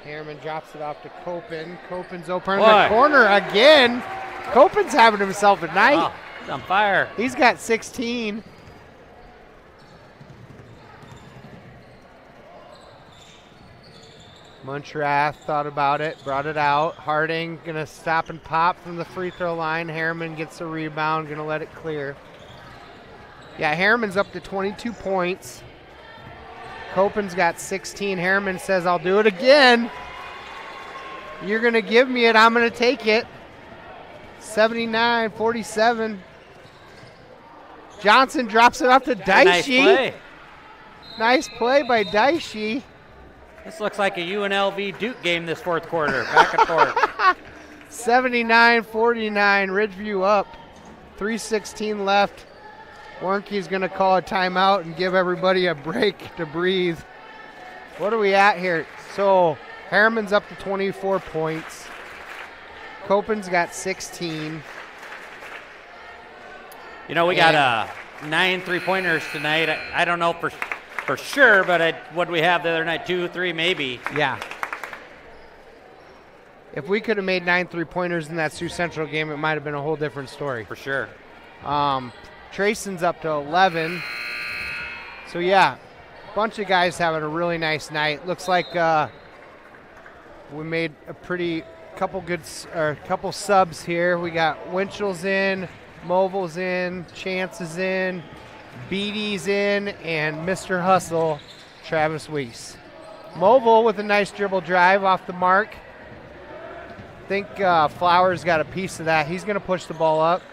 Harriman drops it off to Copen. Copen's open in the corner again. Copen's having himself a night. Oh, he's on fire. He's got 16. Munchrath thought about it, brought it out. Harding going to stop and pop from the free throw line. Harriman gets a rebound, going to let it clear. Yeah, Harriman's up to 22 points. Copen's got 16. Harriman says, I'll do it again. You're going to give me it. I'm going to take it. 79-47. Johnson drops it off to Daishi. Nice play. Nice play by Daishi. This looks like a UNLV Duke game this fourth quarter. Back and forth. 79-49. Ridgeview up. 3:16 left. Warnke's going to call a timeout and give everybody a break to breathe. What are we at here? So Harriman's up to 24 points. Copen's got 16. You know, we got 9 3-pointers tonight. I don't know for sure, but what did we have the other night? 2, 3, maybe. Yeah. If we could have made 9 3-pointers in that Sioux Central game, it might have been a whole different story. For sure. Trayson's up to 11. So, yeah, bunch of guys having a really nice night. Looks like we made a couple subs here. We got Winchell's in, Mobile's in, Chance is in, Beatty's in, and Mr. Hustle, Travis Weiss. Mobile with a nice dribble drive off the mark. I think Flowers got a piece of that. He's going to push the ball up.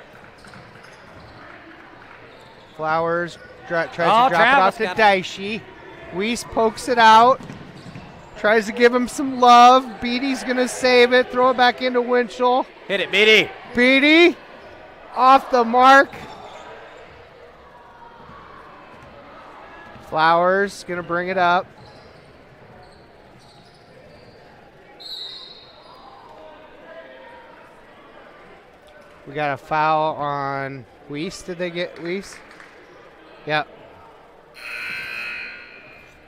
Flowers tries to drop it off to Daishi. Weiss pokes it out. Tries to give him some love. Beatty's going to save it. Throw it back into Winchell. Hit it, Beatty. Beatty off the mark. Flowers going to bring it up. We got a foul on Weiss. Did they get Weiss? Yep.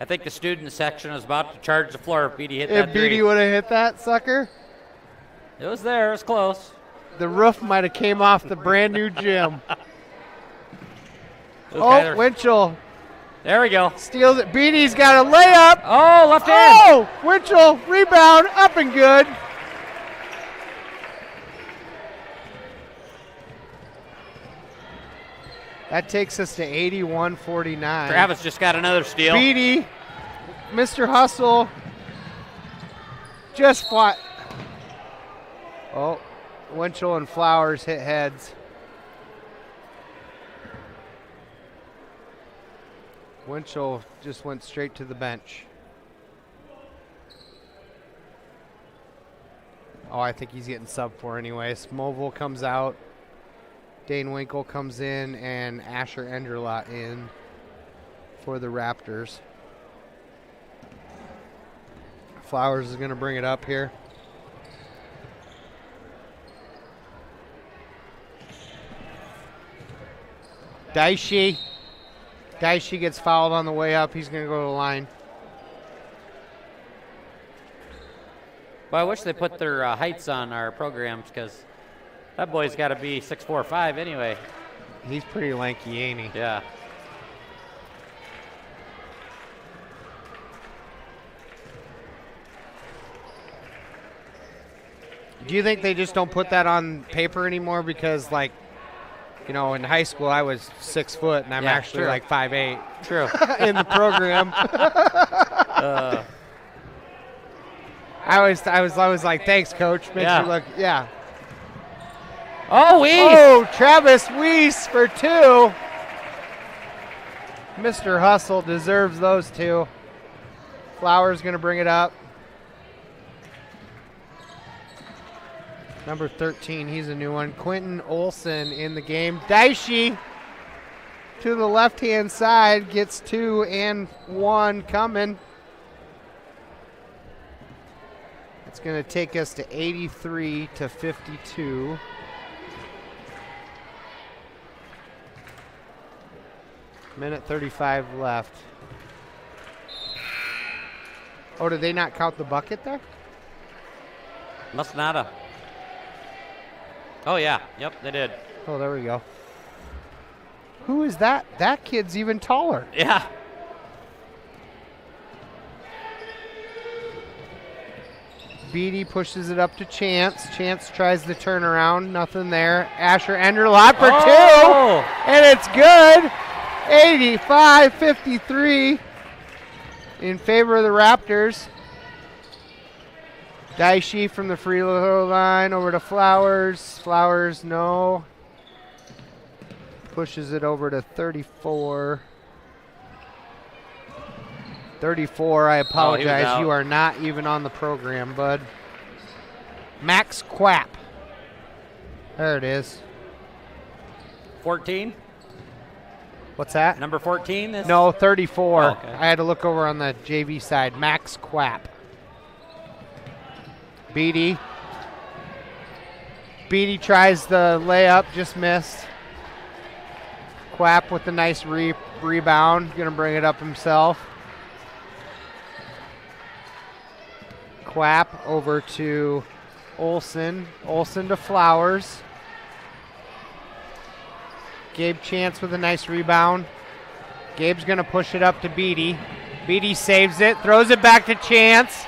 I think the student section was about to charge the floor if Beatty hit that If Beatty would have hit that sucker. It was there. It was close. The roof might have came off the brand new gym. Tyler. Winchell. There we go. Steals it. Beatty's got a layup. Oh, left hand. Oh, Winchell, rebound, up and good. That takes us to 81-49. Travis just got another steal. Beatty, Mr. Hustle, just flat. Oh, Winchell and Flowers hit heads. Winchell just went straight to the bench. Oh, I think he's getting subbed for anyways. Movil comes out. Dane Winkle comes in, and Asher Enderlot in for the Raptors. Flowers is going to bring it up here. Daishi gets fouled on the way up. He's going to go to the line. Well, I wish they put their heights on our programs because that boy's got to be 6'4", anyway. He's pretty lanky, ain't he? Yeah. Do you think they just don't put that on paper anymore because, like, you know, in high school I was 6 foot and I'm actually like 5'8". True. In the program. I was like, thanks, coach. Makes you look, Oh, Weiss! Oh, Travis Weiss for 2. Mr. Hustle deserves those 2. Flowers going to bring it up. Number 13, he's a new one. Quentin Olson in the game. Daishi to the left-hand side, gets 2 and 1 coming. It's going to take us to 83-52. Minute 35 left. Oh, did they not count the bucket there? Must not have. Oh, yeah. Yep, they did. Oh, there we go. Who is that? That kid's even taller. Yeah. Beatty pushes it up to Chance. Chance tries the turnaround. Nothing there. Asher Enderlot for 2. And it's good. 85-53 in favor of the Raptors. Daishi from the free throw line over to Flowers. Flowers, no. Pushes it over to 34. 34, I apologize. You are not even on the program, bud. Max Quapp. There it is. 14? What's that? Number 14? No, 34. Oh, okay. I had to look over on the JV side. Max Quapp. Beatty. Beatty tries the layup, just missed. Quapp with a nice rebound. Going to bring it up himself. Quapp over to Olson. Olson to Flowers. Gabe Chance with a nice rebound. Gabe's going to push it up to Beatty. Beatty saves it, throws it back to Chance.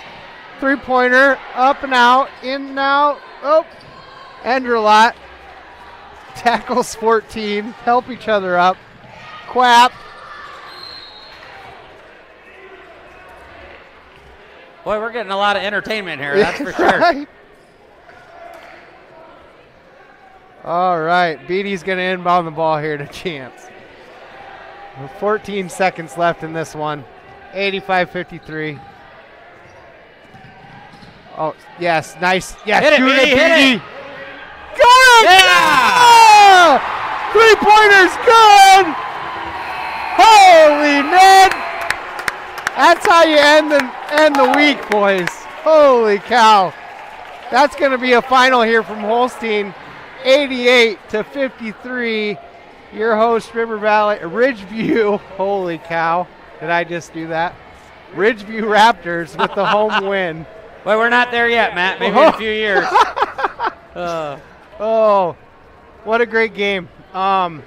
Three-pointer, up and out, in and out. Oh, Enderlot tackles 14. Help each other up. Quapp. Boy, we're getting a lot of entertainment here, that's for sure. Right. All right, Beatty's going to inbound the ball here to Chance. 14 seconds left in this one. 85-53. Oh, yes, nice. Yes, hit shoot it, it, Beatty. It. Good! Yeah! Oh! 3-pointer's good! Holy Ned! That's how you end the week, boys. Holy cow. That's going to be a final here from Holstein. 88-53. Your host, Ridgeview. Holy cow. Did I just do that? Ridgeview Raptors with the home win. Well, we're not there yet, Matt. Maybe in a few years. Oh, what a great game. Yeah,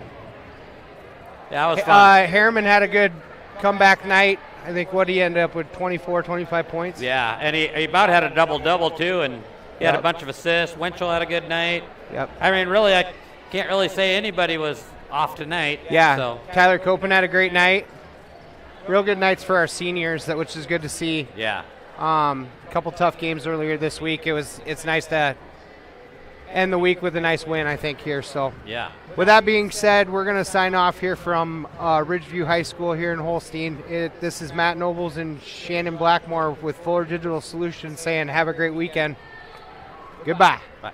that was fun. Harriman had a good comeback night. I think what he ended up with 24, 25 points. Yeah, and he about had a double-double, too, and he had a bunch of assists. Winchell had a good night. Yep. I mean, really, I can't really say anybody was off tonight. Yeah, so. Tyler Copen had a great night. Real good nights for our seniors, which is good to see. Yeah. A couple tough games earlier this week. It's nice to end the week with a nice win, I think, here. So yeah. With that being said, we're going to sign off here from Ridgeview High School here in Holstein. This is Matt Nobles and Shannon Blackmore with Fuller Digital Solutions saying have a great weekend. Goodbye. Bye.